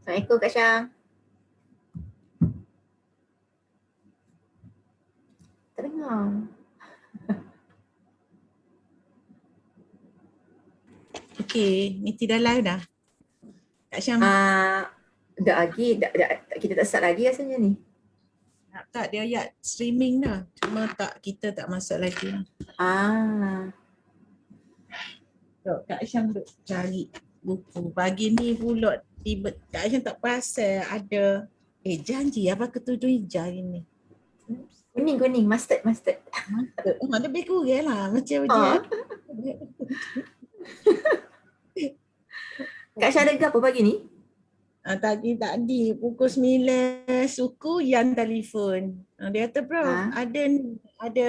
Assalamualaikum Kak Syah. Tak dengar. Okey, Niti dah live dah. Kak Syam, Dah lagi, kita tak start lagi rasanya ni. tak dia ayat streaming dah. Cuma kita tak masuk lagi. Ah, Kak Syam duk cari buku. Pagi ni pula tiba Kak Syam tak perasan ada janji apa ketujuh hijau ni. kuning, mustard. Mantap. Ada lebih kurang lah macam Ha. dia. Kak Syah ada apa pagi ni? Tadi pukul 9 suku yang telefon. Dia kata bro, Ha. ada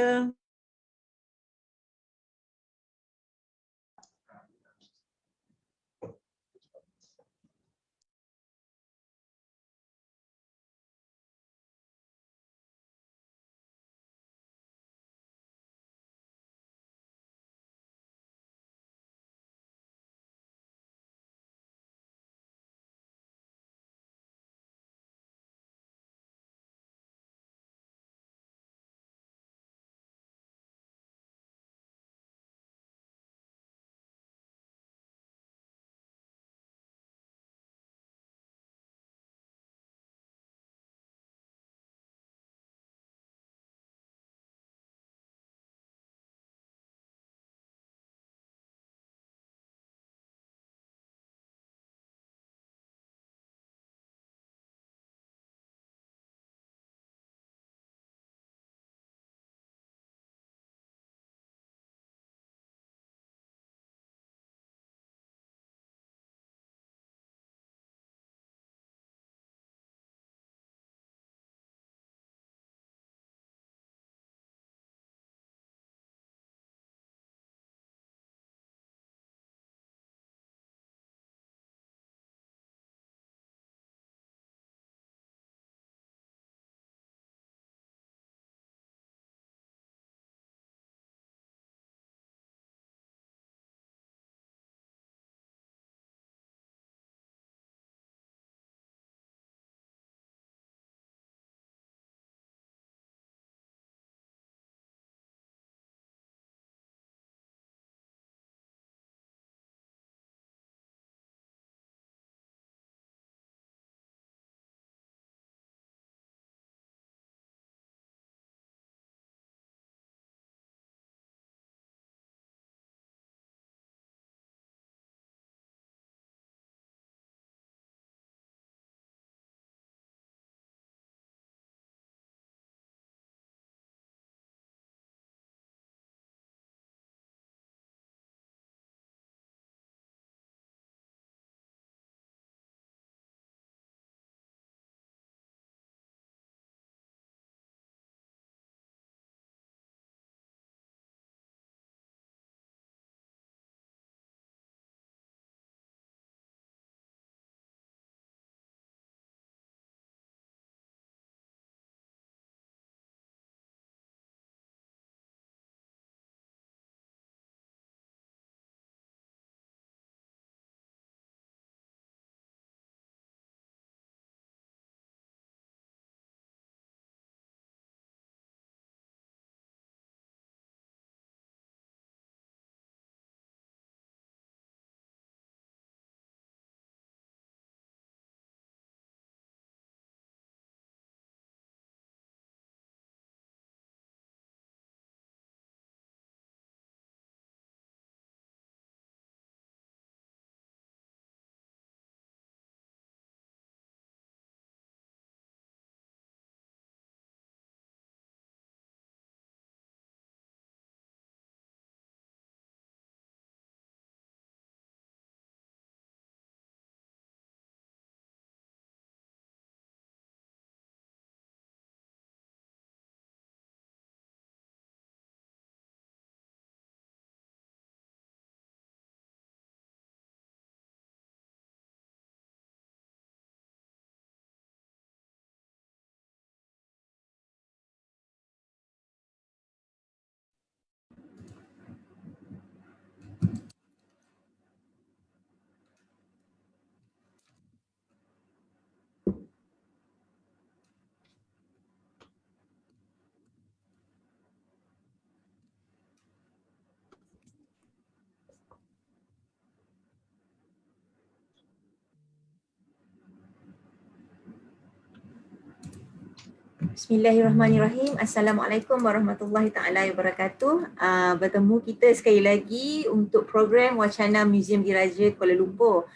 Bismillahirrahmanirrahim. Assalamualaikum warahmatullahi taala wabarakatuh. Bertemu kita sekali lagi untuk program Wacana Museum Diraja Kuala Lumpur.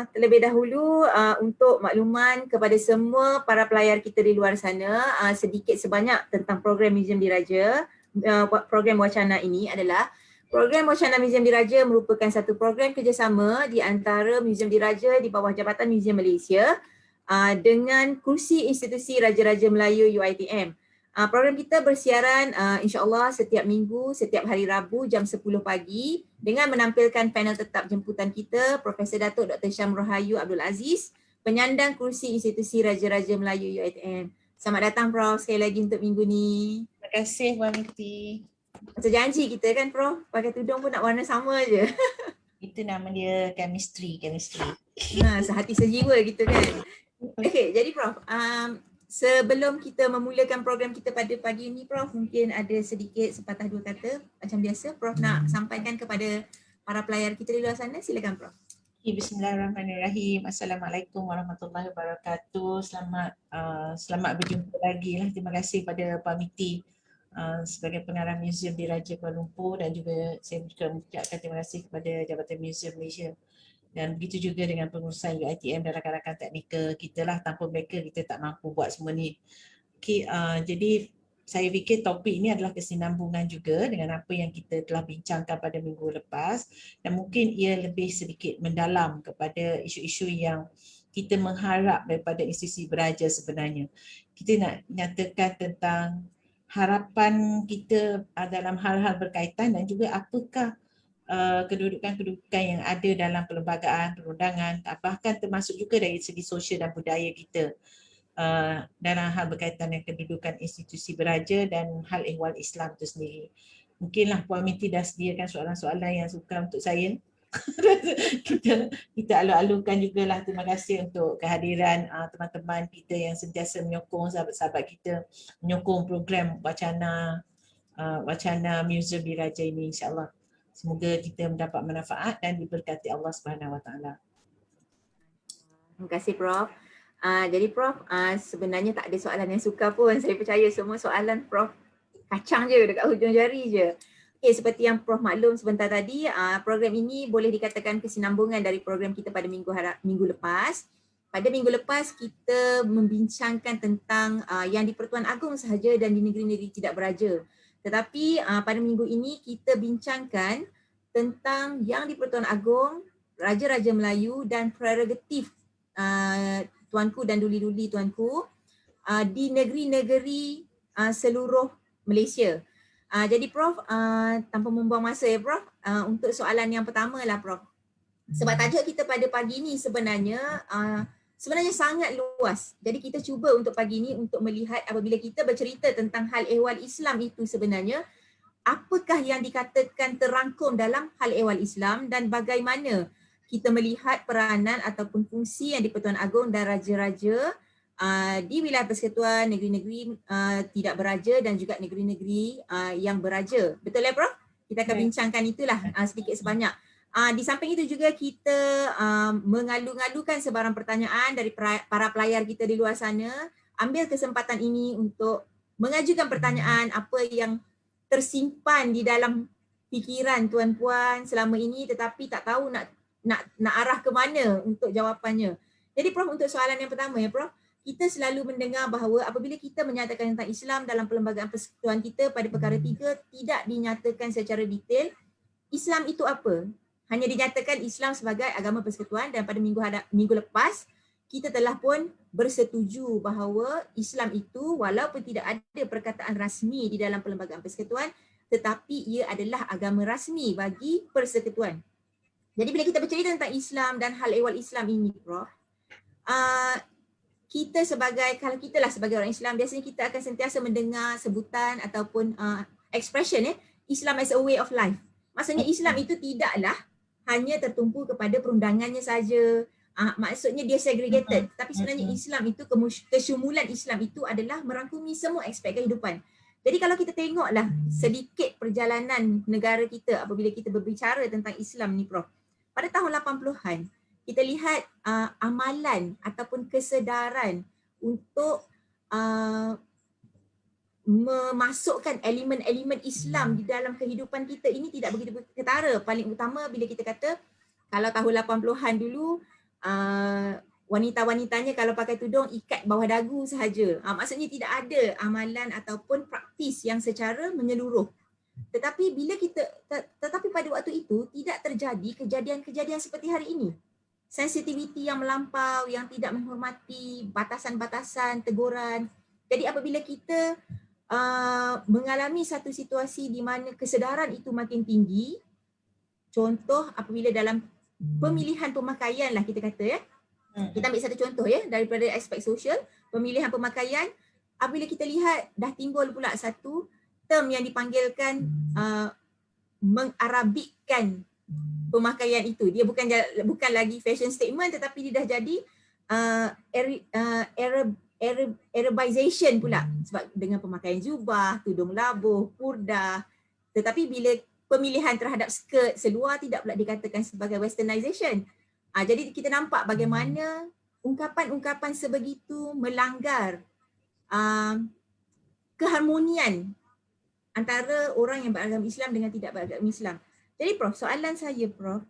Terlebih dahulu untuk makluman kepada semua para pelayar kita di luar sana, sedikit sebanyak tentang program Museum Diraja. Program Wacana ini adalah program Wacana Museum Diraja merupakan satu program kerjasama di antara Museum Diraja di bawah Jabatan Museum Malaysia dengan kursi institusi Raja-Raja Melayu UiTM. Program kita bersiaran insya-Allah setiap minggu, setiap hari Rabu jam 10 pagi dengan menampilkan panel tetap jemputan kita Profesor Datuk Dr. Syam Rahayu Abdul Aziz, penyandang kursi institusi Raja-Raja Melayu UiTM. Selamat datang Prof sekali lagi untuk minggu ni. Terima kasih Puan Miti. Macam janji kita kan Prof, pakai tudung pun nak warna sama je. Itu nama dia chemistry. Sehati sejiwa kita kan. Okey, jadi Prof, sebelum kita memulakan program kita pada pagi ini Prof, mungkin ada sedikit sepatah dua kata macam biasa Prof nak sampaikan kepada para pelayar kita di luar sana. Silakan Prof. Bismillahirrahmanirrahim. Assalamualaikum warahmatullahi wabarakatuh. Selamat berjumpa lagi lah. Terima kasih pada Pak Miti sebagai pengarah Museum Diraja Kuala Lumpur, dan juga saya juga mengucapkan terima kasih kepada Jabatan Museum Malaysia. Dan begitu juga dengan pengurusan UiTM dan rakan-rakan teknikal kita lah. Tanpa mereka kita tak mampu buat semua ni. Okay, jadi saya fikir topik ini adalah kesinambungan juga dengan apa yang kita telah bincangkan pada minggu lepas, dan mungkin ia lebih sedikit mendalam kepada isu-isu yang kita mengharap daripada institusi beraja sebenarnya. Kita nak nyatakan tentang harapan kita dalam hal-hal berkaitan, dan juga apakah kedudukan-kedudukan yang ada dalam perlembagaan, perundangan, bahkan termasuk juga dari segi sosial dan budaya kita dalam hal berkaitan dengan kedudukan institusi beraja dan hal ehwal Islam itu sendiri. Mungkinlah Puan Miti dah sediakan soalan-soalan yang sukar untuk saya. kita alu-alukan jugalah. Terima kasih untuk kehadiran teman-teman kita yang sentiasa menyokong sahabat-sahabat kita, menyokong program Wacana Museum Diraja ini, insya-Allah. Semoga kita mendapat manfaat dan diberkati Allah Subhanahu Wa Taala. Terima kasih Prof. Jadi Prof, sebenarnya tak ada soalan yang sukar pun. Saya percaya semua soalan Prof kacang je dekat hujung jari je. Okay, seperti yang Prof maklum sebentar tadi, program ini boleh dikatakan kesinambungan dari program kita pada minggu lepas. Pada minggu lepas kita membincangkan tentang yang di Pertuan Agong sahaja dan di negeri-negeri tidak beraja. Tetapi pada minggu ini kita bincangkan tentang yang di Pertuan Agong, Raja-Raja Melayu dan prerogatif tuanku dan duli-duli tuanku di negeri-negeri seluruh Malaysia. Jadi Prof, tanpa membuang masa ya Prof, untuk soalan yang pertama lah Prof. Sebab tajuk kita pada pagi ni sebenarnya sangat luas. Jadi kita cuba untuk pagi ni untuk melihat apabila kita bercerita tentang hal ehwal Islam itu sebenarnya, apakah yang dikatakan terangkum dalam hal ehwal Islam dan bagaimana kita melihat peranan ataupun fungsi yang di Pertuan Agong dan Raja-Raja di wilayah persekutuan, negeri-negeri tidak beraja dan juga negeri-negeri yang beraja. Betul ya Prof? Kita akan bincangkan itulah sedikit sebanyak. Di samping itu juga kita mengalu-ngalukan sebarang pertanyaan dari para pelayar kita di luar sana. Ambil kesempatan ini untuk mengajukan pertanyaan apa yang tersimpan di dalam fikiran tuan-puan selama ini tetapi tak tahu nak arah ke mana untuk jawapannya. Jadi Prof, untuk soalan yang pertama ya Prof, kita selalu mendengar bahawa apabila kita menyatakan tentang Islam dalam perlembagaan persekutuan kita pada perkara 3 tidak dinyatakan secara detail Islam itu apa. Hanya dinyatakan Islam sebagai agama persekutuan, dan pada minggu lepas kita telah pun bersetuju bahawa Islam itu walaupun tidak ada perkataan rasmi di dalam perlembagaan persekutuan tetapi ia adalah agama rasmi bagi persekutuan. Jadi bila kita bercerita tentang Islam dan hal ehwal Islam ini Prof, kalau kita lah sebagai orang Islam, biasanya kita akan sentiasa mendengar sebutan ataupun expression Islam as a way of life. Maksudnya Islam itu tidaklah hanya tertumpu kepada perundangannya saja. Maksudnya dia segregated. Tapi sebenarnya Islam itu, kesyumulan Islam itu adalah merangkumi semua aspek kehidupan. Jadi kalau kita tengoklah sedikit perjalanan negara kita apabila kita berbicara tentang Islam ni Prof. Pada tahun 80-an, kita lihat amalan ataupun kesedaran untuk uh, memasukkan elemen-elemen Islam di dalam kehidupan kita ini tidak begitu ketara. Paling utama bila kita kata kalau tahun 80-an dulu wanita-wanitanya kalau pakai tudung ikat bawah dagu sahaja. Maksudnya tidak ada amalan ataupun praktis yang secara menyeluruh. Tetapi tetapi pada waktu itu tidak terjadi kejadian-kejadian seperti hari ini. Sensitiviti yang melampau, yang tidak menghormati batasan-batasan, teguran. Jadi apabila kita mengalami satu situasi di mana kesedaran itu makin tinggi, contoh apabila dalam pemilihan pemakaian lah kita kata ya, kita ambil satu contoh ya daripada aspek sosial, pemilihan pemakaian, apabila kita lihat dah timbul pula satu term yang dipanggilkan mengarabikkan pemakaian itu. Dia bukan lagi fashion statement tetapi dia dah jadi Arabization pula sebab dengan pemakaian jubah, tudung labuh, purdah. Tetapi bila pemilihan terhadap skirt seluar tidak pula dikatakan sebagai westernization. Jadi kita nampak bagaimana ungkapan-ungkapan sebegitu melanggar keharmonian antara orang yang beragama Islam dengan tidak beragama Islam. Jadi Prof, soalan saya Prof,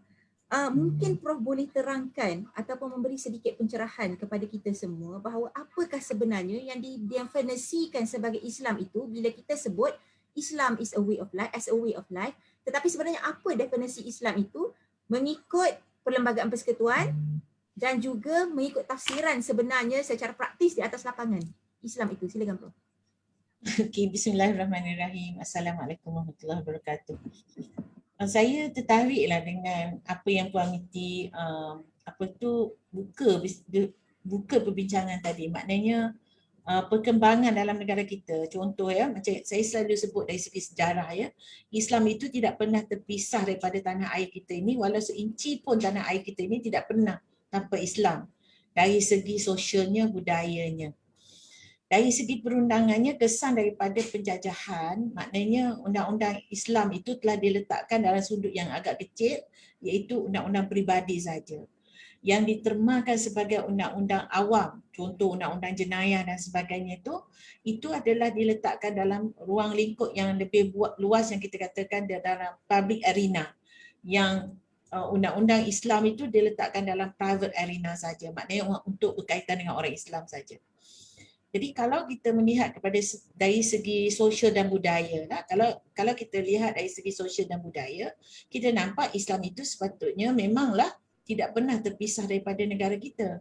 mungkin Prof boleh terangkan ataupun memberi sedikit pencerahan kepada kita semua bahawa apakah sebenarnya yang didefinisikan sebagai Islam itu bila kita sebut Islam is a way of life, as a way of life, tetapi sebenarnya apa definisi Islam itu mengikut Perlembagaan Persekutuan dan juga mengikut tafsiran sebenarnya secara praktis di atas lapangan Islam itu. Silakan Prof. Okay, bismillahirrahmanirrahim. Assalamualaikum warahmatullahi wabarakatuh. Saya tertariklah dengan apa yang Puan Miti buka perbincangan tadi. Maknanya perkembangan dalam negara kita. Contoh ya, macam saya selalu sebut dari segi sejarah ya, Islam itu tidak pernah terpisah daripada tanah air kita ini, walau seinci pun tanah air kita ini tidak pernah tanpa Islam. Dari segi sosialnya, budayanya. Dari segi perundangannya, kesan daripada penjajahan, maknanya undang-undang Islam itu telah diletakkan dalam sudut yang agak kecil, iaitu undang-undang peribadi saja. Yang ditermakan sebagai undang-undang awam, contoh undang-undang jenayah dan sebagainya itu adalah diletakkan dalam ruang lingkup yang lebih luas yang kita katakan dalam public arena. Yang undang-undang Islam itu diletakkan dalam private arena saja, maknanya untuk berkaitan dengan orang Islam saja. Jadi kalau kita melihat kepada dari segi sosial dan budaya, kalau kita lihat dari segi sosial dan budaya, kita nampak Islam itu sepatutnya memanglah tidak pernah terpisah daripada negara kita.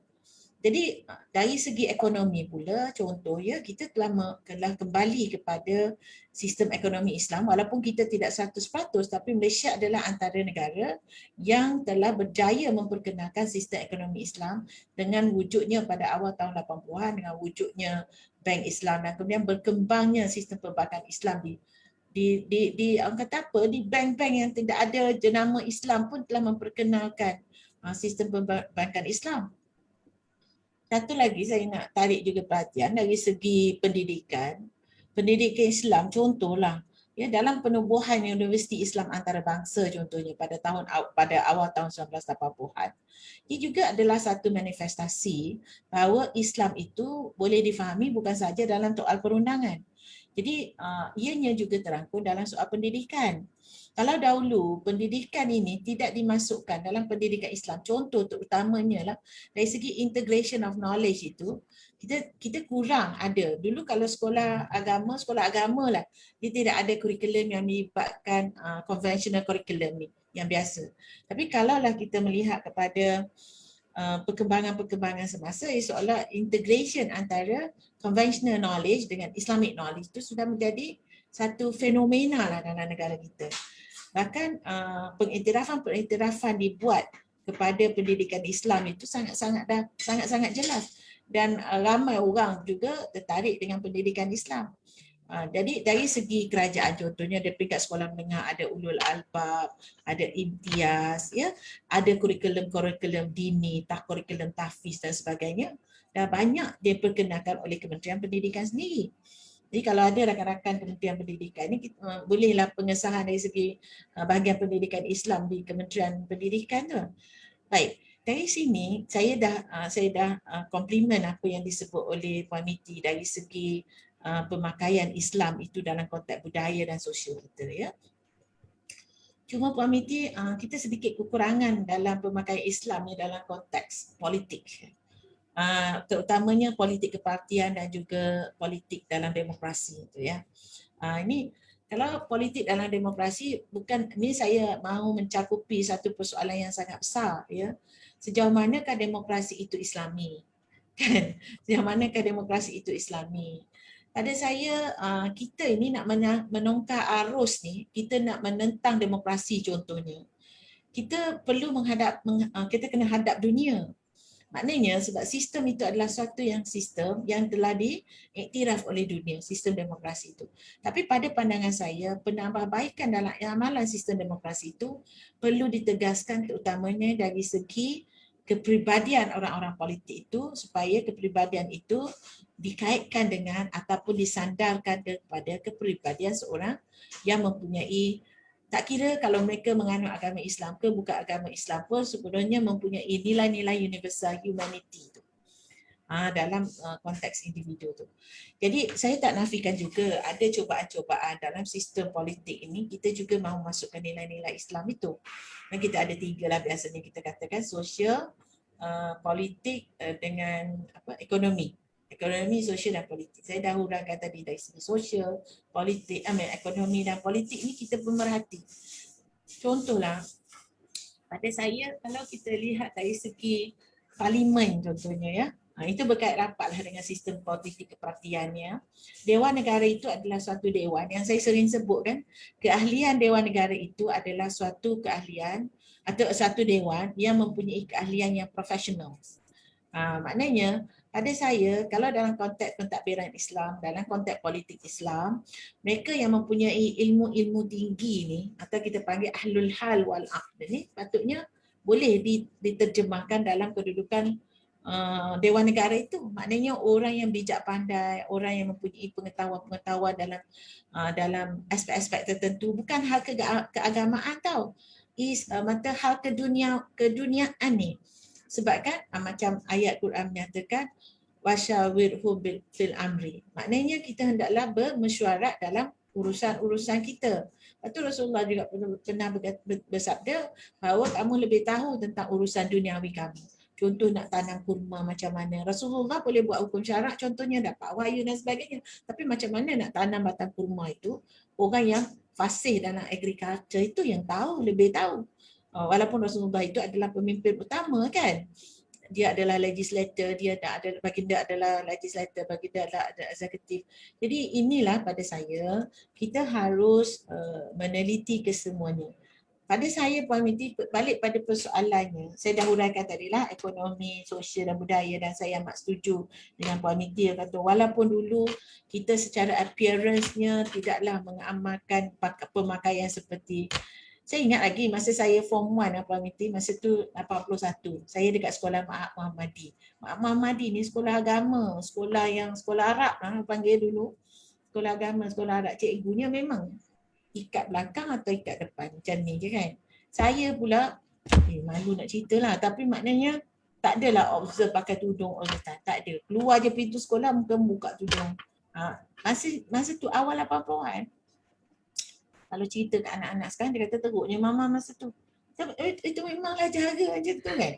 Jadi dari segi ekonomi pula, contoh ya, kita telah kembali kepada sistem ekonomi Islam, walaupun kita tidak 100%, tapi Malaysia adalah antara negara yang telah berjaya memperkenalkan sistem ekonomi Islam dengan wujudnya pada awal tahun 80-an, dengan wujudnya Bank Islam dan kemudian berkembangnya sistem perbankan Islam di bank-bank yang tidak ada jenama Islam pun telah memperkenalkan sistem perbankan Islam. Satu lagi saya nak tarik juga perhatian dari segi pendidikan Islam, contohlah ya, dalam penubuhan Universiti Islam Antarabangsa contohnya pada awal tahun 1980-an, ia juga adalah satu manifestasi bahawa Islam itu boleh difahami bukan saja dalam soal perundangan. Jadi ianya juga terangkum dalam soal pendidikan. Kalau dahulu pendidikan ini tidak dimasukkan dalam pendidikan Islam, contoh terutamanya lah dari segi integration of knowledge itu, kita kurang ada. Dulu kalau sekolah agama lah, dia tidak ada kurikulum yang melibatkan conventional curriculum ni, yang biasa. Tapi kalaulah kita melihat kepada perkembangan semasa, seolah integration antara conventional knowledge dengan Islamic knowledge itu sudah menjadi satu fenomena lah dalam negara kita. Bahkan pengiktirafan dibuat kepada pendidikan Islam itu sangat-sangat jelas, dan ramai orang juga tertarik dengan pendidikan Islam. Jadi dari segi kerajaan, contohnya dari peringkat sekolah menengah ada ulul albab, ada imtiaz, ya, ada kurikulum dini, kurikulum tahfiz dan sebagainya, dah banyak diperkenalkan oleh Kementerian Pendidikan sendiri. Jadi kalau ada rakan-rakan Kementerian Pendidikan ini, bolehlah pengesahan dari segi bahagian pendidikan Islam di Kementerian Pendidikan tu. Baik. dari sini saya dah komplimen apa yang disebut oleh Puan Miti dari segi pemakaian Islam itu dalam konteks budaya dan sosial kita, ya. Cuma Puan Miti, kita sedikit kekurangan dalam pemakaian Islam ni dalam konteks politik. Terutamanya politik kepartian dan juga politik dalam demokrasi itu, ya. Ini kalau politik dalam demokrasi, bukan ni saya mahu mencakupi satu persoalan yang sangat besar, ya. Sejauh manakah demokrasi itu Islami? Kan? Sejauh manakah demokrasi itu Islami? Pada saya, kita ini nak menongkar arus ni, kita nak menentang demokrasi contohnya. Kita perlu kita kena hadap dunia. Maknanya sebab sistem itu adalah suatu sistem yang telah diiktiraf oleh dunia, sistem demokrasi itu. Tapi pada pandangan saya, penambahbaikan dalam amalan sistem demokrasi itu perlu ditegaskan terutamanya dari segi kepribadian orang-orang politik itu, supaya kepribadian itu dikaitkan dengan ataupun disandarkan kepada kepribadian seorang yang mempunyai, tak kira kalau mereka menganut agama Islam ke bukan agama Islam pun, sebenarnya mempunyai nilai-nilai universal humanity itu dalam konteks individu tu. Jadi saya tak nafikan juga ada cubaan-cubaan dalam sistem politik ini, kita juga mahu masukkan nilai-nilai Islam itu. Dan kita ada 3 lah biasanya kita katakan, sosial, politik dengan ekonomi. Ekonomi, sosial dan politik. Saya dah huraikan tadi dari segi sosial, politik, ekonomi dan politik ni kita pemerhati. Contohlah, pada saya kalau kita lihat dari segi parlimen contohnya, ya. Itu berkait rapatlah dengan sistem politik kepartiannya. Dewan Negara itu adalah suatu dewan yang saya sering sebut kan, keahlian Dewan Negara itu adalah suatu keahlian atau satu dewan yang mempunyai keahlian yang profesional. Maknanya pada saya, kalau dalam konteks pentadbiran Islam, dalam konteks politik Islam, mereka yang mempunyai ilmu-ilmu tinggi ni, atau kita panggil ahlul hal wal aqd ni, patutnya boleh diterjemahkan dalam kedudukan Dewan Negara itu. Maknanya orang yang bijak pandai, orang yang mempunyai pengetahuan-pengetahuan dalam aspek-aspek tertentu, bukan hal keagamaan tau. Mata hal keduniaan ni. Sebab kan macam ayat Quran menyatakan wasyawirhum fil amri. Maknanya kita hendaklah bermesyuarat dalam urusan-urusan kita. Lepas tu Rasulullah juga pernah bersabda bahawa kamu lebih tahu tentang urusan duniawi kamu. Contoh nak tanam kurma macam mana. Rasulullah boleh buat hukum syarak, contohnya dapat wahyu dan sebagainya. Tapi macam mana nak tanam batang kurma itu, orang yang fasih dalam agriculture itu yang tahu, lebih tahu. Walaupun Rasulullah itu adalah pemimpin utama kan. Dia adalah legislator, baginda adalah legislator, baginda adalah eksekutif. Jadi inilah pada saya, kita harus meneliti kesemuanya. Pada saya Puan Miti, balik pada persoalannya, saya dah huraikan tadi lah, ekonomi, sosial dan budaya, dan saya amat setuju dengan Puan Miti yang kata walaupun dulu kita secara appearance-nya tidaklah mengamalkan pemakaian seperti, saya ingat lagi masa saya form 1 Puan Miti, masa tu 81, saya dekat sekolah Ma'had Muhammadi. Ma'had Muhammadi ni sekolah agama, sekolah Arab lah panggil dulu. Sekolah agama, sekolah Arab, cikgunya memang ikat belakang atau ikat depan macam ni je kan. Saya pula malu nak cerita lah, tapi maknanya tak adalah observe pakai tudung all the time, tak ada. Keluar je pintu sekolah muka buka tudung. Masa tu awal 80-an, kalau cerita kat anak-anak sekarang dia kata teruknya mama masa tu. Itu memanglah cara macam tu kan.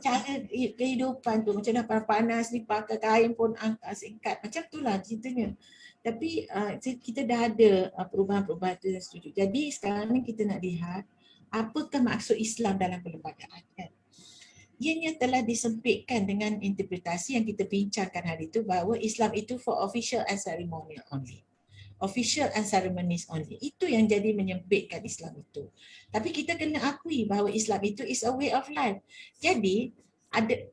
Cara kehidupan tu macam dah panas ni, pakai kain pun angkat singkat, macam tu lah ceritanya. Tapi kita dah ada perubahan-perubahan tu yang setuju. Jadi sekarang ni kita nak lihat apakah maksud Islam dalam perlembagaan kan. Ianya telah disempitkan dengan interpretasi yang kita bincangkan hari itu bahawa Islam itu for official and ceremonial only. Official and ceremonies only. Itu yang jadi menyempitkan Islam itu. Tapi kita kena akui bahawa Islam itu is a way of life. Jadi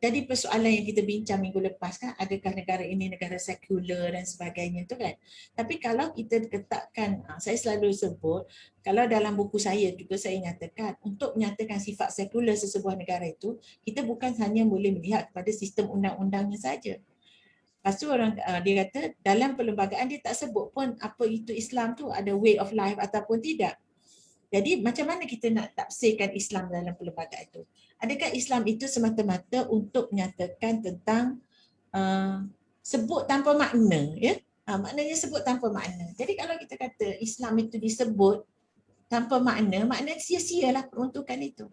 tadi persoalan yang kita bincang minggu lepas kan, adakah negara ini negara sekular dan sebagainya tu kan. Tapi kalau kita letakkan, saya selalu sebut, kalau dalam buku saya juga saya nyatakan, untuk menyatakan sifat sekular sesebuah negara itu, kita bukan hanya boleh melihat kepada sistem undang-undangnya saja. Lepas tu dia kata dalam perlembagaan dia tak sebut pun apa itu Islam tu ada way of life ataupun tidak. Jadi macam mana kita nak tafsirkan Islam dalam perlembagaan itu? Adakah Islam itu semata-mata untuk menyatakan tentang sebut tanpa makna, ya? Maknanya sebut tanpa makna. Jadi kalau kita kata Islam itu disebut tanpa makna, maknanya sia-sialah peruntukan itu.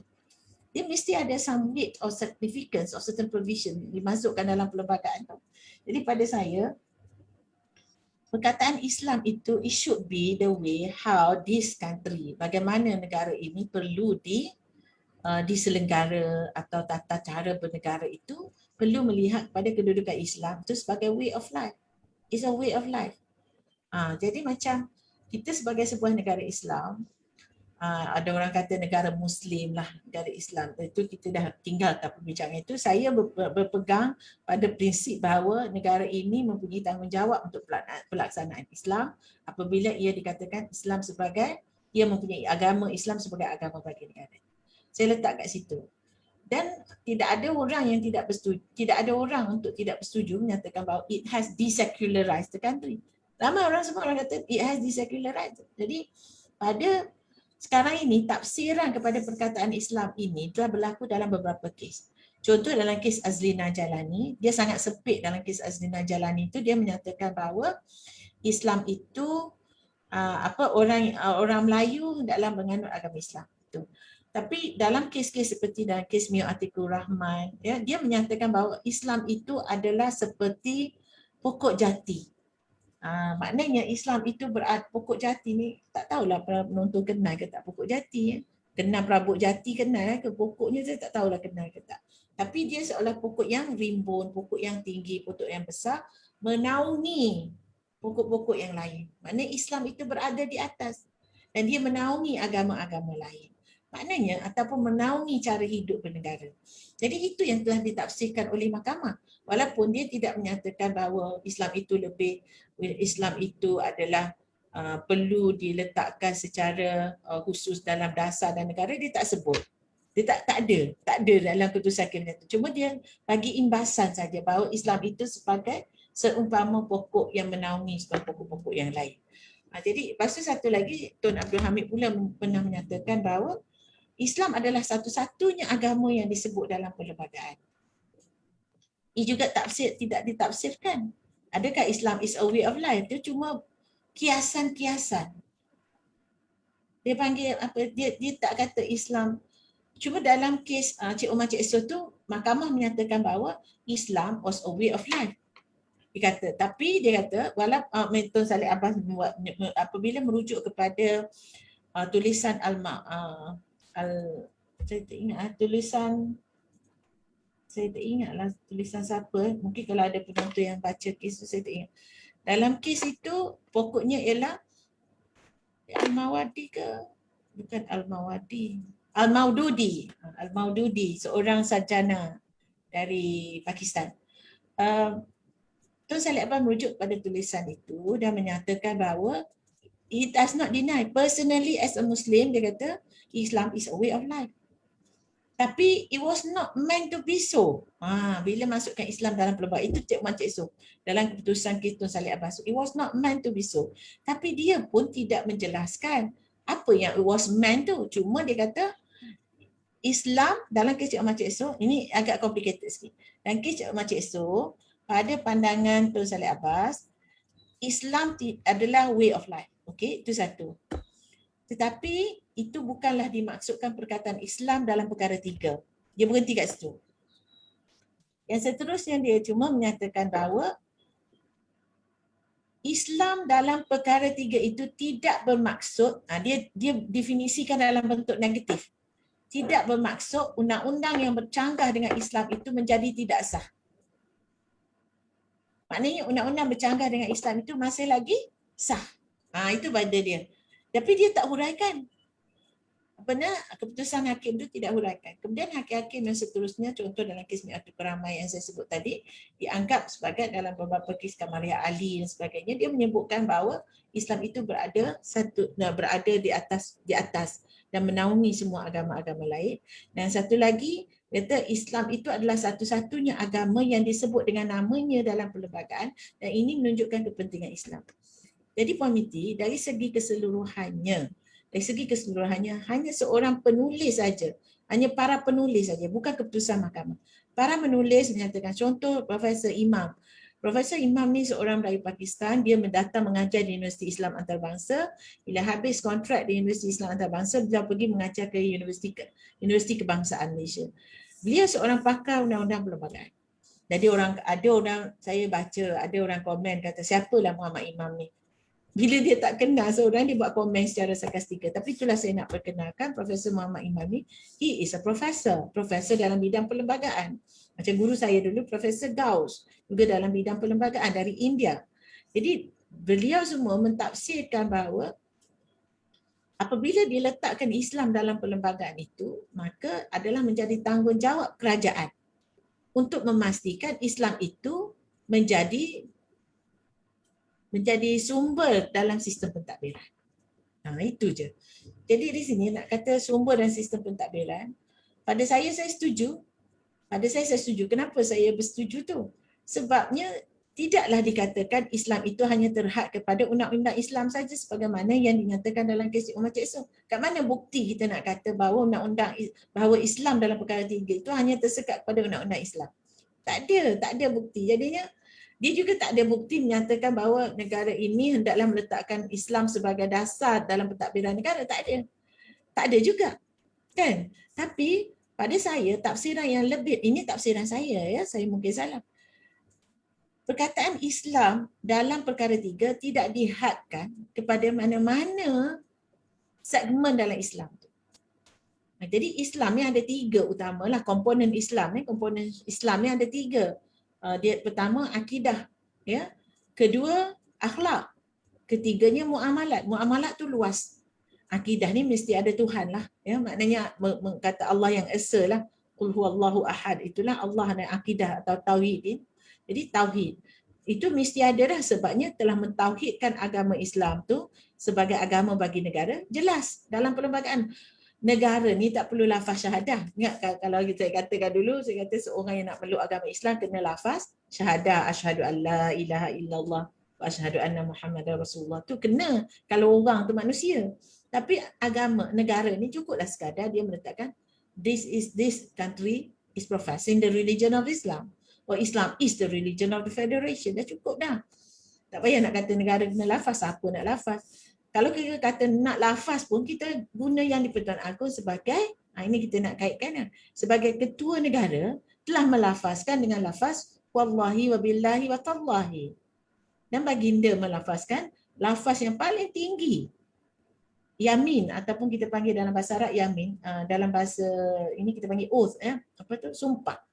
Dia mesti ada some weight or significance or certain provision dimasukkan dalam perlembagaan tu. Jadi pada saya, perkataan Islam itu it should be the way how this country, bagaimana negara ini perlu diselenggara atau tata cara bernegara itu perlu melihat pada kedudukan Islam itu sebagai way of life. It's a way of life. Jadi macam kita sebagai sebuah negara Islam, ada orang kata negara Muslim lah, negara Islam. Itu kita dah tinggalkan perbincangan itu. Saya berpegang pada prinsip bahawa negara ini mempunyai tanggungjawab untuk pelaksanaan Islam apabila ia dikatakan Islam sebagai, ia mempunyai agama Islam sebagai agama bagi negara. Saya letak kat situ. Dan tidak ada orang yang tidak bersetuju, tidak ada orang untuk tidak bersetuju menyatakan bahawa it has desecularized the country. Ramai orang semua orang kata it has desecularized. Jadi pada sekarang ini tafsiran kepada perkataan Islam ini telah berlaku dalam beberapa kes. Contoh dalam kes Azlina Jalani, dia sangat sempit dalam kes Azlina Jalani itu, dia menyatakan bahawa Islam itu orang Melayu dalam menganut agama Islam itu. Tapi dalam kes-kes seperti dalam kes Mio Atikur Rahman, ya, dia menyatakan bahawa Islam itu adalah seperti pokok jati. Maknanya Islam itu pokok jati ni, tak tahulah penonton kenal ke tak pokok jati. Ya. Kenal perabot jati kenal ke, pokoknya saya tak tahulah kenal ke tak. Tapi dia seolah pokok yang rimbun, pokok yang tinggi, pokok yang besar, menaungi pokok-pokok yang lain. Maknanya Islam itu berada di atas dan dia menaungi agama-agama lain. Maknanya ataupun menaungi cara hidup bernegara. Jadi itu yang telah ditafsirkan oleh mahkamah. Walaupun dia tidak menyatakan bahawa Islam itu adalah perlu diletakkan secara khusus dalam dasar dan negara, dia tak sebut. Dia tak ada dalam keputusan kabinet itu. Cuma dia bagi imbasan saja bahawa Islam itu sebagai seumpama pokok yang menaungi sebagai pokok-pokok yang lain. Jadi lepas tu satu lagi, Tun Abdul Hamid pula pernah menyatakan bahawa Islam adalah satu-satunya agama yang disebut dalam perlembagaan. Ia juga tidak ditafsirkan. Adakah Islam is a way of life? Dia cuma kiasan-kiasan. Dia panggil apa? Dia tak kata Islam. Cuma dalam kes Cik Omar Cik Esok tu, mahkamah menyatakan bahawa Islam was a way of life. Dia kata, tapi dia kata walaupun Tun Salleh Abbas apabila merujuk kepada tulisan saya tak ingat tulisan siapa, mungkin kalau ada penonton yang baca kes tu saya tak ingat. Dalam kes itu pokoknya ialah Al-Mawardi ke? Bukan Al-Mawardi. Al-Maududi, seorang sarjana dari Pakistan. Tun Salleh Abbas merujuk pada tulisan itu dan menyatakan bahawa he does not deny, personally as a Muslim, dia kata Islam is a way of life. Tapi it was not meant to be so. Bila masukkan Islam dalam perlembagaan, itu Cik Wan Cik So dalam keputusan kes Tun Salleh Abbas, it was not meant to be so. Tapi dia pun tidak menjelaskan apa yang it was meant to. Cuma dia kata Islam dalam kes Cik Wan Cik So, ini agak complicated sikit. Dalam kes Cik Wan Cik So, pada pandangan Tun Salleh Abbas, Islam adalah way of life. Okey, itu satu. Tetapi itu bukanlah dimaksudkan perkataan Islam dalam perkara 3. Dia berhenti kat situ. Yang seterusnya dia cuma menyatakan bahawa Islam dalam perkara 3 itu tidak bermaksud, dia definisikan dalam bentuk negatif. Tidak bermaksud undang-undang yang bercanggah dengan Islam itu menjadi tidak sah. Maknanya undang-undang bercanggah dengan Islam itu masih lagi sah. Itu pada dia. Tapi dia tak huraikan. Benar, keputusan hakim itu tidak huraikan. Kemudian hakim-hakim yang seterusnya, contoh dalam kes Mio Atikur Rahman yang saya sebut tadi, dianggap sebagai dalam beberapa kes Kamaria Ali dan sebagainya, dia menyebutkan bahawa Islam itu berada di atas dan menaungi semua agama-agama lain. Dan satu lagi, kata Islam itu adalah satu-satunya agama yang disebut dengan namanya dalam perlembagaan dan ini menunjukkan kepentingan Islam. Jadi Puan Miti, dari segi keseluruhannya hanya seorang penulis saja Hanya para penulis saja, bukan keputusan mahkamah. Para penulis menyatakan, contoh Profesor Imam. Profesor Imam ni seorang dari Pakistan, dia datang mengajar di Universiti Islam Antarabangsa. Bila habis kontrak di Universiti Islam Antarabangsa, beliau pergi mengajar ke Universiti Kebangsaan Malaysia. Beliau seorang pakar undang-undang perlembagaan. Jadi ada orang saya baca, ada orang komen kata siapalah Muhammad Imam ni. Bila dia tak kenal seorang, dia buat komen secara sarkastika. Tapi itulah saya nak perkenalkan Profesor Muhammad Imam ni, he is a professor dalam bidang perlembagaan. Macam guru saya dulu, Profesor Gauss, juga dalam bidang perlembagaan dari India. Jadi beliau semua mentafsirkan bahawa apabila diletakkan Islam dalam perlembagaan itu, maka adalah menjadi tanggungjawab kerajaan untuk memastikan Islam itu menjadi sumber dalam sistem pentadbiran. Itu je. Jadi di sini nak kata sumber dan sistem pentadbiran, pada saya setuju. Kenapa saya bersetuju tu? Sebabnya tidaklah dikatakan Islam itu hanya terhad kepada undang-undang Islam saja sebagaimana yang dinyatakan dalam kes Umar Cik So. Kat mana bukti kita nak kata bahawa bahawa Islam dalam perkara 3 itu hanya tersekat pada undang-undang Islam? Tak ada bukti. Jadinya dia juga tak ada bukti menyatakan bahawa negara ini hendaklah meletakkan Islam sebagai dasar dalam pentadbiran negara. Tak ada juga. Kan? Tapi pada saya, tafsiran yang lebih, ini tafsiran saya ya, saya mungkin salah. Perkataan Islam dalam perkara 3 tidak dihadkan kepada mana-mana segmen dalam Islam. Jadi Islam ni ada 3 utamalah, komponen Islam ni ada 3. Dia pertama akidah, ya. Kedua akhlak, ketiganya muamalat. Muamalat tu luas. Akidah ni mesti ada Tuhan lah, ya. Maknanya kata Allah yang esa lah. Qul huwallahu ahad, itulah Allah dan akidah atau tauhid ni. Jadi tauhid itu mesti ada dah, sebabnya telah mentauhidkan agama Islam tu sebagai agama bagi negara. Jelas dalam perlembagaan negara ni tak perlu lafaz syahadah. Ingat kalau saya katakan dulu, saya kata seorang yang nak meluk agama Islam kena lafaz syahadah, asyhadu an la ilaha illallah wa asyhadu anna Muhammadar Rasulullah. Tu kena kalau orang tu manusia. Tapi agama negara ni cukuplah sekadar dia meletakkan this country is professing the religion of Islam, or Islam is the religion of the federation. Dah cukup dah. Tak payah nak kata negara kena lafaz, apa nak lafaz. Kalau kita kata nak lafaz pun, kita guna Yang di-Pertuan Agong sebagai, ini kita nak kaitkan, sebagai ketua negara telah melafazkan dengan lafaz wallahi wa billahi wa tallahi. Dan baginda melafazkan lafaz yang paling tinggi, yamin, ataupun kita panggil dalam bahasa Arab yamin, dalam bahasa ini kita panggil oath, sumpah.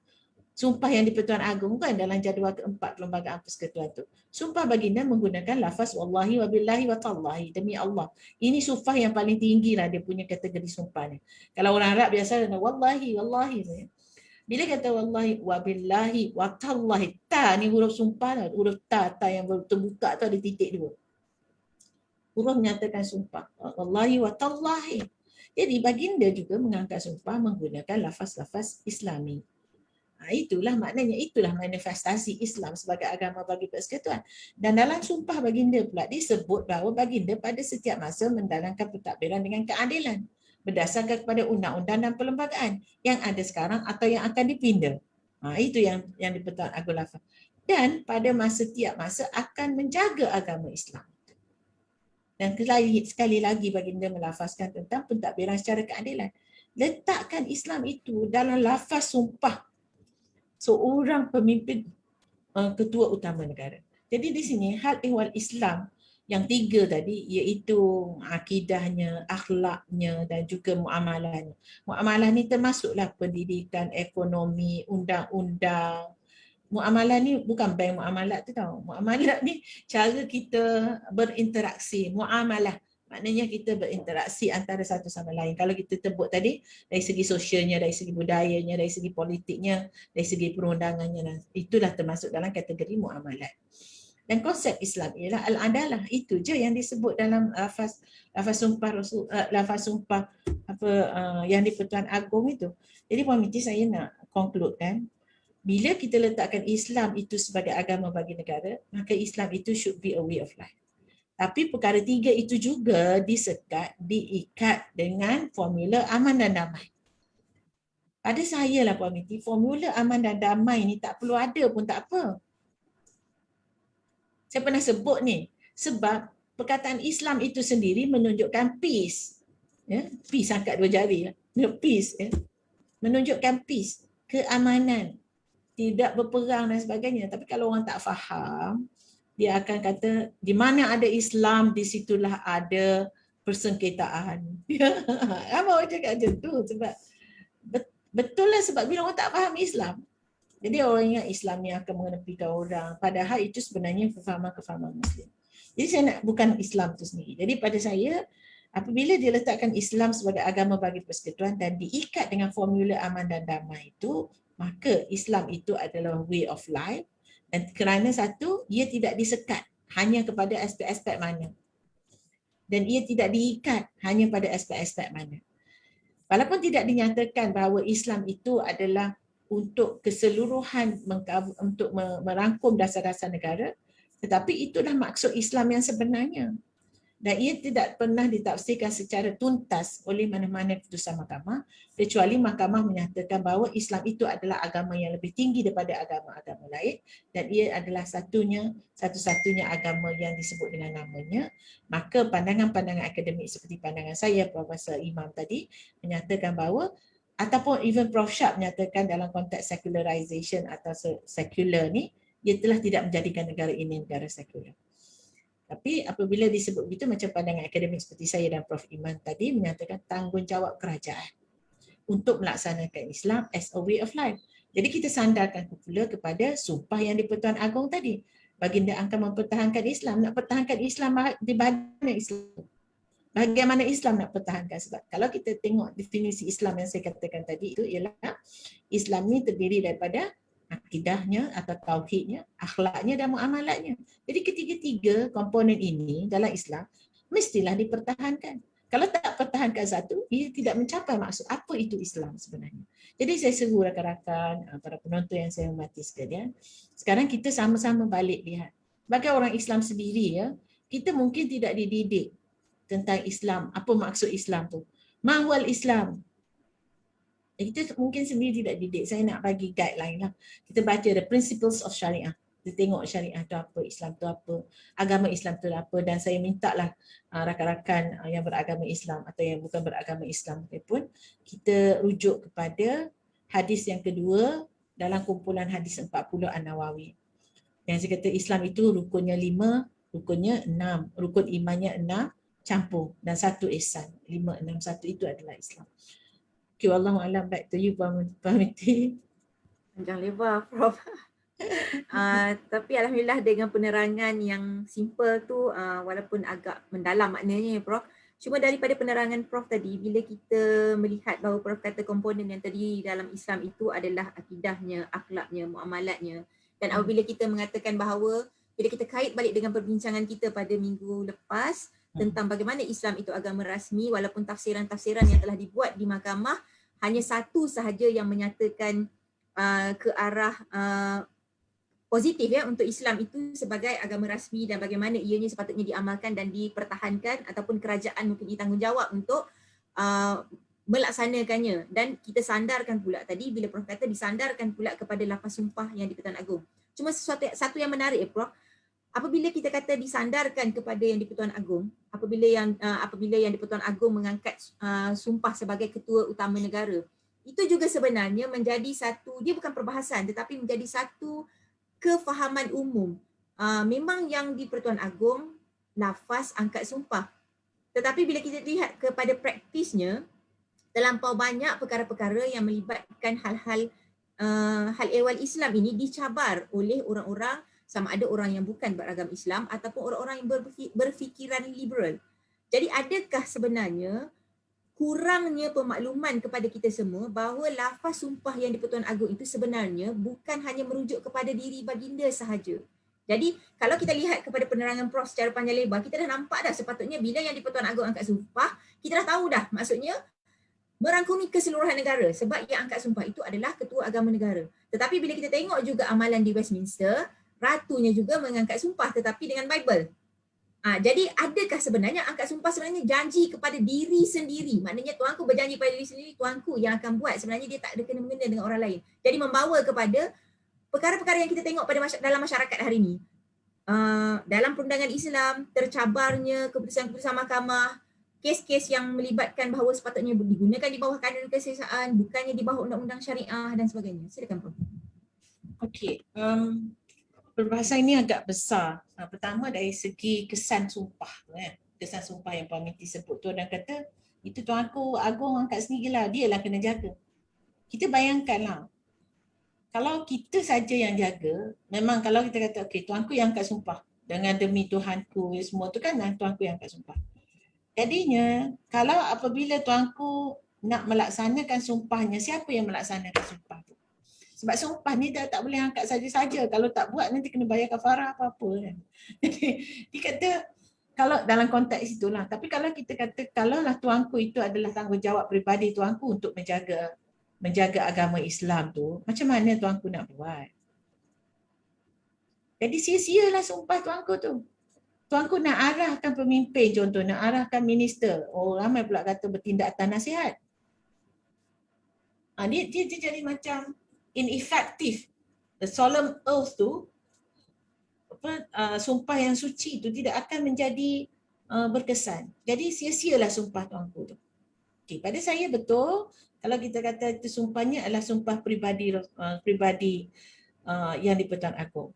Sumpah Yang di-Pertuan Agong kan dalam jadual keempat Perlembagaan Persekutuan tu. Sumpah baginda menggunakan lafaz wallahi wa billahi wa tallahi, demi Allah. Ini sumpah yang paling tinggi lah dia punya kategori sumpah ni. Kalau orang Arab biasa wallahi. Bila kata wallahi wa billahi wa tallahi, ta ni huruf sumpah lah. Huruf ta yang terbuka tu ada titik 2. Huruf menyatakan sumpah. Wallahi wa tallahi. Jadi baginda juga mengangkat sumpah menggunakan lafaz-lafaz Islami. Itulah maknanya, itulah manifestasi Islam sebagai agama bagi persekutuan. Dan dalam sumpah baginda pula disebut bahawa baginda pada setiap masa menjalankan pentadbiran dengan keadilan berdasarkan kepada undang-undang dan perlembagaan yang ada sekarang atau yang akan dipinda. Itu yang di-Pertuan Agong lafaz. Dan pada setiap masa akan menjaga agama Islam. Dan sekali lagi baginda melafazkan tentang pentadbiran secara keadilan. Letakkan Islam itu dalam lafaz sumpah seorang pemimpin ketua utama negara. Jadi di sini hal ehwal Islam yang 3 tadi, iaitu akidahnya, akhlaknya dan juga muamalahnya. Muamalah ni termasuklah pendidikan, ekonomi, undang-undang. Muamalah ni bukan bank muamalat tu tau. Muamalah ni cara kita berinteraksi, muamalah. Maknanya kita berinteraksi antara satu sama lain. Kalau kita sebut tadi, dari segi sosialnya, dari segi budayanya, dari segi politiknya, dari segi perundangannya, itulah termasuk dalam kategori muamalat. Dan konsep Islam ialah al-adalah. Itu je yang disebut dalam lafaz sumpah Yang di-Pertuan Agong itu. Jadi Puan Miti, saya nak conclude kan, bila kita letakkan Islam itu sebagai agama bagi negara, maka Islam itu should be a way of life. Tapi perkara 3 itu juga diikat dengan formula aman dan damai. Pada saya lah Puan Miti, formula aman dan damai ni tak perlu ada pun tak apa. Saya pernah sebut ni, sebab perkataan Islam itu sendiri menunjukkan peace. Ya, peace angkat dua jari lah. Peace, ya. Menunjukkan peace, keamanan, tidak berperang dan sebagainya. Tapi kalau orang tak faham, dia akan kata di mana ada Islam, di situlah ada persengketaan. Apa orang cakap macam tu? Sebab betul lah, sebab bila orang tak faham Islam, jadi orang ingat Islam ni akan mengenepikan orang. Padahal itu sebenarnya kefahaman-kefahaman Muslim. Jadi saya nak bukan Islam tu sendiri. Jadi pada saya, apabila dia letakkan Islam sebagai agama bagi persekutuan dan diikat dengan formula aman dan damai itu, maka Islam itu adalah way of life. Dan kerana satu, ia tidak disekat hanya kepada aspek-aspek mana. Dan ia tidak diikat hanya pada aspek-aspek mana. Walaupun tidak dinyatakan bahawa Islam itu adalah untuk keseluruhan, untuk merangkum dasar-dasar negara, tetapi itulah maksud Islam yang sebenarnya. Dan ia tidak pernah ditafsirkan secara tuntas oleh mana-mana keputusan mahkamah, kecuali mahkamah menyatakan bahawa Islam itu adalah agama yang lebih tinggi daripada agama-agama lain dan ia adalah satu-satunya agama yang disebut dengan namanya. Maka pandangan-pandangan akademik seperti pandangan saya, Profesor Imam tadi, menyatakan bahawa, ataupun even Prof. Shah menyatakan dalam konteks secularization atau sekular ni, ia telah tidak menjadikan negara ini negara sekular. Tapi apabila disebut begitu, macam pandangan akademik seperti saya dan Prof. Iman tadi menyatakan tanggungjawab kerajaan untuk melaksanakan Islam as a way of life. Jadi kita sandarkan pula kepada sumpah yang di-Pertuan Agong tadi. Baginda akan mempertahankan Islam. Nak pertahankan Islam di mana Islam? Bagaimana Islam nak pertahankan? Sebab kalau kita tengok definisi Islam yang saya katakan tadi, itu ialah Islam ni terdiri daripada akidahnya atau tauhidnya, akhlaknya dan muamalatnya. Jadi ketiga-tiga komponen ini dalam Islam mestilah dipertahankan. Kalau tak pertahankan satu, ia tidak mencapai maksud apa itu Islam sebenarnya. Jadi saya seru rakan-rakan, para penonton yang saya hormati sekalian, sekarang kita sama-sama balik lihat. Bagi orang Islam sendiri, ya, kita mungkin tidak dididik tentang Islam, apa maksud Islam tu. Mahwal Islam. Kita mungkin sendiri tidak didik. Saya nak bagi guideline lah. Kita baca the principles of syariah. Kita tengok syariah tu apa, Islam tu apa, agama Islam tu apa. Dan saya mintalah rakan-rakan yang beragama Islam atau yang bukan beragama Islam pun, kita rujuk kepada hadis yang kedua dalam kumpulan hadis 40 An-Nawawi. Yang saya kata Islam itu rukunnya 5, rukunnya 6, rukun imannya 6, campur dan 1 ihsan. 5, 6, 1 itu adalah Islam. Okay, wallahualam, back to you Puan Miti. Panjang lebar Prof. Tapi alhamdulillah dengan penerangan yang simple tu, walaupun agak mendalam maknanya ya Prof. Cuma daripada penerangan Prof tadi, bila kita melihat bahawa Prof kata komponen yang terdiri dalam Islam itu adalah akidahnya, akhlaknya, muamalatnya. Dan apabila kita mengatakan bahawa, bila kita kait balik dengan perbincangan kita pada minggu lepas, tentang bagaimana Islam itu agama rasmi, walaupun tafsiran-tafsiran yang telah dibuat di mahkamah hanya satu sahaja yang menyatakan ke arah positif ya untuk Islam itu sebagai agama rasmi dan bagaimana ianya sepatutnya diamalkan dan dipertahankan ataupun kerajaan mempunyai tanggungjawab untuk melaksanakannya. Dan kita sandarkan pula tadi bila Prof kata disandarkan pula kepada lafaz sumpah yang di-Pertuan Agong. Cuma satu yang menarik ya Prof, apabila kita kata disandarkan kepada yang di-Pertuan Agong, apabila yang di-Pertuan Agong mengangkat sumpah sebagai ketua utama negara, itu juga sebenarnya menjadi satu, dia bukan perbahasan tetapi menjadi satu kefahaman umum. Memang yang di-Pertuan Agong lafaz angkat sumpah. Tetapi bila kita lihat kepada praktisnya, terlampau banyak perkara-perkara yang melibatkan hal-hal hal ehwal Islam ini dicabar oleh orang-orang, sama ada orang yang bukan beragama Islam ataupun orang-orang yang berfikiran liberal. Jadi adakah sebenarnya kurangnya pemakluman kepada kita semua bahawa lafaz sumpah yang di-Pertuan Agong itu sebenarnya bukan hanya merujuk kepada diri baginda sahaja. Jadi kalau kita lihat kepada penerangan Prof secara panjang lebar, kita dah nampak dah sepatutnya bila yang di-Pertuan Agong angkat sumpah, kita dah tahu dah maksudnya merangkumi keseluruhan negara sebab yang angkat sumpah itu adalah ketua agama negara. Tetapi bila kita tengok juga amalan di Westminster, ratunya juga mengangkat sumpah tetapi dengan Bible. Jadi adakah sebenarnya angkat sumpah sebenarnya janji kepada diri sendiri? Maknanya tuanku berjanji pada diri sendiri, tuanku yang akan buat. Sebenarnya dia tak ada kena-mengena dengan orang lain. Jadi membawa kepada perkara-perkara yang kita tengok pada dalam masyarakat hari ini. Dalam perundangan Islam, tercabarnya keputusan-keputusan mahkamah, kes-kes yang melibatkan bahawa sepatutnya digunakan di bawah kanun kesesaan, bukannya di bawah undang-undang syariah dan sebagainya. Silakan Prof. Okey, perbahasan ini agak besar. Pertama dari segi kesan sumpah. Kesan sumpah yang Puan Miti sebut tu, dan kata itu Tuanku Agung angkat sendirilah, dia lah kena jaga. Kita bayangkanlah, kalau kita saja yang jaga, memang kalau kita kata okey Tuanku yang angkat sumpah dengan demi Tuhanku, semua tu kan Tuanku yang angkat sumpah. Jadinya kalau apabila Tuanku nak melaksanakan sumpahnya, siapa yang melaksanakan sumpah tu? Sebab sumpah ni dah tak boleh angkat saja-saja. Kalau tak buat nanti kena bayar kafarah apa-apa kan. Jadi dia kata kalau dalam konteks itulah. Tapi kalau kita kata kalaulah tuanku itu adalah tanggungjawab peribadi tuanku untuk menjaga agama Islam tu, macam mana tuanku nak buat? Jadi sia-sialah sumpah tuanku tu. Tuanku nak arahkan pemimpin contoh, nak arahkan minister. Oh ramai pula kata bertindak atas nasihat. Dia jadi macam ineffective. The solemn oath tu, sumpah yang suci tu tidak akan menjadi berkesan. Jadi sia-sialah sumpah tuanku tu. Okay, pada saya betul kalau kita kata itu sumpahnya adalah sumpah peribadi yang di-Pertuan Agong.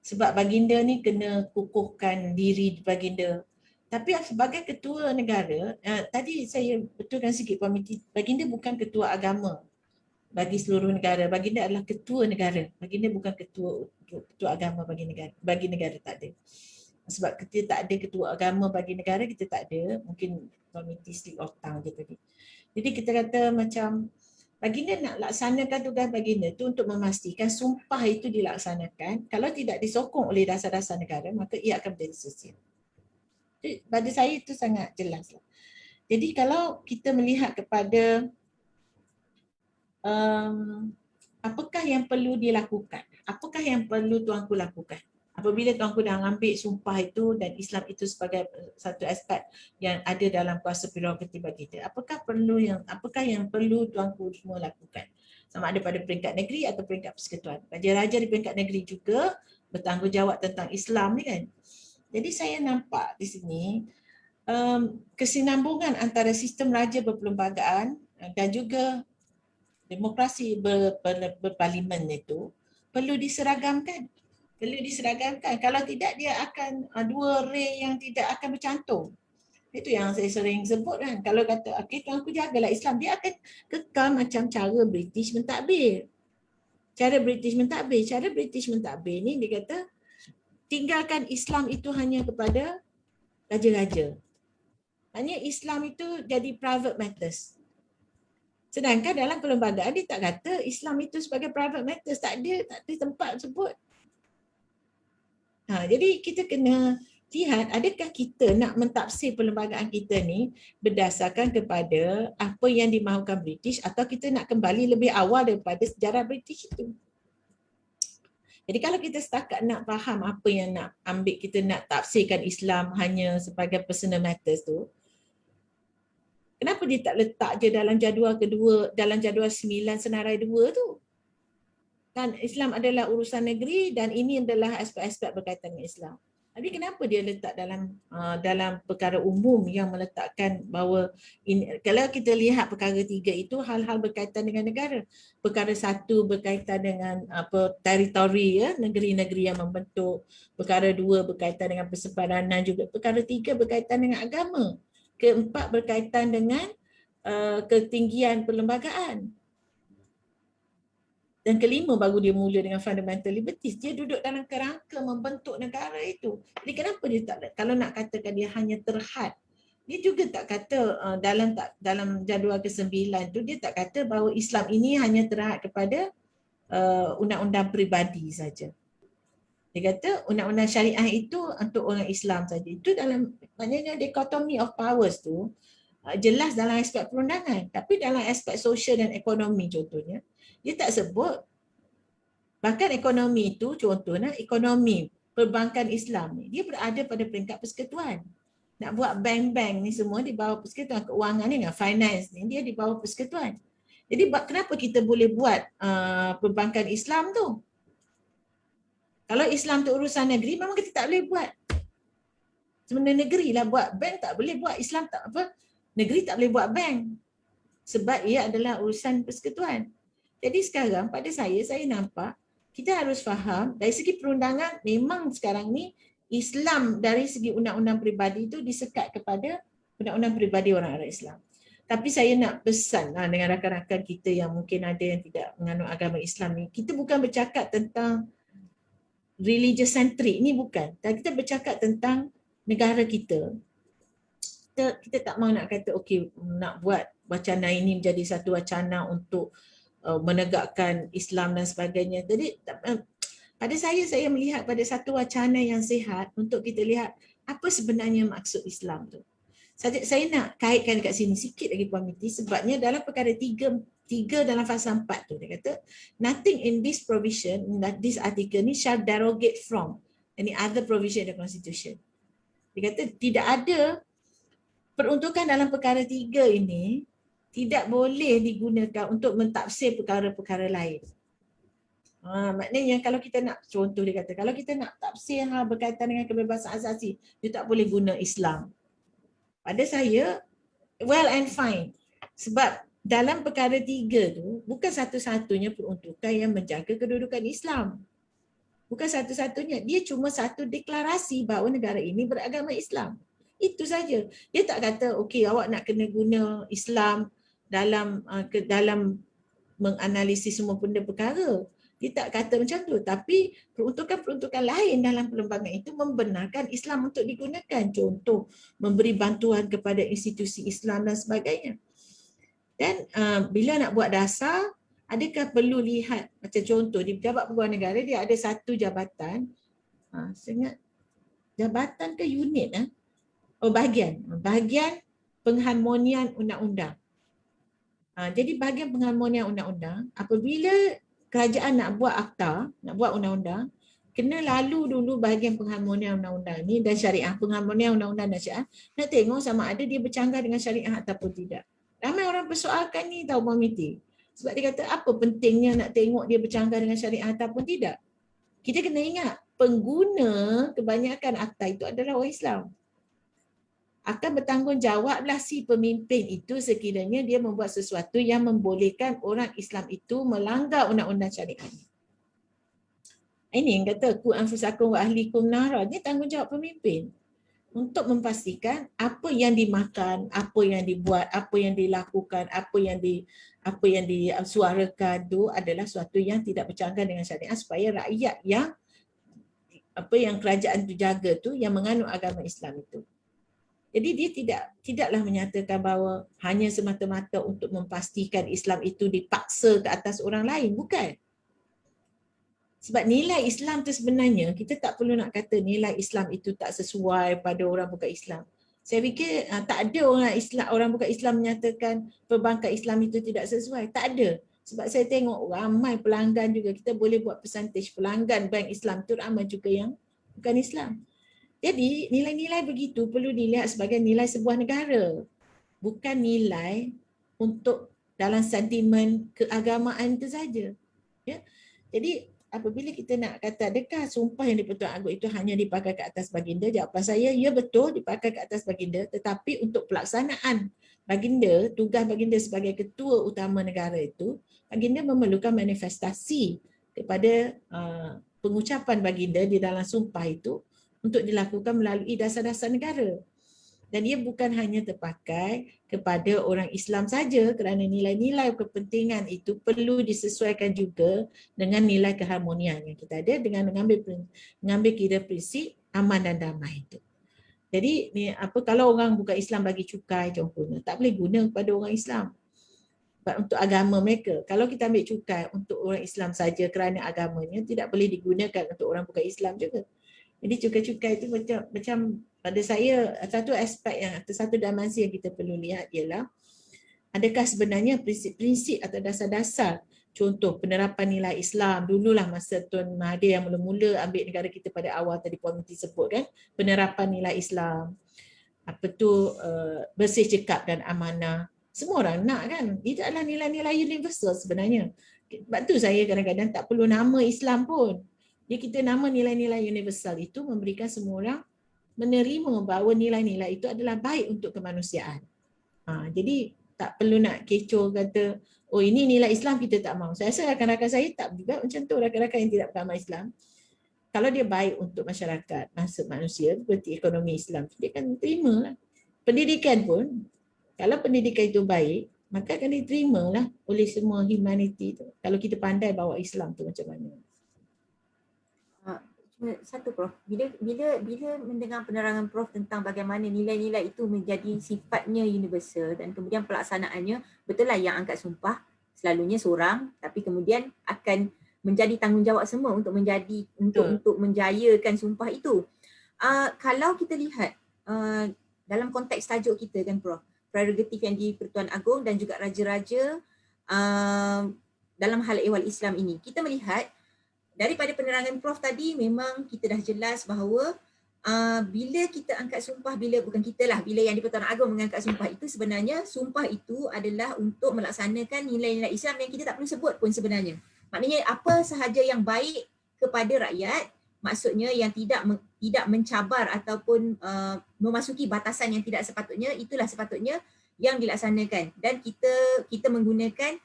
Sebab baginda ni kena kukuhkan diri baginda. Tapi sebagai ketua negara, tadi saya betulkan sikit Puan Miti, baginda bukan ketua agama bagi seluruh negara. Baginda adalah ketua negara. Baginda bukan ketua agama bagi negara tak ada. Sebab kita tak ada ketua agama bagi negara, kita tak ada. Mungkin komiti slip of tongue je tadi. Jadi kita kata macam baginda nak laksanakan tugas baginda tu untuk memastikan sumpah itu dilaksanakan. Kalau tidak disokong oleh dasar-dasar negara, maka ia akan menjadi sia-sia. Pada saya itu sangat jelas. Jadi kalau kita melihat kepada apakah yang perlu dilakukan? Apakah yang perlu tuanku lakukan? Apabila tuanku dah ambil sumpah itu dan Islam itu sebagai satu aspek yang ada dalam kuasa prerogatif baginda, apakah yang perlu tuanku semua lakukan? Sama ada pada peringkat negeri atau peringkat persekutuan. Raja-raja di peringkat negeri juga bertanggungjawab tentang Islam ni kan. Jadi saya nampak di sini kesinambungan antara sistem raja berperlembagaan dan juga demokrasi berparlimen itu perlu diseragamkan. Kalau tidak dia akan dua ray yang tidak akan bercantum. Itu yang saya sering sebut kan. Kalau kata okey tuanku jagalah Islam, dia akan kekal macam cara British mentadbir. Cara British mentadbir ni dia kata tinggalkan Islam itu hanya kepada raja-raja. Hanya Islam itu jadi private matters. Sedangkan dalam perlembagaan dia tak kata Islam itu sebagai private matters, tak ada tempat sebut. Jadi kita kena lihat adakah kita nak mentafsir perlembagaan kita ni berdasarkan kepada apa yang dimahukan British atau kita nak kembali lebih awal daripada sejarah British itu. Jadi kalau kita setakat nak faham apa yang nak ambil, kita nak tafsirkan Islam hanya sebagai personal matters tu, kenapa dia tak letak je dalam jadual kedua, dalam jadual 9 senarai 2 tu? Kan Islam adalah urusan negeri dan ini adalah aspek-aspek berkaitan dengan Islam. Tapi kenapa dia letak dalam perkara umum yang meletakkan bahawa kalau kita lihat perkara 3 itu hal-hal berkaitan dengan negara. Perkara 1 berkaitan dengan teritori ya, negeri-negeri yang membentuk. Perkara 2 berkaitan dengan persepadanan juga. Perkara 3 berkaitan dengan agama. Keempat berkaitan dengan ketinggian perlembagaan. Dan kelima baru dia mula dengan fundamental liberties. Dia duduk dalam kerangka membentuk negara itu. Jadi kenapa dia tak, kalau nak katakan dia hanya terhad, dia juga tak kata dalam jadual ke-9 tu, dia tak kata bahawa Islam ini hanya terhad kepada undang-undang peribadi saja. Dia kata undang-undang syariah itu untuk orang Islam saja. Itu dalam, maknanya dichotomy of powers tu jelas dalam aspek perundangan. Tapi dalam aspek sosial dan ekonomi contohnya, dia tak sebut. Bahkan ekonomi itu contohnya ekonomi perbankan Islam ni, dia berada pada peringkat persekutuan. Nak buat bank-bank ni semua di bawah persekutuan, keuangan ni, finance ni, dia di bawah persekutuan. Jadi kenapa kita boleh buat perbankan Islam tu? Kalau Islam tu urusan negeri, memang kita tak boleh buat. Sebenarnya negeri lah buat, bank tak boleh buat. Islam tak apa, negeri tak boleh buat bank. Sebab ia adalah urusan persekutuan. Jadi sekarang pada saya nampak kita harus faham dari segi perundangan, memang sekarang ni Islam dari segi undang-undang peribadi itu disekat kepada undang-undang peribadi orang Arab Islam. Tapi saya nak pesan dengan rakan-rakan kita yang mungkin ada yang tidak menganut agama Islam ni, kita bukan bercakap tentang religious centric ni, bukan. Tapi kita bercakap tentang negara kita. Kita tak mahu nak kata okey, nak buat wacana ini menjadi satu wacana untuk menegakkan Islam dan sebagainya. Jadi pada saya melihat pada satu wacana yang sihat untuk kita lihat apa sebenarnya maksud Islam tu. Saya nak kaitkan dekat sini sikit lagi Puan Miti, sebabnya dalam perkara 3 dalam fasa 4 tu dia kata nothing in this provision, this article ni shall derogate from any other provision in the constitution. Dia kata tidak ada peruntukan dalam perkara 3 ini tidak boleh digunakan untuk mentafsir perkara-perkara lain. Maknanya kalau kita nak, contoh dia kata, kalau kita nak tafsir berkaitan dengan kebebasan asasi, dia tak boleh guna Islam. Pada saya, well and fine. Sebab dalam perkara 3 tu, bukan satu-satunya peruntukan yang menjaga kedudukan Islam. Bukan satu-satunya. Dia cuma satu deklarasi bahawa negara ini beragama Islam. Itu saja. Dia tak kata, okey, awak nak kena guna Islam dalam menganalisis semua benda perkara. Dia tak kata macam tu. Tapi peruntukan-peruntukan lain dalam perlembagaan itu membenarkan Islam untuk digunakan. Contoh, memberi bantuan kepada institusi Islam dan sebagainya. Dan bila nak buat dasar, adakah perlu lihat, macam contoh di Pejabat Peguam Negara dia ada satu jabatan, saya ingat jabatan ke unit? Bahagian pengharmonian undang-undang. Jadi bahagian pengharmonian undang-undang, apabila kerajaan nak buat akta, nak buat undang-undang, kena lalu dulu bahagian pengharmonian undang-undang ni dan syariah, pengharmonian undang-undang dan syariah, nak tengok sama ada dia bercanggah dengan syariah ataupun tidak. Ramai orang persoalkan ni tahu Puan Miti. Sebab dia kata apa pentingnya nak tengok dia bercanggah dengan syariah ataupun tidak. Kita kena ingat, pengguna kebanyakan akta itu adalah orang Islam. Akan bertanggungjawablah si pemimpin itu sekiranya dia membuat sesuatu yang membolehkan orang Islam itu melanggar undang-undang syariat. Ini yang kata ku anfusakum wa ahlikum nara, ini tanggungjawab pemimpin untuk memastikan apa yang dimakan, apa yang dibuat, apa yang dilakukan, apa yang disuarakan itu adalah sesuatu yang tidak bercanggah dengan syariat, supaya rakyat yang kerajaan itu jaga tu yang menganut agama Islam itu. Jadi dia tidaklah menyatakan bahawa hanya semata-mata untuk memastikan Islam itu dipaksa ke atas orang lain, bukan. Sebab nilai Islam tu sebenarnya kita tak perlu nak kata nilai Islam itu tak sesuai pada orang bukan Islam. Saya fikir tak ada orang bukan Islam menyatakan perbankan Islam itu tidak sesuai. Tak ada. Sebab saya tengok ramai pelanggan juga, kita boleh buat percentage pelanggan bank Islam tu ramai juga yang bukan Islam. Jadi nilai-nilai begitu perlu dilihat sebagai nilai sebuah negara. Bukan nilai untuk dalam sentimen keagamaan itu saja. Ya? Jadi apabila kita nak kata adakah sumpah yang di-Pertuan Agong itu hanya dipakai ke atas baginda, jawapan saya ya betul dipakai ke atas baginda, tetapi untuk pelaksanaan baginda, tugas baginda sebagai ketua utama negara itu, baginda memerlukan manifestasi kepada pengucapan baginda di dalam sumpah itu untuk dilakukan melalui dasar-dasar negara. Dan ia bukan hanya terpakai kepada orang Islam saja, kerana nilai-nilai kepentingan itu perlu disesuaikan juga dengan nilai keharmonian yang kita ada dengan mengambil kira prinsip aman dan damai itu. Jadi kalau orang bukan Islam bagi cukai contohnya, tak boleh guna kepada orang Islam. Untuk agama mereka. Kalau kita ambil cukai untuk orang Islam saja kerana agamanya, tidak boleh digunakan untuk orang bukan Islam juga. Jadi cukai-cukai itu macam pada saya satu aspek yang atau satu dimensi yang kita perlu lihat ialah adakah sebenarnya prinsip-prinsip atau dasar-dasar Contoh penerapan nilai Islam. Dululah masa Tuan Mahathir yang mula-mula ambil negara kita pada awal tadi Puan Minty sebut kan, penerapan nilai Islam. Apa tu, bersih, cekap dan amanah. Semua orang nak kan. Itu adalah nilai-nilai universal sebenarnya. Sebab tu saya kadang-kadang tak perlu nama Islam pun. Dia kita nama nilai-nilai universal itu memberikan semua orang menerima bahawa nilai-nilai itu adalah baik untuk kemanusiaan. Jadi tak perlu nak kecoh kata, oh ini nilai Islam kita tak mahu. Saya rasa rakan-rakan saya tak juga macam tu, rakan-rakan yang tidak beragama Islam. Kalau dia baik untuk masyarakat, manusia seperti ekonomi Islam, dia akan terima lah. Pendidikan pun, kalau pendidikan itu baik, maka akan diterima lah oleh semua humanity tu. Kalau kita pandai bawa Islam tu macam mana. Satu Prof, bila mendengar penerangan Prof tentang bagaimana nilai-nilai itu menjadi sifatnya universal dan kemudian pelaksanaannya, betul lah yang angkat sumpah selalunya seorang, tapi kemudian akan menjadi tanggungjawab semua untuk menjayakan sumpah itu. Kalau kita lihat dalam konteks tajuk kita kan Prof, prerogatif yang di-Pertuan Agong dan juga raja-raja dalam hal ehwal Islam ini, kita melihat daripada penerangan Prof tadi memang kita dah jelas bahawa bila kita angkat sumpah, bila yang di-Pertuan Agong mengangkat sumpah itu, sebenarnya sumpah itu adalah untuk melaksanakan nilai-nilai Islam yang kita tak perlu sebut pun sebenarnya. Maknanya apa sahaja yang baik kepada rakyat, maksudnya yang tidak mencabar ataupun memasuki batasan yang tidak sepatutnya, itulah sepatutnya yang dilaksanakan. Dan kita menggunakan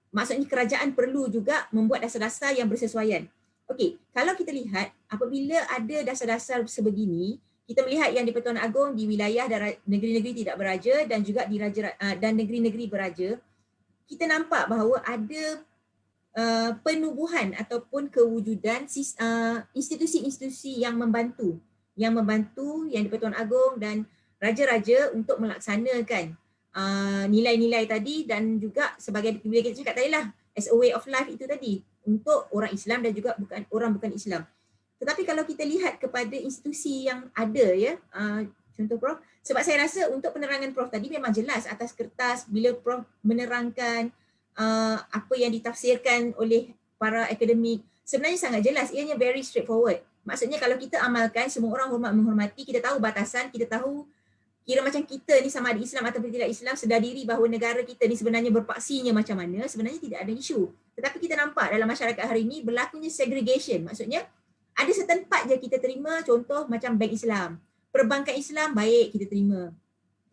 maksudnya kerajaan perlu juga membuat dasar-dasar yang bersesuaian. Okey, kalau kita lihat apabila ada dasar-dasar sebegini, kita melihat yang di Pertuan Agong di wilayah negeri-negeri tidak beraja dan juga di dan negeri-negeri beraja, kita nampak bahawa ada penubuhan ataupun kewujudan institusi-institusi yang membantu yang di Pertuan Agong dan raja-raja untuk melaksanakan nilai-nilai tadi, dan juga sebagai bila kita cakap tadi lah as a way of life itu tadi untuk orang Islam dan juga bukan Islam. Tetapi kalau kita lihat kepada institusi yang ada ya, contoh Prof, sebab saya rasa untuk penerangan Prof tadi memang jelas atas kertas bila Prof menerangkan apa yang ditafsirkan oleh para akademik, sebenarnya sangat jelas, ianya very straightforward. Maksudnya kalau kita amalkan, semua orang hormat menghormati, kita tahu batasan, kita tahu kira macam kita ni sama ada Islam ataupun tidak Islam, sedar diri bahawa negara kita ni sebenarnya berpaksinya macam mana, sebenarnya tidak ada isu. Tetapi kita nampak dalam masyarakat hari ini berlakunya segregation, maksudnya ada certain part je kita terima, contoh macam bank Islam. Perbankan Islam baik kita terima.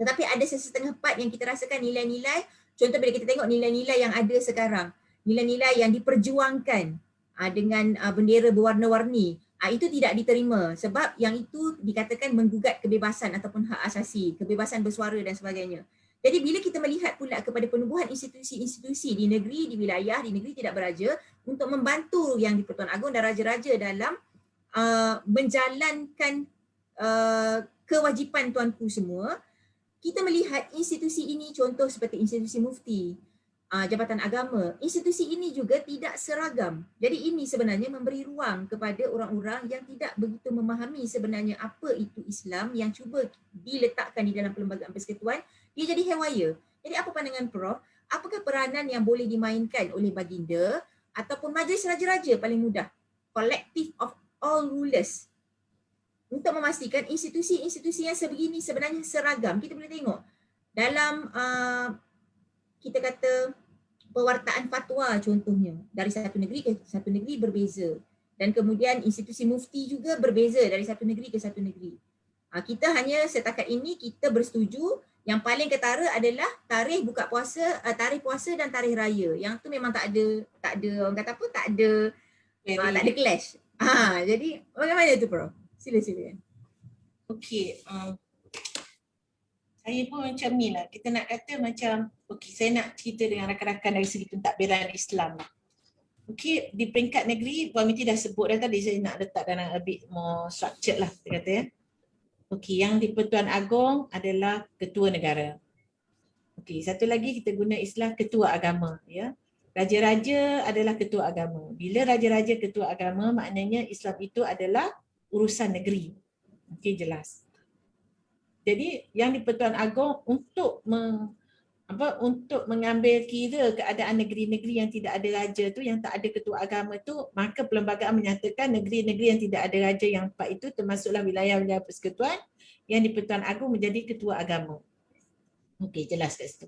Tetapi ada setengah part yang kita rasakan nilai-nilai, contoh bila kita tengok nilai-nilai yang ada sekarang, nilai-nilai yang diperjuangkan dengan bendera berwarna-warni, itu tidak diterima sebab yang itu dikatakan menggugat kebebasan ataupun hak asasi, kebebasan bersuara dan sebagainya. Jadi bila kita melihat pula kepada penubuhan institusi-institusi di negeri, di wilayah, di negeri tidak beraja untuk membantu yang di Pertuan Agong dan raja-raja dalam menjalankan kewajipan tuanku semua, kita melihat institusi ini contoh seperti institusi mufti, Jabatan Agama, institusi ini juga tidak seragam. Jadi ini sebenarnya memberi ruang kepada orang-orang yang tidak begitu memahami sebenarnya apa itu Islam yang cuba diletakkan di dalam perlembagaan persekutuan, dia jadi hewaya. Jadi apa pandangan Prof? Apakah peranan yang boleh dimainkan oleh baginda ataupun majlis raja-raja paling mudah, collective of all rulers, untuk memastikan institusi-institusi yang sebegini sebenarnya seragam? Kita boleh tengok dalam kita kata pewartaan fatwa contohnya, dari satu negeri ke satu negeri berbeza, dan kemudian institusi mufti juga berbeza dari satu negeri ke satu negeri. Kita hanya setakat ini kita bersetuju yang paling ketara adalah tarikh buka puasa, tarikh puasa dan tarikh raya. Yang tu memang tak ada orang kata apa, tak ada clash. Jadi bagaimana tu Prof? Sila-sila. Okey, saya pun macam ni lah. Kita nak kata macam, okey, saya nak cerita dengan rakan-rakan dari segi pentadbiran Islam lah. Okey, di peringkat negeri, Puan Minty dah sebut dah tadi, saya nak letak dalam a bit more structured lah, dia kata ya. Okey, yang di Pertuan Agong adalah ketua negara. Okey, satu lagi kita guna istilah ketua agama ya. Raja-raja adalah ketua agama. Bila raja-raja ketua agama, maknanya Islam itu adalah urusan negeri. Okey, jelas. Jadi yang di Pertuan Agong untuk untuk mengambil kira keadaan negeri-negeri yang tidak ada raja tu, yang tak ada ketua agama tu, maka perlembagaan menyatakan negeri-negeri yang tidak ada raja yang 4 itu termasuklah wilayah-wilayah persekutuan yang di-Pertuan Agong menjadi ketua agama. Okey, jelas kat situ.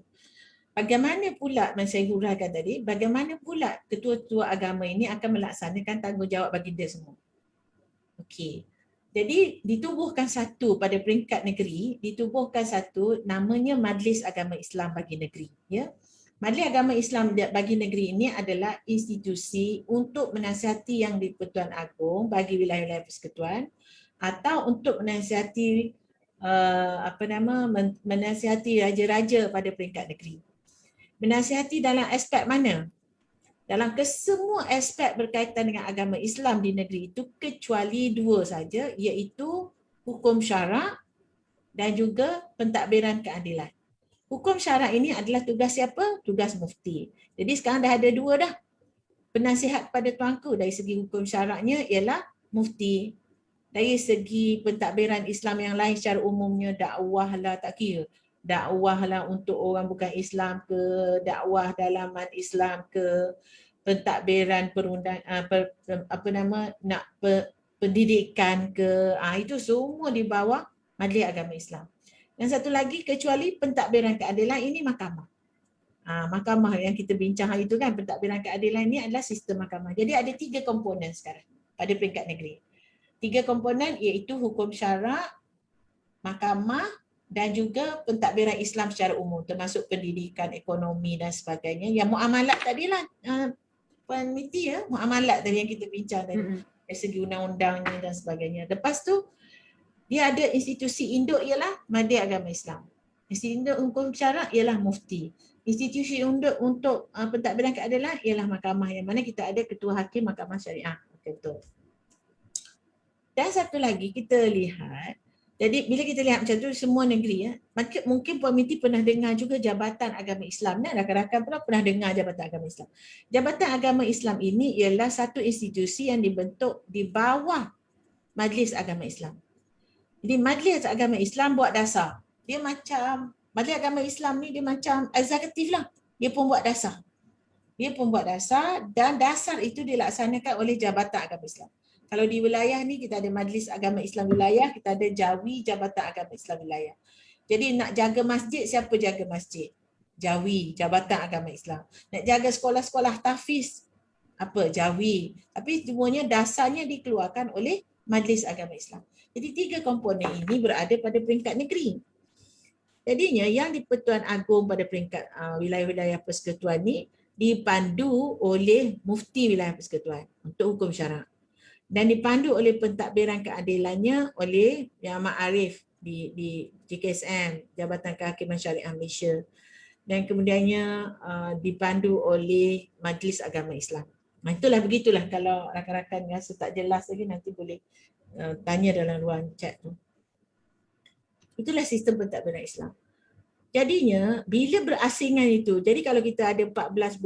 Bagaimana pula, saya huraikan tadi, bagaimana pula ketua-ketua agama ini akan melaksanakan tanggungjawab baginda semua. Okey. Jadi ditubuhkan satu pada peringkat negeri, ditubuhkan satu namanya Majlis Agama Islam bagi negeri, ya. Majlis Agama Islam bagi negeri ini adalah institusi untuk menasihati yang di-Pertuan Agong bagi wilayah-wilayah persekutuan atau untuk menasihati menasihati raja-raja pada peringkat negeri. Menasihati dalam aspek mana? Dalam kesemua aspek berkaitan dengan agama Islam di negeri itu kecuali 2 saja, iaitu hukum syarak dan juga pentadbiran keadilan. Hukum syarak ini adalah tugas siapa? Tugas mufti. Jadi sekarang dah ada 2 dah. Penasihat pada tuanku dari segi hukum syaraknya ialah mufti. Dari segi pentadbiran Islam yang lain secara umumnya, dakwah lah tak kira. Dakwah lah untuk orang bukan Islam ke, dakwah dalaman Islam ke, pentadbiran pendidikan ke, itu semua di bawah Majlis Agama Islam. Yang satu lagi, kecuali pentadbiran keadilan, ini mahkamah. Mahkamah yang kita bincang hari itu kan, pentadbiran keadilan ini adalah sistem mahkamah. Jadi ada 3 komponen sekarang pada peringkat negeri. 3 komponen iaitu hukum syarak, mahkamah dan juga pentadbiran Islam secara umum, termasuk pendidikan, ekonomi dan sebagainya. Yang muamalat tadilah, Puan Miti, ya, muamalat tadi yang kita bincang tadi, dari segi undang-undangnya dan sebagainya. Lepas tu dia ada institusi induk ialah Majlis Agama Islam. Institusi induk hukum syarak ialah mufti. Institusi induk untuk pentadbiran keadilan ialah mahkamah, yang mana kita ada ketua hakim mahkamah syariah. Betul. Dan satu lagi kita lihat, jadi bila kita lihat macam tu semua negeri, ya, mungkin Puan Miti pernah dengar juga Jabatan Agama Islam. Rakan-rakan pernah dengar Jabatan Agama Islam. Jabatan Agama Islam ini ialah satu institusi yang dibentuk di bawah Majlis Agama Islam. Jadi Majlis Agama Islam buat dasar. Dia macam, Majlis Agama Islam ni dia macam eksekutif lah. Dia pun buat dasar. Dan dasar itu dilaksanakan oleh Jabatan Agama Islam. Kalau di wilayah ni kita ada Majlis Agama Islam Wilayah, kita ada Jawi, Jabatan Agama Islam Wilayah. Jadi nak jaga masjid, siapa jaga masjid? Jawi, Jabatan Agama Islam. Nak jaga sekolah-sekolah tahfiz, apa? Jawi. Tapi semuanya dasarnya dikeluarkan oleh Majlis Agama Islam. Jadi 3 komponen ini berada pada peringkat negeri. Jadinya yang di-Pertuan Agong pada peringkat wilayah-wilayah persekutuan ni dipandu oleh mufti wilayah persekutuan untuk hukum syarak. Dan dipandu oleh pentadbiran keadilannya oleh Yang Ma'arif di JKSM, Jabatan Kehakiman Syariah Malaysia. Dan kemudiannya dipandu oleh Majlis Agama Islam. Itulah begitulah, kalau rakan-rakan rasa tak jelas lagi nanti boleh tanya dalam ruang chat tu. Itulah sistem pentadbiran Islam. Jadinya bila berasingan itu, jadi kalau kita ada 13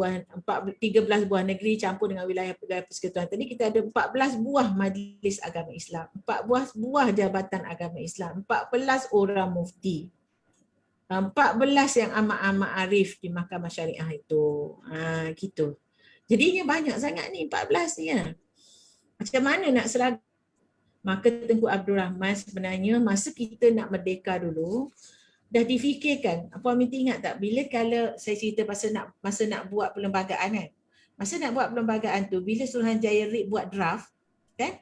buah negeri campur dengan wilayah-wilayah persekutuan tadi, kita ada 14 buah Majlis Agama Islam, 14 buah Jabatan Agama Islam, 14 orang mufti, 14 yang amat-amat arif di Mahkamah Syariah itu. Gitu. Jadinya banyak sangat ni 14 ni ya. Macam mana nak seragam? Maka Tengku Abdul Rahman sebenarnya masa kita nak merdeka dulu, dah difikirkan. Puan Miti ingat tak bila kalau saya cerita masa nak buat perlembagaan kan? Masa nak buat perlembagaan tu, bila Suruhanjaya RIP buat draft, kan?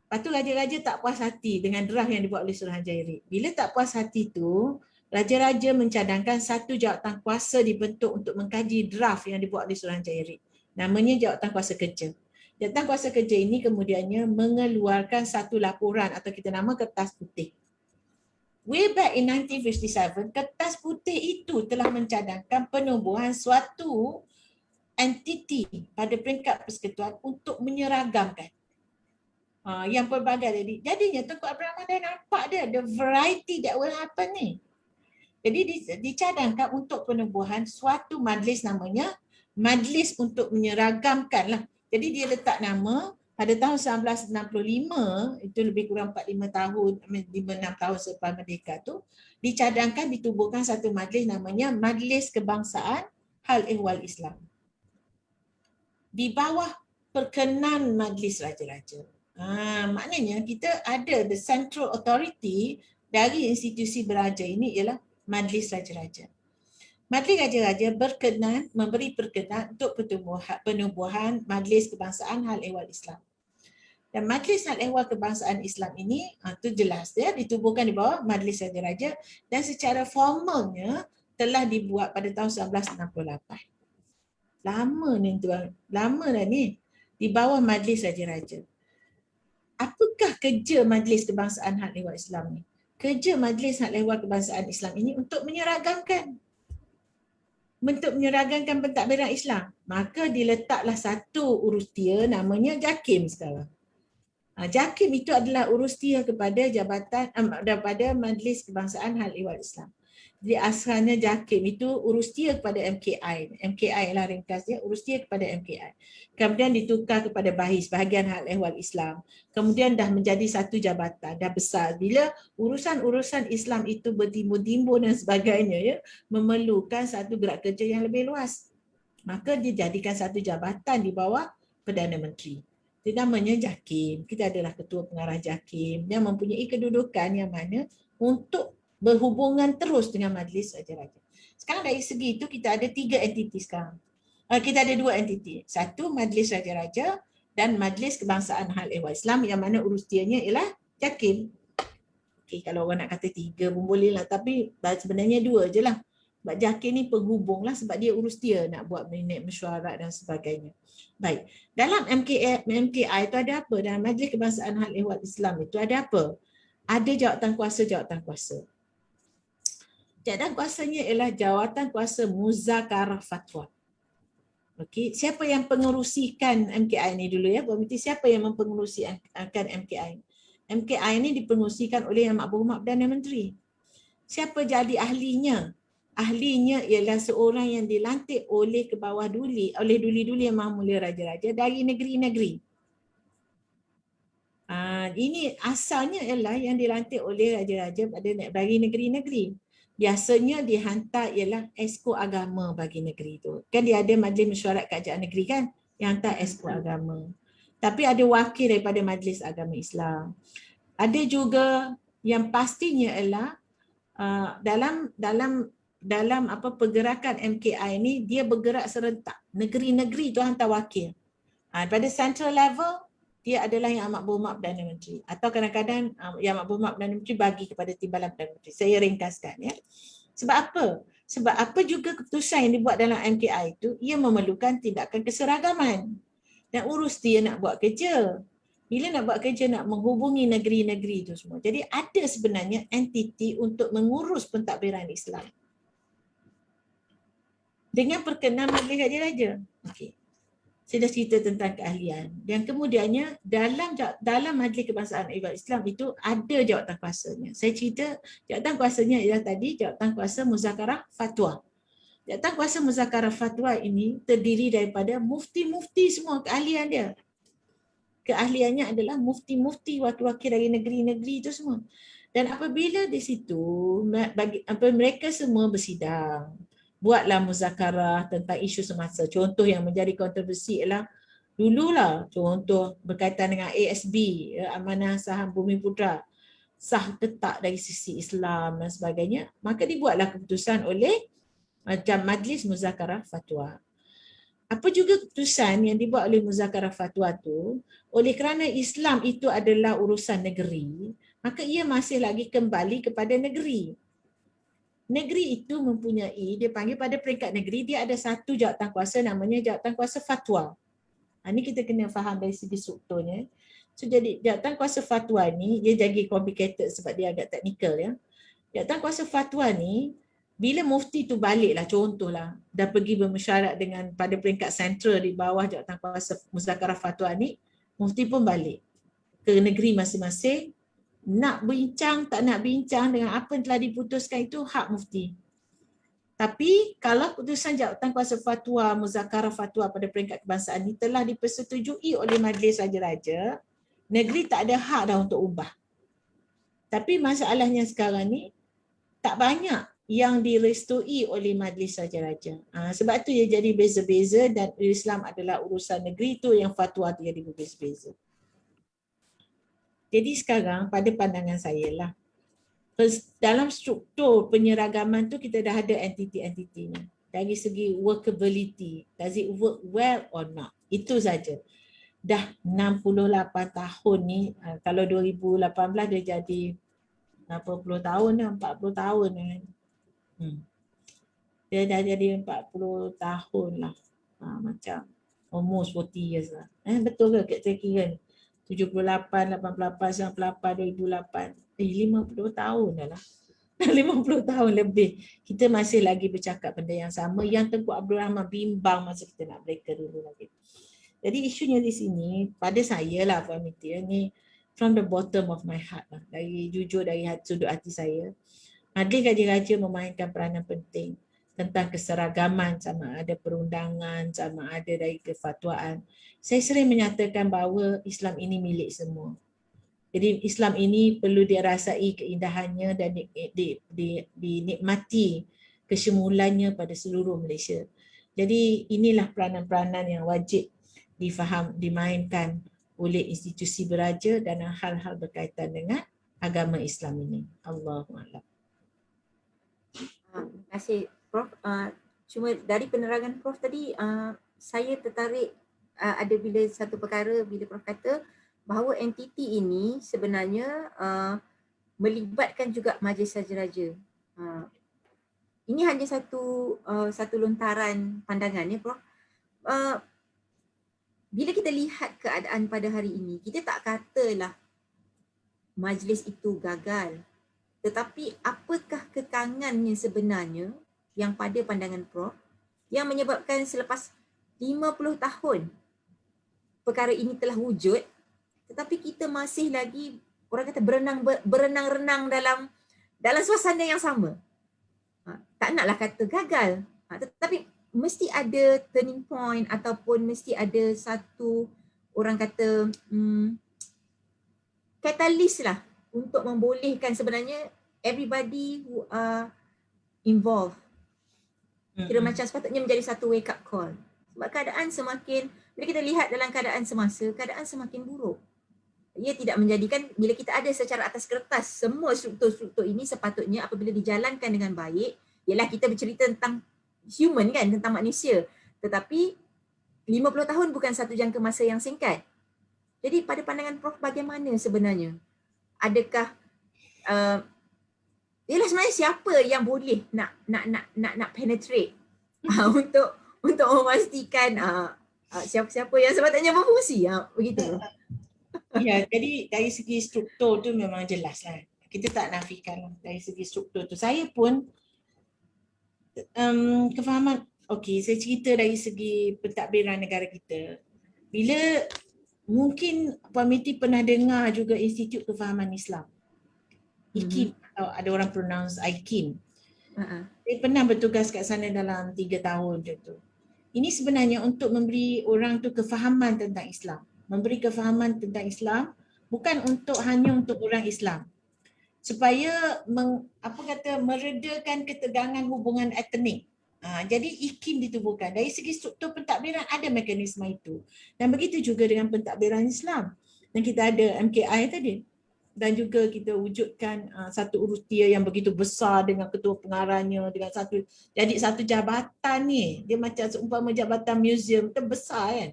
Lepas tu raja-raja tak puas hati dengan draft yang dibuat oleh Suruhanjaya RIP. Bila tak puas hati tu, raja-raja mencadangkan satu jawatan kuasa dibentuk untuk mengkaji draft yang dibuat oleh Suruhanjaya RIP. Namanya Jawatan Kuasa Kerja. Jawatan Kuasa Kerja ini kemudiannya mengeluarkan satu laporan atau kita nama kertas putih. Way back in 1957, kertas putih itu telah mencadangkan penubuhan suatu entiti pada peringkat persekutuan untuk menyeragamkan yang pelbagai tadi. Jadinya Tengku Abdul Rahman dah nampak dia, the variety that will happen ni. Jadi dicadangkan untuk penubuhan suatu majlis, namanya Majlis untuk Menyeragamkan lah. Jadi dia letak nama, pada tahun 1965, itu lebih kurang 45 tahun, 5-6 tahun selepas merdeka tu, dicadangkan ditubuhkan satu majlis namanya Majlis Kebangsaan Hal Ehwal Islam. Di bawah perkenan Majlis Raja-Raja. Maknanya kita ada the central authority dari institusi beraja ini ialah Majlis Raja-Raja. Majlis Raja-Raja berkenan, memberi perkenan untuk penubuhan Majlis Kebangsaan Hal Ehwal Islam. Dan Majlis Hal Ehwal Kebangsaan Islam ini itu jelas dia ditubuhkan di bawah Majlis Raja-Raja dan secara formalnya telah dibuat pada tahun 1968. Lama ni tuan, lama dah ni di bawah Majlis Raja-Raja. Apakah kerja Majlis Kebangsaan Hal Ehwal Islam ni? Kerja Majlis Hal Ehwal Kebangsaan Islam ini untuk menyeragamkan pentadbiran Islam. Maka diletaklah satu urustia namanya JAKIM sekarang. JAKIM itu adalah urustia kepada jabatan daripada Majlis Kebangsaan Hal Ehwal Islam. Jadi asalnya JAKIM itu urustia kepada MKI. MKI lah ringkasnya, urustia kepada MKI. Kemudian ditukar kepada BAHIS, Bahagian Hal Ehwal Islam. Kemudian dah menjadi satu jabatan, dah besar. Bila urusan-urusan Islam itu bertimbun-timbun dan sebagainya, ya, memerlukan satu gerak kerja yang lebih luas. Maka dijadikan satu jabatan di bawah Perdana Menteri. Itu namanya JAKIM. Kita adalah ketua pengarah JAKIM yang mempunyai kedudukan yang mana untuk berhubungan terus dengan Majlis Raja-Raja. Sekarang dari segi itu kita ada 3 entiti sekarang. Kita ada 2 entiti. Satu Majlis Raja-Raja dan Majlis Kebangsaan Hal Ehwal Islam yang mana urustianya ialah JAKIM. Okay, kalau orang nak kata 3 pun boleh lah, tapi sebenarnya 2 je lah. Sebab JAKIM ni penghubung lah sebab dia urustia nak buat minit mesyuarat dan sebagainya. Baik, dalam MKI itu ada apa? Dalam Majlis Kebangsaan Hal Ehwal Islam itu ada apa? Ada jawatan kuasa. Jawatan kuasanya ialah jawatan kuasa muzakarah fatwa. Okey, siapa yang pengerusikan MKI ni dulu ya? Berarti siapa yang mempengerusikan MKI? MKI ini dipengerusikan oleh Yang Maha Perdana Menteri. Siapa jadi ahlinya? Ahlinya ialah seorang yang dilantik oleh duli-duli Yang Maha Mulia Raja-Raja dari negeri-negeri. Ini asalnya ialah yang dilantik oleh Raja-Raja dari negeri-negeri. Biasanya dihantar ialah esko agama bagi negeri tu. Kan dia ada Majlis Mesyuarat Kerajaan Negeri kan yang hantar esko agama. Tapi ada wakil daripada Majlis Agama Islam. Ada juga yang pastinya ialah dalam pergerakan MKI ni dia bergerak serentak. Negeri-negeri tu hantar wakil. Pada central level dia adalah Yang Amat Berhormat Perdana Menteri atau kadang-kadang Yang Amat Berhormat Perdana Menteri bagi kepada Timbalan Perdana Menteri. Saya ringkaskan ya. Sebab apa? Sebab apa juga keputusan yang dibuat dalam MKI itu ia memerlukan tindakan keseragaman. Dan urus dia nak buat kerja. Bila nak buat kerja nak menghubungi negeri-negeri itu semua. Jadi ada sebenarnya entiti untuk mengurus pentadbiran Islam. Dengan perkenan Majlis Raja-Raja. Okey. Saya dah cerita tentang keahlian. Dan kemudiannya dalam Majlis Kebangsaan Ehwal Islam itu ada jawatan kuasanya. Saya cerita jawatan kuasanya ialah tadi jawatan kuasa muzakarah fatwa. Jawatan kuasa muzakarah fatwa ini terdiri daripada mufti-mufti semua keahlian dia. Keahliannya adalah mufti-mufti wakil-wakil dari negeri-negeri itu semua. Dan apabila di situ mereka semua bersidang, buatlah muzakarah tentang isu semasa. Contoh yang menjadi kontroversi ialah dululah contoh berkaitan dengan ASB, Amanah Saham Bumi Putra, sah ke tak dari sisi Islam dan sebagainya. Maka dibuatlah keputusan oleh Majlis Muzakarah Fatwa. Apa juga keputusan yang dibuat oleh Muzakarah Fatwa tu, oleh kerana Islam itu adalah urusan negeri, maka ia masih lagi kembali kepada negeri. Negeri itu mempunyai, dia panggil pada peringkat negeri, dia ada satu jawatan kuasa namanya jawatan kuasa fatwa. Ini kita kena faham dari segi strukturnya. So, jadi jawatan kuasa fatwa ni, dia jadi complicated sebab dia agak teknikal ya. Jawatan kuasa fatwa ni, bila mufti tu baliklah, contohlah, dah pergi bermesyuarat dengan pada peringkat sentral di bawah jawatan kuasa muzakarah fatwa ni, mufti pun balik ke negeri masing-masing. Nak bincang, tak nak bincang dengan apa yang telah diputuskan itu hak mufti. Tapi kalau putusan Jabatan Kuasa Fatwa, Muzakarah Fatwa pada peringkat kebangsaan ini telah dipersetujui oleh Majlis Raja-Raja, negeri tak ada hak dah untuk ubah. Tapi masalahnya sekarang ni tak banyak yang direstui oleh Majlis Raja-Raja. Sebab tu ia jadi beza-beza dan Islam adalah urusan negeri tu yang fatwa tu jadi berbeza-beza. Jadi sekarang pada pandangan saya lah, dalam struktur penyeragaman tu kita dah ada entiti-entitinya. Dari segi workability, does it work well or not? Itu saja. Dah 68 tahun ni, kalau 2018 dia jadi berapa puluh tahun dah, 40 tahun dah. Dia dah jadi 40 tahun lah. Macam almost 40 years lah. Betul ke Kak Zaki kan? 78, 88, 98, 2008. 50 tahun dah lah. 50 tahun lebih. Kita masih lagi bercakap benda yang sama yang Tengku Abdul Rahman bimbang masa kita nak break dulu lagi. Jadi isunya di sini, pada saya lah Puan Miti, ni from the bottom of my heart lah. Dari jujur dari sudut hati saya. Majlis Raja-Raja memainkan peranan penting tentang keseragaman, sama ada perundangan, sama ada dari kefatwaan. Saya sering menyatakan bahawa Islam ini milik semua. Jadi Islam ini perlu dirasai keindahannya dan dinikmati kesemulannya pada seluruh Malaysia. Jadi inilah peranan-peranan yang wajib dimainkan oleh institusi beraja dan hal-hal berkaitan dengan agama Islam ini. Allahuakbar. Terima kasih Prof. Cuma dari penerangan Prof tadi, saya tertarik ada bila satu perkara bila Prof kata bahawa entiti ini sebenarnya melibatkan juga Majlis Raja-Raja. Ini hanya satu lontaran pandangan ya Prof. Bila kita lihat keadaan pada hari ini, kita tak katalah majlis itu gagal. Tetapi apakah kekangannya sebenarnya yang pada pandangan Prof yang menyebabkan selepas 50 tahun perkara ini telah wujud, tetapi kita masih lagi orang kata berenang-renang dalam suasana yang sama. Tak naklah kata gagal, tetapi mesti ada turning point ataupun mesti ada satu orang kata katalis lah untuk membolehkan sebenarnya everybody who are involved. Kira macam sepatutnya menjadi satu wake up call. Sebab keadaan semakin, bila kita lihat dalam keadaan semasa, keadaan semakin buruk. Ia tidak menjadikan, bila kita ada secara atas kertas, semua struktur-struktur ini sepatutnya apabila dijalankan dengan baik, ialah kita bercerita tentang human kan, tentang manusia. Tetapi 50 tahun bukan satu jangka masa yang singkat. Jadi pada pandangan Prof bagaimana sebenarnya? Adakah ialah sebenarnya siapa yang boleh nak penetrate untuk memastikan siapa-siapa yang sepatutnya berfungsi begitu. Ya, jadi dari segi struktur tu memang jelas lah. Kita tak nafikan dari segi struktur tu. Saya pun kefahaman, okey, saya cerita dari segi pentadbiran negara kita. Bila mungkin Puan Miti pernah dengar juga Institut Kefahaman Islam. IKIM, atau ada orang pronounce IKIM. Saya pernah bertugas kat sana dalam 3 tahun je tu. Ini sebenarnya untuk memberi orang tu kefahaman tentang Islam. Memberi kefahaman tentang Islam bukan hanya untuk orang Islam. Supaya meredakan ketegangan hubungan etnik. Jadi IKIM ditubuhkan. Dari segi struktur pentadbiran ada mekanisme itu. Dan begitu juga dengan pentadbiran Islam. Dan kita ada MKI tadi. Dan juga kita wujudkan satu urutia yang begitu besar dengan ketua pengarahnya, dengan jadi satu jabatan ni. Dia macam seumpama jabatan museum terbesar kan.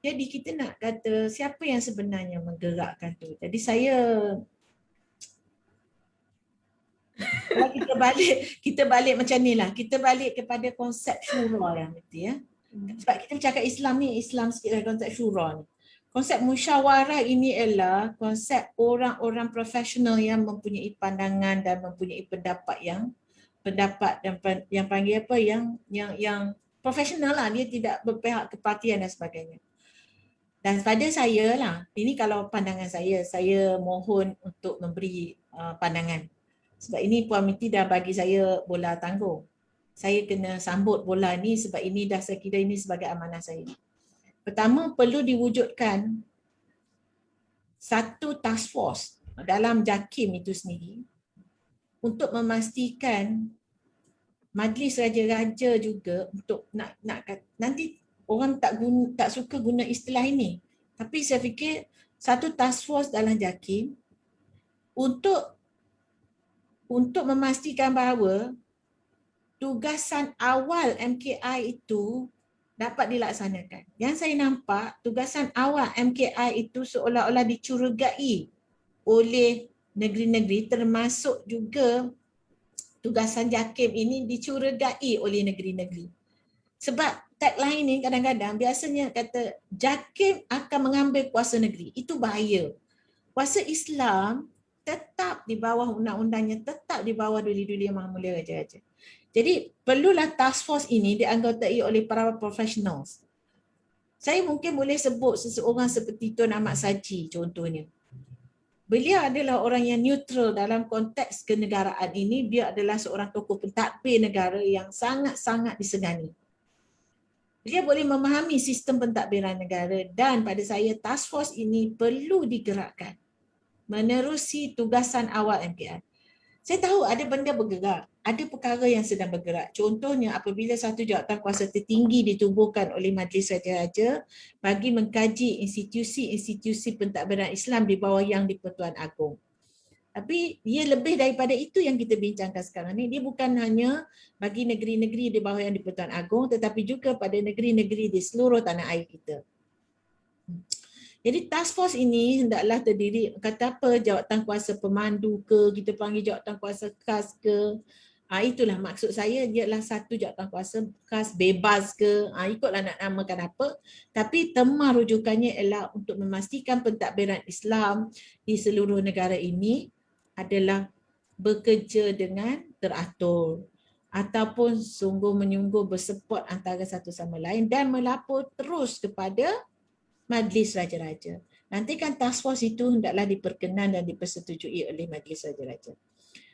Jadi kita nak kata siapa yang sebenarnya menggerakkan tu. Jadi saya kalau kita balik macam ni lah. Kita balik kepada konsep syura yang betul ya. Sebab kita bercakap Islam ni, Islam sikit lah konsep syura ni. Konsep musyawarah ini ialah konsep orang-orang profesional yang mempunyai pandangan dan mempunyai pendapat yang panggil apa yang profesional lah, dia tidak berpihak kepartian dan sebagainya. Dan pada saya lah, ini kalau pandangan saya mohon untuk memberi pandangan. Sebab ini Puan Miti dah bagi saya bola tanggung. saya kena sambut bola ni sebab ini dah saya kira ini sebagai amanah saya. Pertama, perlu diwujudkan satu task force dalam JAKIM itu sendiri untuk memastikan majlis raja-raja juga untuk nak nanti orang tak suka guna istilah ini. Tapi saya fikir satu task force dalam JAKIM untuk memastikan bahawa tugasan awal MKI itu dapat dilaksanakan. Yang saya nampak, tugasan awal MKI itu seolah-olah dicurigai oleh negeri-negeri, termasuk juga tugasan JAKIM ini dicurigai oleh negeri-negeri. Sebab tagline ni kadang-kadang biasanya kata JAKIM akan mengambil kuasa negeri. Itu bahaya. Kuasa Islam tetap di bawah undang-undangnya, tetap di bawah duli-duli yang Maha Mulia Raja-Raja. Jadi perlulah task force ini dianggotai oleh para professionals. Saya mungkin boleh sebut seseorang seperti Tun Ahmad Saji contohnya. Beliau adalah orang yang neutral dalam konteks kenegaraan ini. Dia adalah seorang tokoh pentadbir negara yang sangat-sangat disegani. Dia boleh memahami sistem pentadbiran negara dan pada saya task force ini perlu digerakkan menerusi tugasan awal MKI. Saya tahu ada benda bergerak, ada perkara yang sedang bergerak. Contohnya apabila satu jawatan kuasa tertinggi ditubuhkan oleh Majlis Raja-Raja bagi mengkaji institusi-institusi pentadbiran Islam di bawah Yang di-Pertuan Agong. Tapi dia lebih daripada itu yang kita bincangkan sekarang ni. Dia bukan hanya bagi negeri-negeri di bawah Yang di-Pertuan Agong tetapi juga pada negeri-negeri di seluruh tanah air kita. Jadi task force ini hendaklah terdiri, kata apa, jawatan kuasa pemandu ke, kita panggil jawatan kuasa khas ke. Itulah maksud saya, dia adalah satu jawatan kuasa khas bebas ke, ikutlah nak namakan apa. Tapi tema rujukannya ialah untuk memastikan pentadbiran Islam di seluruh negara ini adalah bekerja dengan teratur ataupun sungguh-menyungguh bersepot antara satu sama lain dan melapor terus kepada Majlis Raja-Raja. Nanti kan task force itu hendaklah diperkenan dan dipersetujui oleh Majlis Raja-Raja.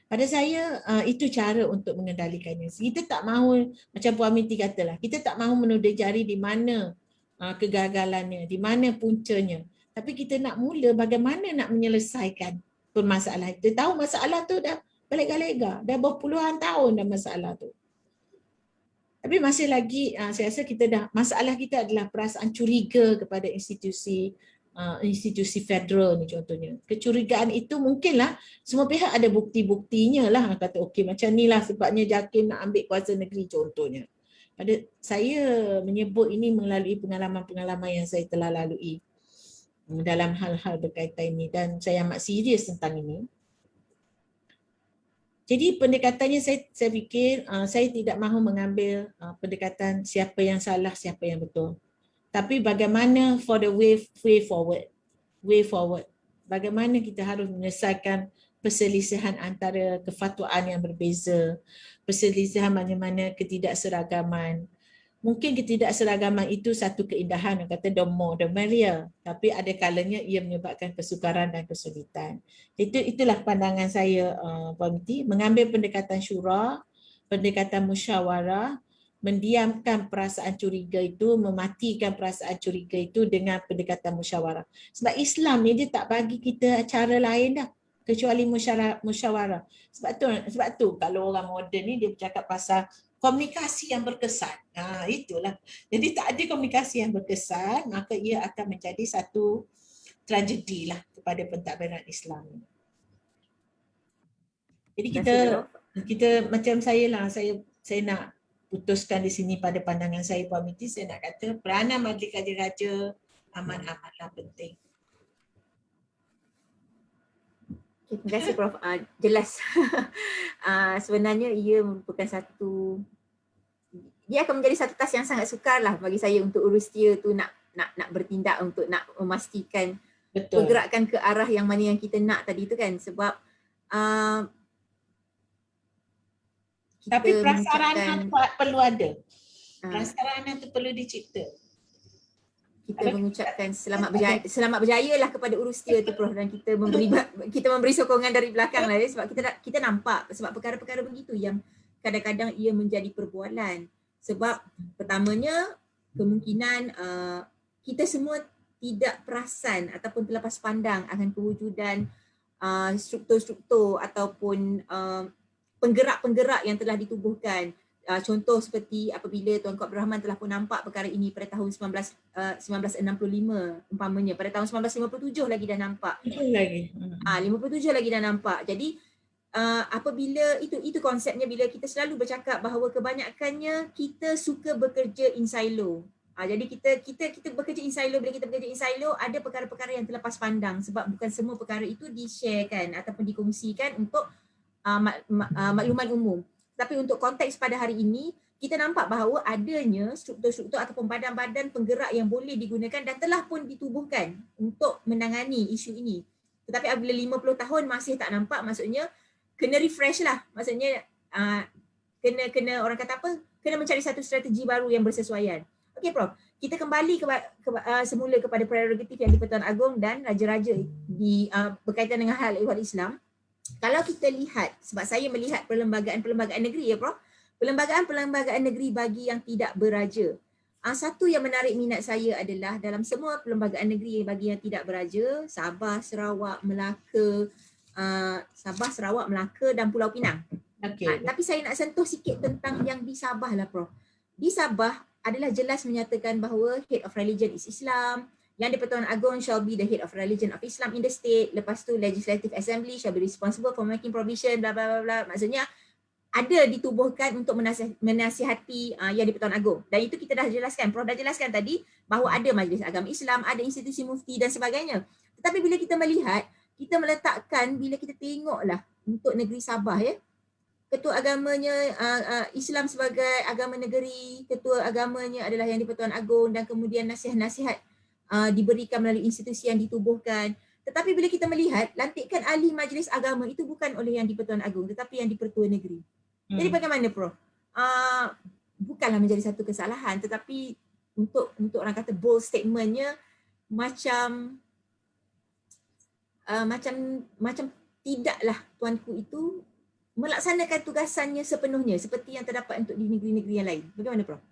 Pada saya, itu cara untuk mengendalikannya. Kita tak mahu, macam Puan Miti katalah, kita tak mahu menuding jari di mana kegagalannya, di mana puncanya. Tapi kita nak mula bagaimana nak menyelesaikan permasalahan. Kita tahu masalah tu dah berlega-lega, dah berpuluhan tahun dah masalah tu. Tapi masih lagi, saya rasa masalah kita adalah perasaan curiga kepada institusi federal ni contohnya. Kecurigaan itu mungkinlah semua pihak ada bukti-buktinya lah, kata okey macam ni lah sebabnya JAKIM nak ambil kuasa negeri contohnya. Pada saya menyebut ini melalui pengalaman-pengalaman yang saya telah lalui dalam hal-hal berkaitan ini dan saya amat serius tentang ini. Jadi pendekatannya saya fikir saya tidak mahu mengambil pendekatan siapa yang salah, siapa yang betul. Tapi bagaimana for the way forward. Bagaimana kita harus menyelesaikan perselisihan antara kefatwaan yang berbeza, perselisihan mana-mana ketidakseragaman. Mungkin ketidakseragaman itu satu keindahan, kata the more the merrier. Tapi ada kalanya ia menyebabkan kesukaran dan kesulitan. Itulah pandangan saya, Puan Miti, mengambil pendekatan syura, pendekatan musyawarah, mendiamkan perasaan curiga itu, mematikan perasaan curiga itu dengan pendekatan musyawarah. Sebab Islam ni dia tak bagi kita cara lain dah kecuali musyawarah. Sebab tu kalau orang moden ni dia bercakap pasal komunikasi yang berkesan. Itulah. Jadi tak ada komunikasi yang berkesan, maka ia akan menjadi satu tragedi lah kepada pentadbiran Islam. Jadi kita macam saya lah, saya nak putuskan di sini pada pandangan saya, Puan Miti, saya nak kata peranan Majlis Raja-Raja amat-amatlah penting. Terima kasih Prof. Jelas. Sebenarnya ia merupakan dia akan menjadi satu task yang sangat sukar lah bagi saya untuk urus dia tu nak bertindak untuk nak memastikan Betul. pergerakan ke arah yang mana yang kita nak tadi tu kan, sebab tapi prasarana perlu ada. Prasarana tu perlu dicipta. Kita mengucapkan selamat berjaya lah kepada urus dia tu Prof, dan kita memberi sokongan dari belakang lah ya, sebab kita nampak sebab perkara-perkara begitu yang kadang-kadang ia menjadi perbualan. Sebab pertamanya kemungkinan kita semua tidak perasan ataupun terlepas pandang akan kewujudan struktur-struktur ataupun penggerak-penggerak yang telah ditubuhkan. Contoh seperti apabila Tuanku Abdul Rahman telah pun nampak perkara ini pada tahun 1965 umpamanya, pada tahun 1957 lagi dah nampak. Betul lagi. 57 lagi dah nampak. Jadi apabila itu konsepnya, bila kita selalu bercakap bahawa kebanyakannya kita suka bekerja in silo. Jadi kita bekerja in silo, bila kita bekerja in silo ada perkara-perkara yang terlepas pandang sebab bukan semua perkara itu di-sharekan ataupun dikongsikan untuk makluman umum. Tapi untuk konteks pada hari ini, kita nampak bahawa adanya struktur-struktur ataupun badan-badan penggerak yang boleh digunakan dan telah pun ditubuhkan untuk menangani isu ini. Tetapi apabila 50 tahun masih tak nampak, maksudnya kena refresh lah. Maksudnya kena orang kata apa? Kena mencari satu strategi baru yang bersesuaian. Okey Prof, kita kembali semula kepada prerogatif yang di-Pertuan Agong dan Raja-Raja berkaitan dengan hal ehwal Islam. Kalau kita lihat, sebab saya melihat perlembagaan-perlembagaan negeri ya Prof, perlembagaan-perlembagaan negeri bagi yang tidak beraja. Satu yang menarik minat saya adalah dalam semua perlembagaan negeri bagi yang tidak beraja, Sabah, Sarawak, Melaka dan Pulau Pinang. Okay. Tapi saya nak sentuh sikit tentang yang di Sabah lah Prof. Di Sabah adalah jelas menyatakan bahawa head of religion is Islam, yang di-Pertuan Agong shall be the head of religion of Islam in the state. Lepas tu Legislative Assembly shall be responsible for making provision, bla bla bla. Maksudnya ada ditubuhkan untuk menasihati yang di-Pertuan Agong. Dan itu kita dah jelaskan, Prof dah jelaskan tadi bahawa ada Majlis Agama Islam, ada institusi mufti dan sebagainya. Tetapi bila kita melihat, kita meletakkan, bila kita tengoklah untuk negeri Sabah ya, ketua agamanya Islam sebagai agama negeri, ketua agamanya adalah yang di-Pertuan Agong dan kemudian nasihat-nasihat diberikan melalui institusi yang ditubuhkan. Tetapi bila kita melihat, lantikan ahli majlis agama itu bukan oleh yang di-Pertuan Agong tetapi yang di-Pertua Negeri. Jadi bagaimana Prof? Bukanlah menjadi satu kesalahan, tetapi untuk orang kata bold statementnya macam tidaklah tuanku itu melaksanakan tugasannya sepenuhnya seperti yang terdapat untuk di negeri-negeri yang lain. Bagaimana Prof?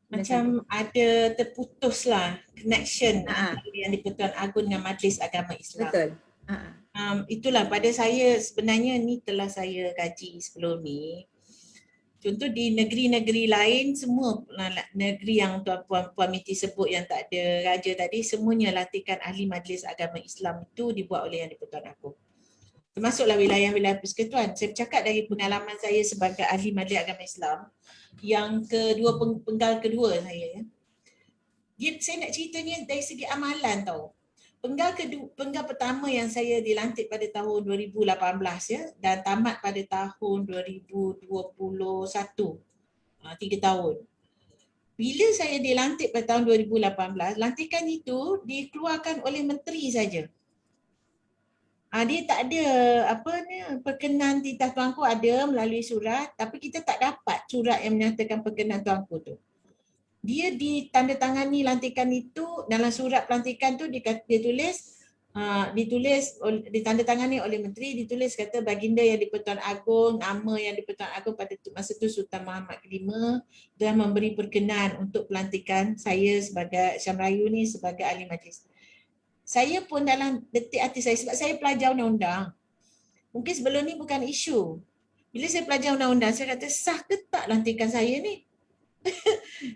Macam ada terputus lah connection yang di-Pertuan Agong dengan Majlis Agama Islam. Betul. Itulah pada saya sebenarnya ni telah saya kaji sebelum ni. Contoh di negeri-negeri lain semua negeri yang Puan Miti sebut yang tak ada raja tadi, semuanya latihan ahli Majlis Agama Islam itu dibuat oleh yang di-Pertuan Agong. Termasuklah wilayah-wilayah persekutuan. Saya bercakap dari pengalaman saya sebagai ahli Majlis Agama Islam yang penggal kedua saya. Saya nak ceritanya dari segi amalan tau. Penggal pertama yang saya dilantik pada tahun 2018 ya dan tamat pada tahun 2021. 3 tahun. Bila saya dilantik pada tahun 2018, lantikan itu dikeluarkan oleh menteri saja. Dia tak ada perkenan titah tuanku ada melalui surat, tapi kita tak dapat surat yang menyatakan perkenan tuanku tu. Dia ditandatangani lantikan itu dalam surat pelantikan tu ditandatangani oleh menteri, ditulis kata baginda yang di-Pertuan Agong, nama yang di-Pertuan Agong pada masa tu Sultan Muhammad V telah memberi perkenan untuk pelantikan saya sebagai Syam Melayu ni sebagai ahli majlis. Saya pun dalam detik hati saya, sebab saya pelajar undang-undang. Mungkin sebelum ni bukan isu. Bila saya pelajar undang-undang, saya kata sah ke tak lantikan saya ni?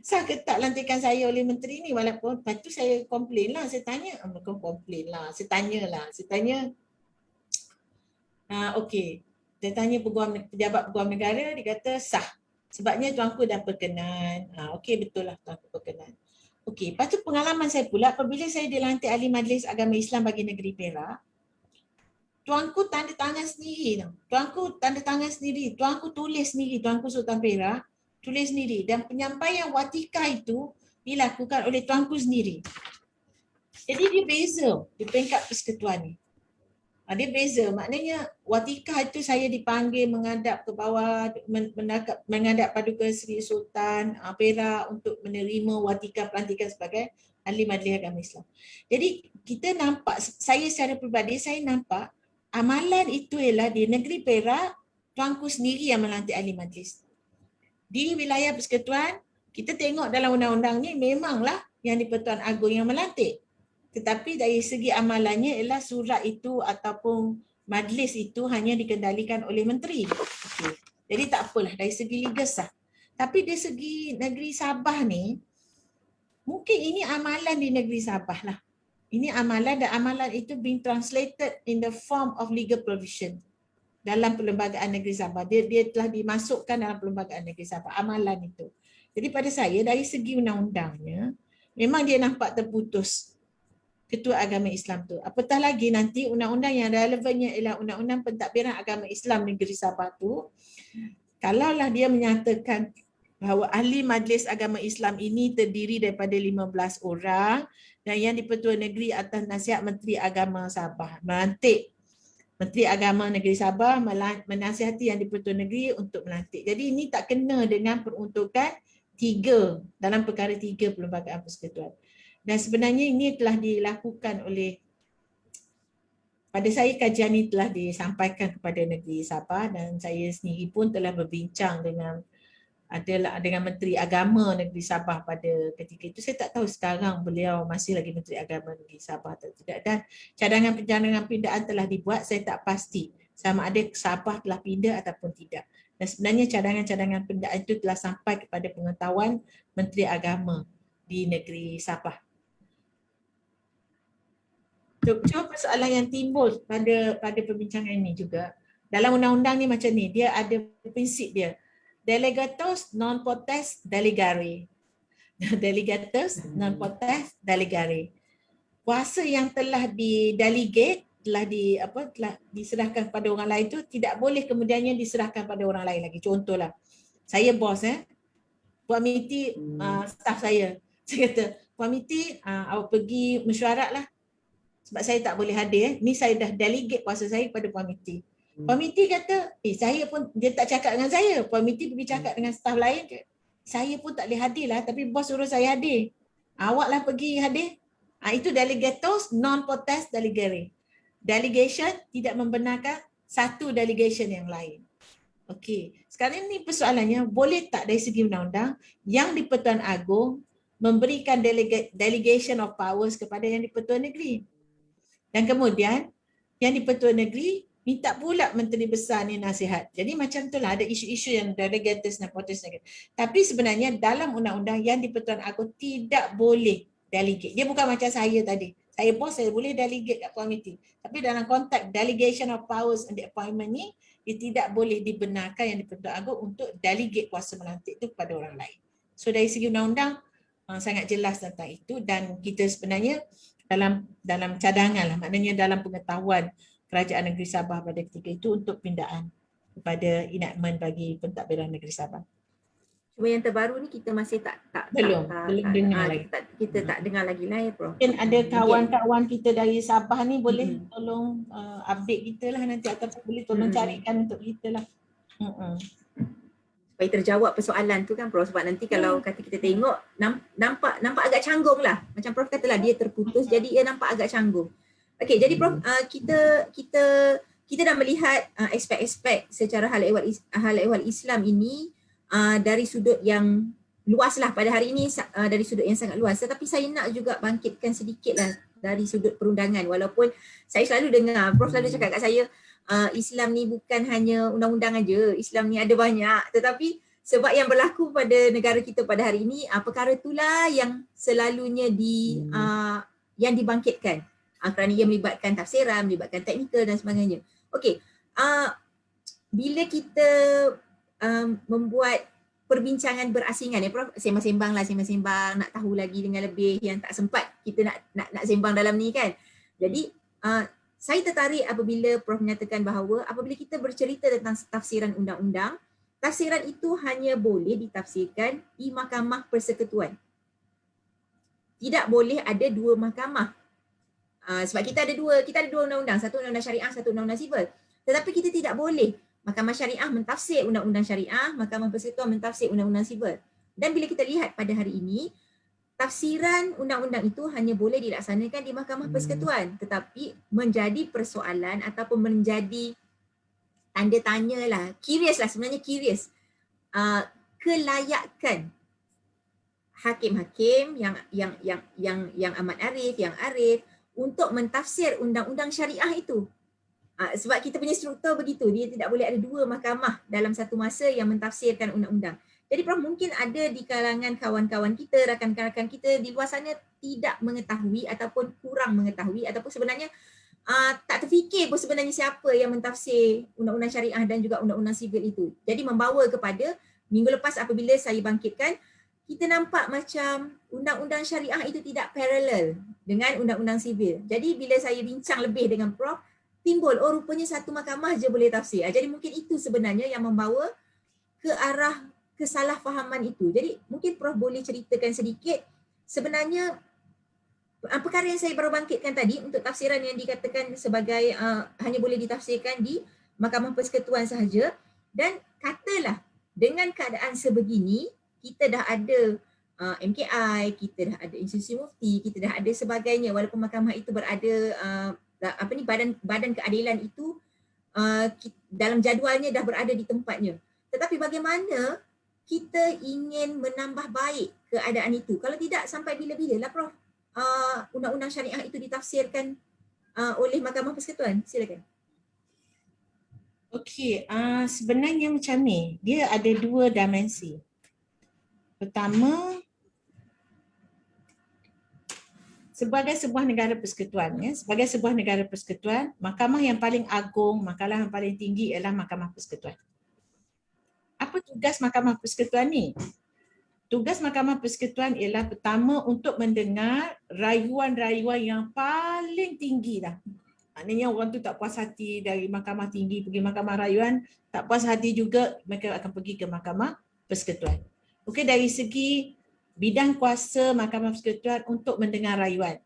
Sah ke tak lantikan saya oleh menteri ni? Walaupun lepas tu saya komplain lah, saya tanya. Bukan komplain lah, saya tanya. Okey. Saya tanya pejabat peguam negara, dia kata sah. Sebabnya tuanku dah berkenan. Okey, betul lah tuanku berkenan. Okey, lepas tu pengalaman saya pula apabila saya dilantik ahli Majlis Agama Islam bagi negeri Perak, tuanku tanda tangan sendiri tau. Tuanku tulis sendiri, tuanku Sultan Perak tulis sendiri dan penyampaian watikah itu dilakukan oleh tuanku sendiri. Jadi dia beza di peringkat persekutuan ni. Dia beza, maknanya watikah itu saya dipanggil menghadap ke bawah, menghadap Paduka Seri Sultan Perak untuk menerima watikah pelantikan sebagai ahli Majlis Agama Islam. Jadi kita nampak, saya secara peribadi saya nampak amalan itu ialah di negeri Perak tuanku sendiri yang melantik ahli majlis. Di wilayah persekutuan, kita tengok dalam undang-undang ni memanglah yang di-Pertuan Agong yang melantik. Tetapi dari segi amalannya ialah surat itu ataupun majlis itu hanya dikendalikan oleh menteri. Okay. Jadi tak apalah dari segi legal sah. Tapi dari segi negeri Sabah ni, mungkin ini amalan di negeri Sabah lah. Ini amalan dan amalan itu being translated in the form of legal provision dalam Perlembagaan Negeri Sabah. Dia telah dimasukkan dalam Perlembagaan Negeri Sabah, amalan itu. Jadi pada saya dari segi undang-undangnya, memang dia nampak terputus Ketua Agama Islam tu. Apatah lagi nanti undang-undang yang relevannya ialah Undang-Undang Pentadbiran Agama Islam Negeri Sabah tu, kalaulah dia menyatakan bahawa ahli majlis agama Islam ini terdiri daripada 15 orang dan yang di-Pertua Negeri atas nasihat Menteri Agama Sabah. Melantik Menteri Agama Negeri Sabah menasihati yang di-Pertua Negeri untuk melantik. Jadi ini tak kena dengan peruntukan 3 dalam perkara 3 Perlembagaan Persekutuan. Dan sebenarnya ini telah dilakukan oleh, pada saya kajian ini telah disampaikan kepada Negeri Sabah dan saya sendiri pun telah berbincang dengan Menteri Agama Negeri Sabah pada ketika itu. Saya tak tahu sekarang beliau masih lagi Menteri Agama Negeri Sabah atau tidak. Dan cadangan pindaan telah dibuat, saya tak pasti sama ada Sabah telah pindah ataupun tidak. Dan sebenarnya cadangan pindaan itu telah sampai kepada pengetahuan Menteri Agama di Negeri Sabah. Cuma persoalan yang timbul pada perbincangan ini juga, dalam undang-undang ni macam ni, dia ada prinsip dia. Delegatus non potest delegare. Delegatus non potest delegare. Kuasa yang telah di-delegate, telah diserahkan kepada orang lain tu tidak boleh kemudiannya diserahkan pada orang lain lagi. Contohlah, saya bos Puan Miti staff saya. Saya kata, Puan Miti awak pergi mesyuarat lah. Sebab saya tak boleh hadir. Ni saya dah delegate kuasa saya kepada Puan Miti. Puan Miti kata, saya pun, dia tak cakap dengan saya. Puan Miti pergi cakap dengan staf lain, saya pun tak boleh hadir lah, tapi bos suruh saya hadir. Awaklah pergi hadir. Itu delegatus non potest delegare. Delegation tidak membenarkan satu delegation yang lain. Okey, sekarang ni persoalannya, boleh tak dari segi undang-undang yang di-Pertuan Agong memberikan delegation of powers kepada yang di-Pertuan Negeri? Dan kemudian yang di-Pertua Negeri minta pula Menteri Besar ni nasihat. Jadi macam itulah ada isu-isu yang delegatus dan potest negeri. Tapi sebenarnya dalam undang-undang yang di-Pertuan Agong tidak boleh delegate. Dia bukan macam saya tadi. Saya bos, saya boleh delegate kat komiti. Tapi dalam konteks delegation of powers and the appointment ni, dia tidak boleh dibenarkan yang di-Pertuan Agong untuk delegate kuasa melantik itu kepada orang lain. So dari segi undang-undang sangat jelas tentang itu dan kita sebenarnya dalam cadangan lah, maknanya dalam pengetahuan Kerajaan Negeri Sabah pada ketika itu untuk pindaan kepada enactment bagi pentadbiran Negeri Sabah. Cuma yang terbaru ni kita masih belum dengar lagi. Kita tak dengar lagi lah ya Prof. Mungkin ada kawan-kawan kita dari Sabah ni boleh tolong update kita lah nanti ataupun boleh tolong carikan untuk kita lah. Supaya terjawab persoalan tu kan Prof, sebab nanti kalau kata kita tengok nampak agak canggung lah. Macam Prof katalah dia terputus jadi ia nampak agak canggung. Okey, jadi Prof kita dah melihat aspek-aspek secara hal ehwal Islam ini dari sudut yang luas lah pada hari ini, dari sudut yang sangat luas. Tetapi saya nak juga bangkitkan sedikit lah dari sudut perundangan, walaupun saya selalu dengar Prof selalu cakap kat saya Islam ni bukan hanya undang-undang aja, Islam ni ada banyak, tetapi sebab yang berlaku pada negara kita pada hari ini, perkara itulah yang selalunya yang dibangkitkan kerana ia melibatkan tafsiran, melibatkan teknikal dan sebagainya. Okey, bila kita membuat perbincangan berasingan Prof, sembang-sembang nak tahu lagi dengan lebih yang tak sempat kita nak sembang dalam ni kan. Jadi saya tertarik apabila Prof menyatakan bahawa apabila kita bercerita tentang tafsiran undang-undang, tafsiran itu hanya boleh ditafsirkan di Mahkamah Persekutuan. Tidak boleh ada dua mahkamah. Sebab kita ada dua undang-undang, satu undang-undang syariah, satu undang-undang sivil. Tetapi kita tidak boleh Mahkamah Syariah mentafsir undang-undang syariah, Mahkamah Persekutuan mentafsir undang-undang sivil. Dan bila kita lihat pada hari ini, tafsiran undang-undang itu hanya boleh dilaksanakan di Mahkamah Persekutuan, tetapi menjadi persoalan ataupun menjadi tanda tanya lah, curious lah, sebenarnya curious. Kelayakan hakim-hakim yang amat arif untuk mentafsir undang-undang syariah itu. Sebab kita punya struktur begitu, dia tidak boleh ada dua mahkamah dalam satu masa yang mentafsirkan undang-undang. Jadi Prof, mungkin ada di kalangan kawan-kawan kita, rakan-rakan kita di luar sana tidak mengetahui ataupun kurang mengetahui ataupun sebenarnya tak terfikir pun sebenarnya siapa yang mentafsir undang-undang syariah dan juga undang-undang sivil itu. Jadi membawa kepada minggu lepas apabila saya bangkitkan, kita nampak macam undang-undang syariah itu tidak paralel dengan undang-undang sivil. Jadi bila saya bincang lebih dengan Prof, timbul, oh rupanya satu mahkamah je boleh tafsir. Jadi mungkin itu sebenarnya yang membawa ke arah kesalahfahaman itu. Jadi mungkin Prof boleh ceritakan sedikit sebenarnya perkara yang saya baru bangkitkan tadi untuk tafsiran yang dikatakan sebagai hanya boleh ditafsirkan di Mahkamah Persekutuan sahaja, dan katalah dengan keadaan sebegini kita dah ada MKI, kita dah ada institusi mufti, kita dah ada sebagainya, walaupun mahkamah itu berada badan keadilan itu dalam jadualnya dah berada di tempatnya. Tetapi bagaimana kita ingin menambah baik keadaan itu? Kalau tidak, sampai bila-bila lah Prof undang-undang syariah itu ditafsirkan oleh Mahkamah Persekutuan? Silakan. Okey, sebenarnya macam ni, dia ada dua dimensi. Pertama, sebagai sebuah negara persekutuan, sebagai sebuah negara persekutuan, mahkamah yang paling agung, mahkamah yang paling tinggi ialah Mahkamah Persekutuan. Apa tugas Mahkamah Persekutuan ni? Tugas Mahkamah Persekutuan ialah pertama untuk mendengar rayuan-rayuan yang paling tinggi dah. Maknanya orang tu tak puas hati dari mahkamah tinggi pergi mahkamah rayuan, tak puas hati juga mereka akan pergi ke Mahkamah Persekutuan. Okey, dari segi bidang kuasa Mahkamah Persekutuan untuk mendengar rayuan.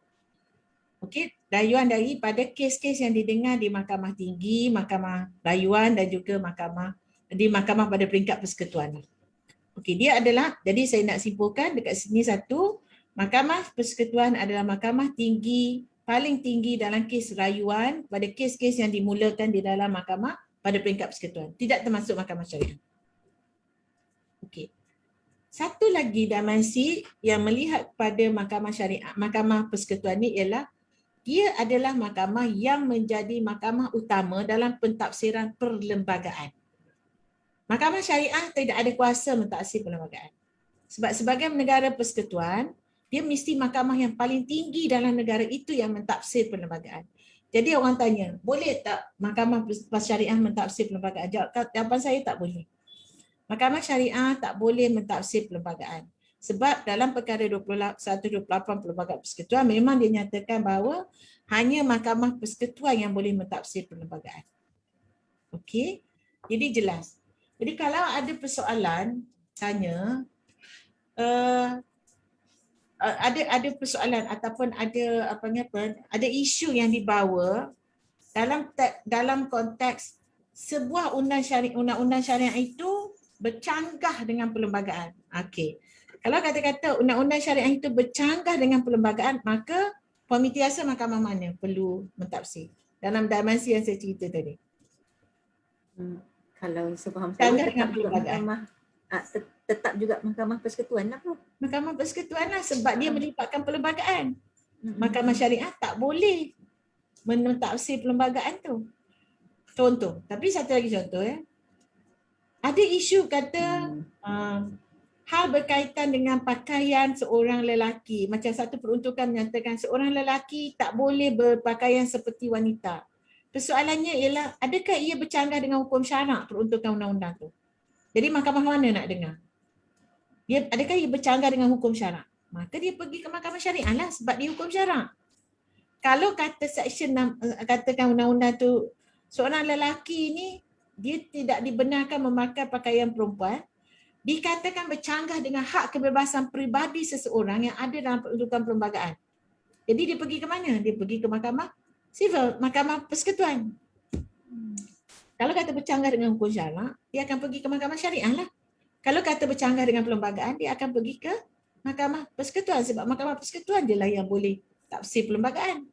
Okey, rayuan daripada kes-kes yang didengar di mahkamah tinggi, mahkamah rayuan dan juga mahkamah pada peringkat persekutuan. Okey, dia adalah, jadi saya nak simpulkan dekat sini satu, Mahkamah Persekutuan adalah mahkamah tinggi, paling tinggi dalam kes rayuan pada kes-kes yang dimulakan di dalam mahkamah pada peringkat persekutuan. Tidak termasuk mahkamah syariah. Okey. Satu lagi dimensi yang melihat pada mahkamah syariah, mahkamah persekutuan ni ialah dia adalah mahkamah yang menjadi mahkamah utama dalam pentafsiran perlembagaan. Mahkamah syariah tidak ada kuasa mentafsir perlembagaan. Sebab sebagai negara persekutuan, dia mesti mahkamah yang paling tinggi dalam negara itu yang mentafsir perlembagaan. Jadi orang tanya, boleh tak mahkamah syariah mentafsir perlembagaan? Jawapan saya tak boleh. Mahkamah syariah tak boleh mentafsir perlembagaan. Sebab dalam perkara 128 Perlembagaan Persekutuan memang dia nyatakan bahawa hanya Mahkamah Persekutuan yang boleh mentafsir perlembagaan. Okey, jadi jelas. Jadi kalau ada persoalan, tanya, ada persoalan ataupun ada isu yang dibawa dalam konteks sebuah undang-undang syariah itu bercanggah dengan perlembagaan. Okey. Kalau kata-kata undang-undang syariah itu bercanggah dengan perlembagaan, maka komiti asal mahkamah mana perlu mentafsir dalam dimensi yang saya cerita tadi. Kalau sepaham saya tetap juga Mahkamah Persekutuan lah Prof. Mahkamah Persekutuan lah sebab dia melibatkan perlembagaan. Mahkamah syariah tak boleh mentafsir perlembagaan tu. Contoh, tapi satu lagi contoh ada isu kata hal berkaitan dengan pakaian seorang lelaki. Macam satu peruntukan menyatakan seorang lelaki tak boleh berpakaian seperti wanita. Persoalannya ialah adakah ia bercanggah dengan hukum syarak peruntukan undang-undang tu? Jadi mahkamah mana nak dengar? Adakah ia bercanggah dengan hukum syarak? Maka dia pergi ke mahkamah syariah lah sebab dia hukum syarak. Kalau kata section 6, katakan undang-undang tu seorang lelaki ni dia tidak dibenarkan memakai pakaian perempuan, dikatakan bercanggah dengan hak kebebasan peribadi seseorang yang ada dalam peruntukan perlembagaan. Jadi dia pergi ke mana? Dia pergi ke mahkamah sivil, Mahkamah Persekutuan. Kalau kata bercanggah dengan hukum syarak, dia akan pergi ke mahkamah syariah lah. Kalau kata bercanggah dengan perlembagaan, dia akan pergi ke Mahkamah Persekutuan sebab Mahkamah Persekutuan dia lah yang boleh tafsir perlembagaan.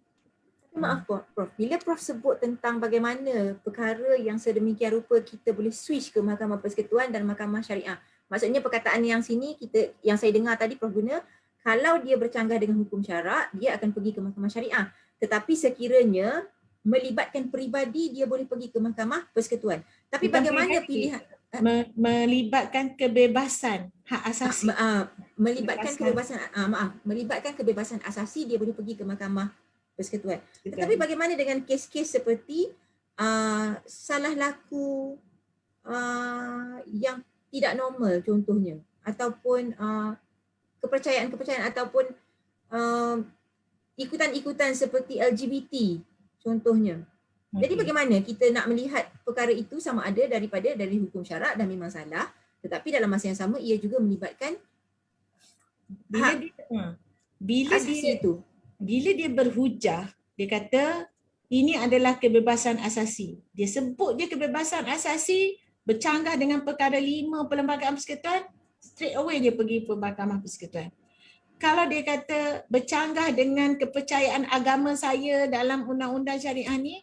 Maaf Prof, bila Prof sebut tentang bagaimana perkara yang sedemikian rupa kita boleh switch ke Mahkamah Persekutuan dan Mahkamah Syariah. Maksudnya perkataan yang sini yang saya dengar tadi Prof guna, kalau dia bercanggah dengan hukum syarak, dia akan pergi ke Mahkamah Syariah. Tetapi sekiranya melibatkan peribadi, dia boleh pergi ke Mahkamah Persekutuan. Tapi Bukan bagaimana peribadi. pilihan Melibatkan kebebasan hak asasi. melibatkan kebebasan asasi, dia boleh pergi ke Mahkamah Persekutuan. Tetapi bagaimana dengan kes-kes seperti salah laku yang tidak normal contohnya, ataupun kepercayaan-kepercayaan ataupun ikutan-ikutan seperti LGBT contohnya. Jadi bagaimana kita nak melihat perkara itu sama ada dari hukum syarak dan memang salah, tetapi dalam masa yang sama ia juga melibatkan bila dia berhujah, dia kata ini adalah kebebasan asasi. Dia sebut je kebebasan asasi bercanggah dengan perkara 5 Perlembagaan Persekutuan, straight away dia pergi ke Mahkamah Persekutuan. Kalau dia kata bercanggah dengan kepercayaan agama saya dalam undang-undang syariah ni,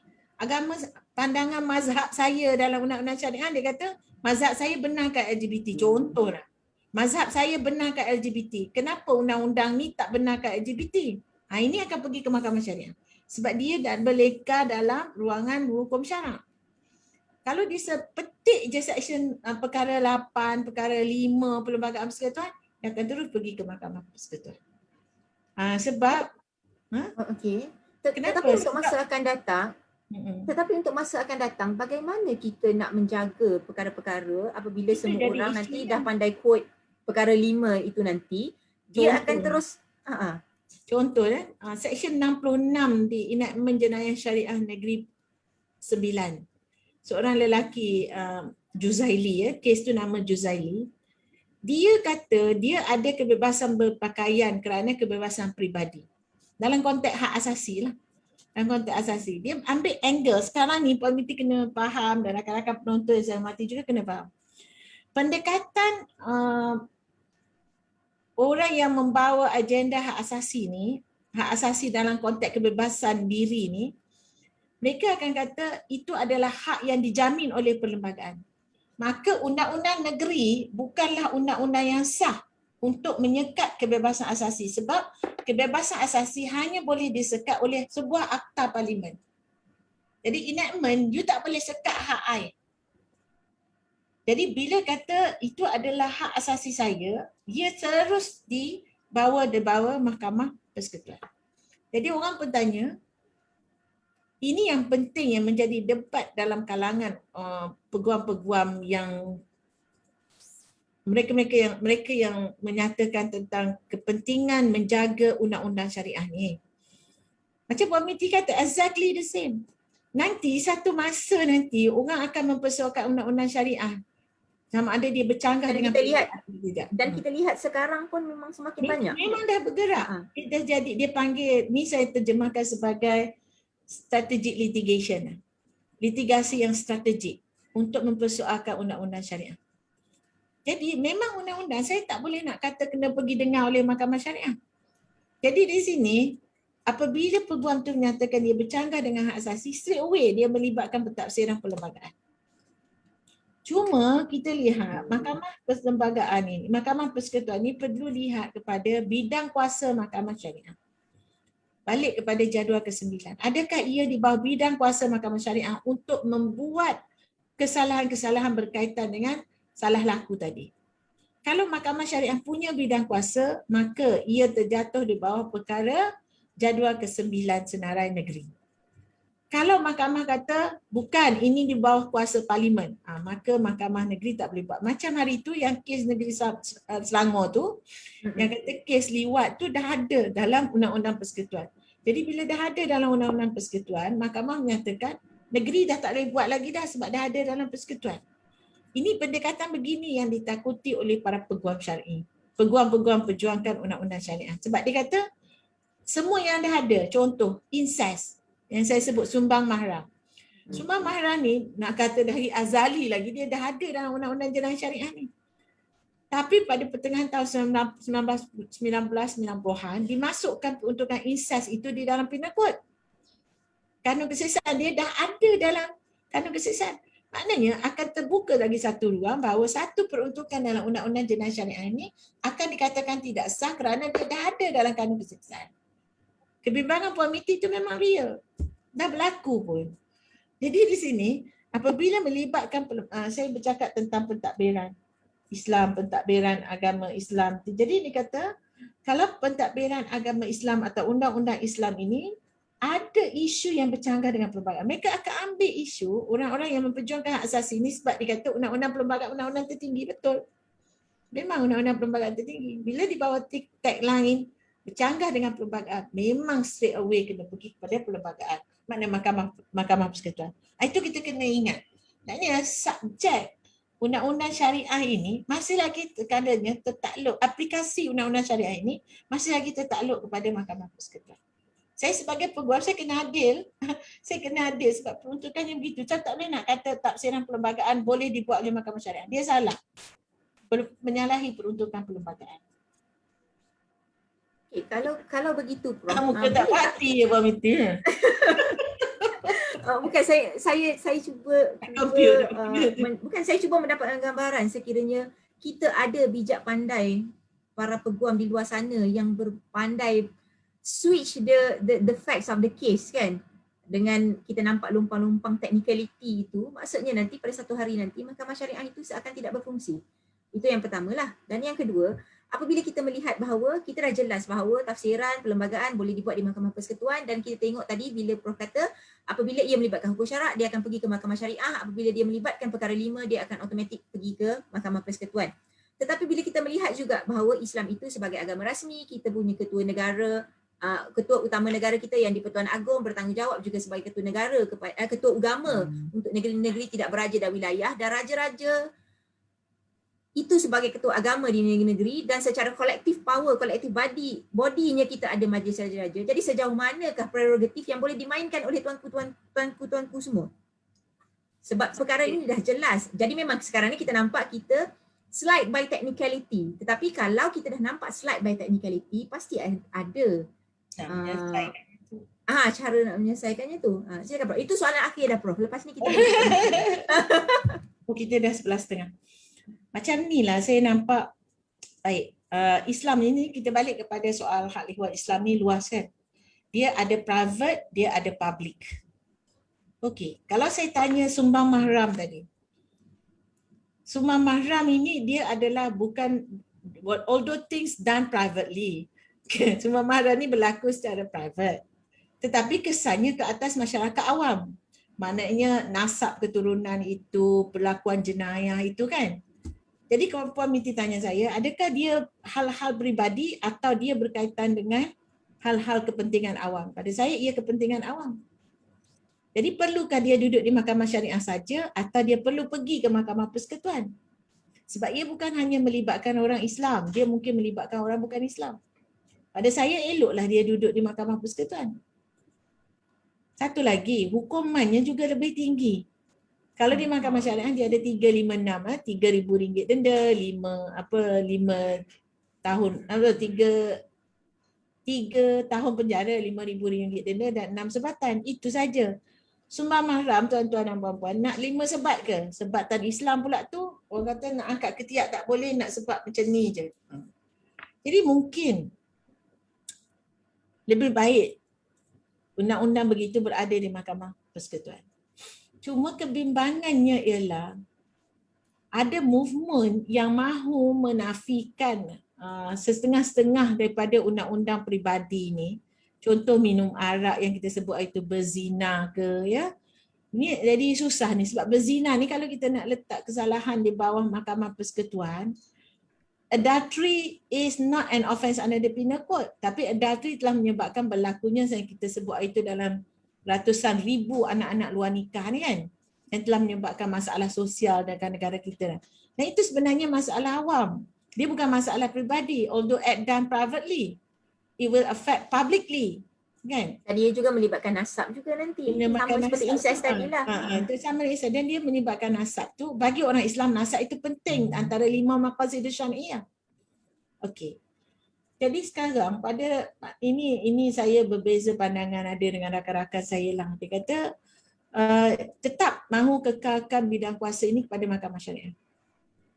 pandangan mazhab saya dalam undang-undang syariah, dia kata mazhab saya benarkan LGBT. Contohlah, mazhab saya benarkan LGBT. Kenapa undang-undang ni tak benarkan LGBT? Ini akan pergi ke Mahkamah Syariah. Sebab dia dah berleka dalam ruangan hukum syarak. Kalau dia sepetik je section perkara 8, perkara 5 Perlembagaan Persekutuan, dia akan terus pergi ke Mahkamah Persekutuan. Sebab Tetapi untuk masa akan datang, bagaimana kita nak menjaga perkara-perkara apabila semua orang nanti dah pandai kod perkara 5 itu nanti, dia akan terus Contoh Seksyen 66 di Enactment Jenayah Syariah Negeri 9. Seorang lelaki Juzaili, kes tu nama Juzaili. Dia kata dia ada kebebasan berpakaian kerana kebebasan peribadi. Dalam konteks hak asasi lah. Dalam konteks asasi. Dia ambil angle. Sekarang ni Puan Miti kena faham dan rakan-rakan penonton yang saya hormati juga kena faham. Pendekatan orang yang membawa agenda hak asasi ni, hak asasi dalam konteks kebebasan diri ni, mereka akan kata itu adalah hak yang dijamin oleh perlembagaan. Maka undang-undang negeri bukanlah undang-undang yang sah untuk menyekat kebebasan asasi, sebab kebebasan asasi hanya boleh disekat oleh sebuah akta parlimen. Jadi enactment, you tak boleh sekat hak I. Jadi bila kata itu adalah hak asasi saya, ia terus dibawa Mahkamah Persekutuan. Jadi orang pun tanya, ini yang penting yang menjadi debat dalam kalangan peguam-peguam yang mereka yang menyatakan tentang kepentingan menjaga undang-undang syariah ni. Macam Puan Miti kata, exactly the same. Nanti satu masa nanti orang akan mempersoalkan undang-undang syariah. Sama ada dia bercanggah dengan kita lihat sekarang pun memang semakin banyak. Memang dah bergerak. Dia jadi, dia panggil, ni saya terjemahkan sebagai strategic litigation. Litigasi yang strategik untuk mempersoalkan undang-undang syariah. Jadi memang undang-undang saya tak boleh nak kata kena pergi dengar oleh Mahkamah Syariah. Jadi di sini, apabila peguam tu menyatakan dia bercanggah dengan hak asasi, straight away dia melibatkan pentafsiran perlembagaan. Cuma kita lihat Mahkamah Perlembagaan ini, Mahkamah Persekutuan ini perlu lihat kepada bidang kuasa Mahkamah Syariah. Balik kepada jadual ke-9. Adakah ia di bawah bidang kuasa Mahkamah Syariah untuk membuat kesalahan-kesalahan berkaitan dengan salah laku tadi? Kalau Mahkamah Syariah punya bidang kuasa, maka ia terjatuh di bawah perkara jadual ke-9 Senarai Negeri. Kalau mahkamah kata bukan, ini di bawah kuasa parlimen, maka mahkamah negeri tak boleh buat. Macam hari tu yang kes negeri Selangor tu, yang kata kes liwat tu dah ada dalam Undang-Undang Persekutuan. Jadi bila dah ada dalam Undang-Undang Persekutuan, mahkamah menyatakan negeri dah tak boleh buat lagi dah sebab dah ada dalam Persekutuan. Ini pendekatan begini yang ditakuti oleh para peguam syar'i. Peguam-peguam perjuangkan undang-undang syariah. Sebab dia kata semua yang dah ada, contoh incest, yang saya sebut sumbang mahram. Sumbang mahram ni nak kata dari azali lagi dia dah ada dalam undang-undang jenayah syariah ni. Tapi pada pertengahan tahun 1990-an dimasukkan peruntukan incest itu di dalam penal code. kanun kesesatan dia dah ada dalam kanun kesesatan. Maknanya akan terbuka lagi satu ruang bahawa satu peruntukan dalam undang-undang jenayah syariah ini akan dikatakan tidak sah kerana dia dah ada dalam kanun kesesatan. Kebimbangan Puan Miti itu memang real. Dah berlaku pun. Jadi di sini apabila melibatkan, saya bercakap tentang pentadbiran Islam, pentadbiran agama Islam. Jadi dia kata kalau pentadbiran agama Islam atau undang-undang Islam ini ada isu yang bercanggah dengan perlembagaan, mereka akan ambil isu orang-orang yang memperjuangkan hak asasi ini sebab dikata undang-undang perlembagaan undang-undang tertinggi. Betul. Memang undang-undang perlembagaan tertinggi. Bila di bawah tagline bercanggah dengan perlembagaan, memang straight away kena pergi kepada perlembagaan. Maknanya Mahkamah Persekutuan. Itu kita kena ingat. Maknanya subjek undang-undang syariah ini masih lagi kadangnya tertakluk, aplikasi undang-undang syariah ini masih lagi tertakluk kepada Mahkamah Persekutuan. Saya sebagai peguam, saya kena adil. Saya kena adil sebab peruntukannya begitu. Saya tak boleh nak kata tafsiran perlembagaan boleh dibuat oleh Mahkamah Syariah. Dia salah. Menyalahi peruntukan perlembagaan. Okay, kalau begitu Prof. Kamu tak hati ya Puan Miti. Bukan saya cuba bukan saya cuba mendapatkan gambaran sekiranya kita ada bijak pandai para peguam di luar sana yang berpandai switch the facts of the case kan, dengan kita nampak lumpang-lumpang technicality itu, maksudnya nanti pada satu hari nanti Mahkamah Syariah itu seakan tidak berfungsi. Itu yang pertamalah. Dan yang kedua, apabila kita melihat bahawa kita dah jelas bahawa tafsiran perlembagaan boleh dibuat di Mahkamah Persekutuan, dan kita tengok tadi bila Prof kata apabila ia melibatkan hukum syarak dia akan pergi ke Mahkamah Syariah, apabila dia melibatkan perkara 5 dia akan automatik pergi ke Mahkamah Persekutuan. Tetapi bila kita melihat juga bahawa Islam itu sebagai agama rasmi, kita punya ketua negara, ketua utama negara kita yang di-Pertuan Agong bertanggungjawab juga sebagai ketua negara, ketua agama untuk negeri-negeri tidak beraja dan wilayah, dan raja-raja itu sebagai ketua agama di negeri, dan secara kolektif power, kolektif bodinya kita ada majlis raja-raja. Jadi sejauh manakah prerogatif yang boleh dimainkan oleh tuanku semua? Sebab perkara ini dah jelas. Jadi memang sekarang ni kita nampak kita slide by technicality. Tetapi kalau kita dah nampak slide by technicality, pasti ada cara nak menyelesaikannya tu. Silakan Prof. Itu soalan akhir dah Prof. Lepas ni kita kita dah 11:30. Macam ni lah saya nampak. Baik, Islam ini kita balik kepada soal hak ehwal Islam ni luas kan. Dia ada private, dia ada public. Okey, kalau saya tanya sumbang mahram tadi. Sumbang mahram ini dia adalah bukan, although things done privately. Sumbang mahram ni berlaku secara private. Tetapi kesannya ke atas masyarakat awam. Maknanya nasab keturunan itu, perlakuan jenayah itu kan. Jadi kalau Puan Miti tanya saya, adakah dia hal-hal peribadi atau dia berkaitan dengan hal-hal kepentingan awam? Pada saya ia kepentingan awam. Jadi perlukah dia duduk di Mahkamah Syariah saja atau dia perlu pergi ke Mahkamah Persekutuan? Sebab ia bukan hanya melibatkan orang Islam, dia mungkin melibatkan orang bukan Islam. Pada saya eloklah dia duduk di Mahkamah Persekutuan. Satu lagi, hukumannya juga lebih tinggi. Kalau di Mahkamah Syariah dia ada 356, RM3,000 denda, 5 tahun, 3 tahun penjara, RM5,000 denda dan 6 sebatan. Itu saja. Sumbang mahram tuan-tuan dan puan-puan, nak 5 sebat ke? Sebatan Islam pula tu, orang kata nak angkat ketiak tak boleh, nak sebat macam ni je. Jadi mungkin lebih baik undang-undang begitu berada di Mahkamah Persekutuan. Cuma kebimbangannya ialah ada movement yang mahu menafikan setengah-setengah daripada undang-undang peribadi ni. Contoh minum arak yang kita sebut itu berzina ke ya. Ni jadi susah ni sebab berzina ni kalau kita nak letak kesalahan di bawah Mahkamah Persekutuan, adultery is not an offence under the penal code, tapi adultery telah menyebabkan berlakunya yang kita sebut itu dalam ratusan ribu anak-anak luar nikah ni kan, yang telah menyebabkan masalah sosial dalam negara kita. Dan itu sebenarnya masalah awam. Dia bukan masalah peribadi, although act done privately, it will affect publicly. Kan? Dan dia juga melibatkan nasab juga nanti. Sama seperti incest tadi lah. Itu sama incest. Dan dia melibatkan nasab tu. Bagi orang Islam, nasab itu penting antara 5 maqasid syariah. Okey. Jadi sekarang pada ini saya berbeza pandangan ada dengan rakan-rakan saya lah. Dia kata tetap mahu kekalkan bidang kuasa ini kepada mahkamah syariah.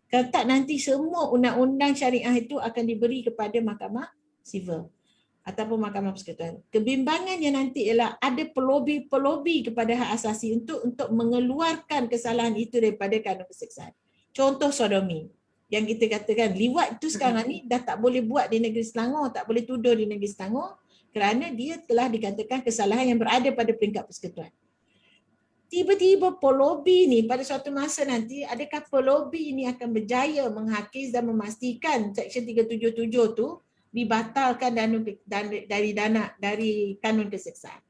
Kalau tak nanti semua undang-undang syariah itu akan diberi kepada mahkamah sivil ataupun mahkamah persekutuan. Kebimbangannya nanti ialah ada pelobi kepada hak asasi untuk mengeluarkan kesalahan itu daripada kanun perseksaan. Contoh sodomi. Yang kita katakan liwat itu sekarang ni dah tak boleh buat di negeri Selangor, tak boleh tuduh di negeri Selangor kerana dia telah dikatakan kesalahan yang berada pada peringkat persekutuan. Tiba-tiba pelobi ni pada suatu masa nanti, adakah pelobi ini akan berjaya menghakis dan memastikan Seksyen 377 tu dibatalkan dari kanun keseksaan.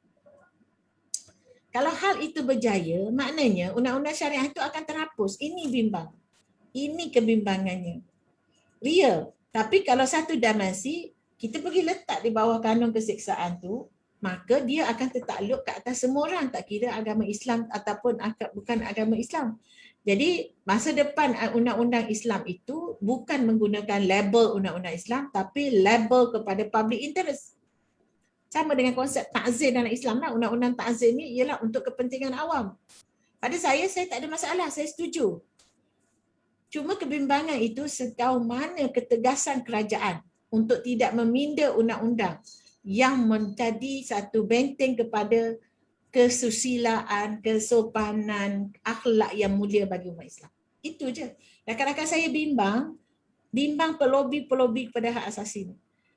Kalau hal itu berjaya, maknanya undang-undang syariah itu akan terhapus. Ini bimbang. Ini kebimbangannya. Real. Tapi kalau satu dimensi, kita pergi letak di bawah kanun keseksaan tu, maka dia akan tertakluk ke atas semua orang, tak kira agama Islam ataupun bukan agama Islam. Jadi masa depan undang-undang Islam itu bukan menggunakan label undang-undang Islam, tapi label kepada public interest. Sama dengan konsep ta'zir dalam Islam lah. Undang-undang ta'zir ni ialah untuk kepentingan awam. Pada saya tak ada masalah, saya setuju. Cuma kebimbangan itu sejauh mana ketegasan kerajaan untuk tidak meminda undang-undang yang menjadi satu benteng kepada kesusilaan, kesopanan, akhlak yang mulia bagi umat Islam. Itu je. Rakan-rakan saya bimbang pelobi kepada hak asasi ini.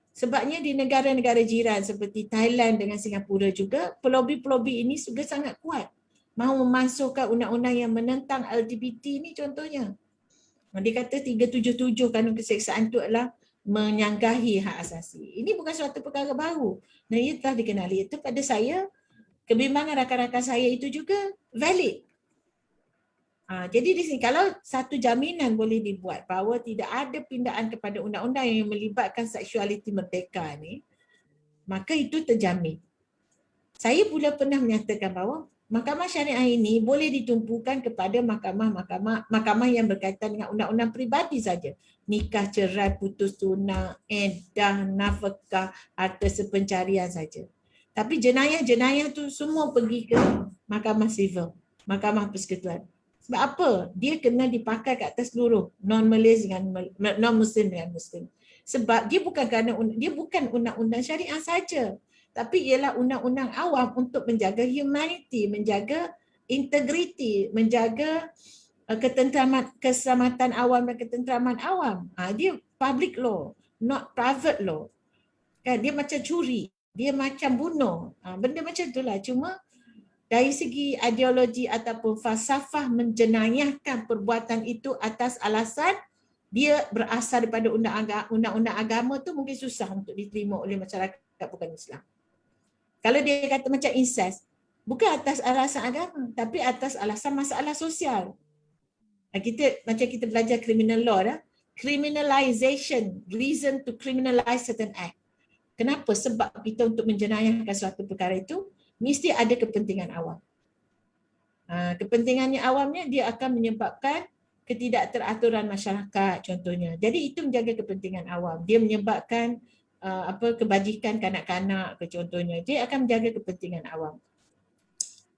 Sebabnya di negara-negara jiran seperti Thailand dengan Singapura juga, pelobi-pelobi ini juga sangat kuat. Mahu memasukkan undang-undang yang menentang LGBT ni contohnya. Dia kata 377 kanun keseksaan itu adalah menyanggahi hak asasi. Ini bukan suatu perkara baru. Dan ia telah dikenali. Itu pada saya, kebimbangan rakan-rakan saya itu juga valid. Jadi di sini kalau satu jaminan boleh dibuat bahawa tidak ada pindaan kepada undang-undang yang melibatkan seksualiti merdeka ni, maka itu terjamin. Saya pula pernah menyatakan bahawa mahkamah syariah ini boleh ditumpukan kepada mahkamah yang berkaitan dengan undang-undang peribadi saja. Nikah, cerai, putus tunang, iddah, nafkah, harta sepencarian saja. Tapi jenayah-jenayah tu semua pergi ke mahkamah sivil, mahkamah persekutuan. Sebab apa? Dia kena dipakai ke atas seluruh non-Malaysia dengan non-Muslim dengan Muslim. Sebab dia bukan undang-undang syariah saja, tapi ialah undang-undang awam untuk menjaga humanity, menjaga integriti, menjaga keselamatan awam dan ketenteraman awam. Dia public law, not private law. Kan dia macam curi, dia macam bunuh. Benda macam itulah. Cuma dari segi ideologi ataupun falsafah menjenayahkan perbuatan itu atas alasan dia berasal daripada undang-undang agama tu mungkin susah untuk diterima oleh masyarakat bukan Islam. Kalau dia kata macam incest, bukan atas alasan agama, tapi atas alasan masalah sosial. Macam kita belajar criminal law dah, criminalization, reason to criminalize certain act. Kenapa? Sebab kita untuk menjenayahkan suatu perkara itu, mesti ada kepentingan awam. Kepentingannya awamnya dia akan menyebabkan ketidakteraturan masyarakat contohnya. Jadi itu menjaga kepentingan awam. Dia menyebabkan kebajikan kanak-kanak ke contohnya. Dia akan menjaga kepentingan awam.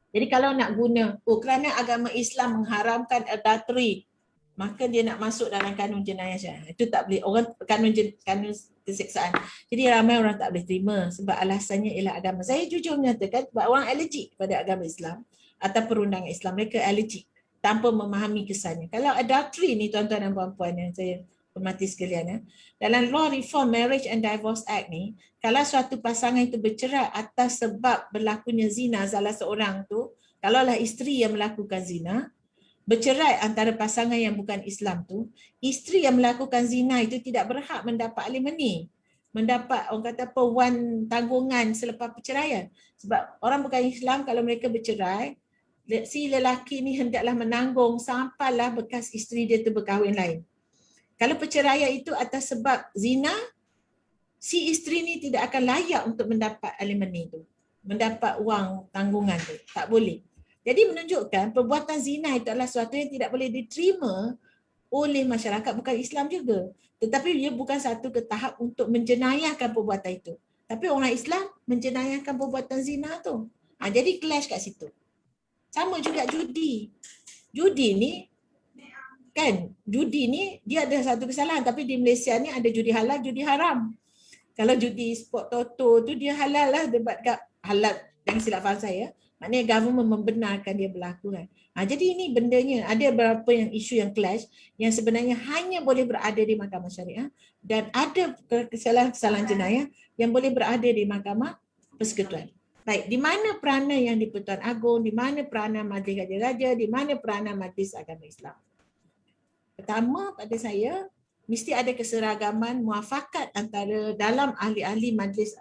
Jadi kalau nak guna, kerana agama Islam mengharamkan adultery, maka dia nak masuk dalam kanun jenayah syariah. Itu tak boleh. Kanun keseksaan. Jadi ramai orang tak boleh terima sebab alasannya ialah agama. Saya jujur menyatakan sebab orang alergik pada agama Islam atau perundangan Islam. Mereka alergik tanpa memahami kesannya. Kalau adultery ni tuan-tuan dan puan-puan yang saya hormati sekalian, dalam Law Reform Marriage and Divorce Act ni, kalau suatu pasangan itu bercerai atas sebab berlakunya zina salah seorang tu, kalaulah isteri yang melakukan zina, bercerai antara pasangan yang bukan Islam tu, isteri yang melakukan zina itu tidak berhak mendapat alimony, mendapat orang kata wan tanggungan selepas perceraian. Sebab orang bukan Islam kalau mereka bercerai, si lelaki ni hendaklah menanggung sampailah bekas isteri dia tu berkahwin lain. Kalau perceraian itu atas sebab zina, si isteri ni tidak akan layak untuk mendapat alimony tu, mendapat wang tanggungan tu. Tak boleh. Jadi menunjukkan perbuatan zina itu adalah sesuatu yang tidak boleh diterima oleh masyarakat bukan Islam juga. Tetapi dia bukan satu ke tahap untuk menjenayahkan perbuatan itu. Tapi orang Islam menjenayahkan perbuatan zina tu. Jadi clash kat situ. Sama juga judi. Judi ni kan, judi ni dia ada satu kesalahan, tapi di Malaysia ni ada judi halal, judi haram. Kalau judi sport toto tu dia halal lah, debat halal, jangan silap faham saya. Maknanya government membenarkan dia berlaku kan. Jadi ini bendanya, ada beberapa yang isu yang clash yang sebenarnya hanya boleh berada di mahkamah syariah dan ada kesalahan-kesalahan jenayah yang boleh berada di mahkamah persekutuan. Baik, di mana peranan yang di Pertuan Agong, di mana peranan Majlis Raja-Raja, di mana peranan Majlis Agama Islam. Pertama pada saya, mesti ada keseragaman muafakat antara dalam ahli-ahli majlis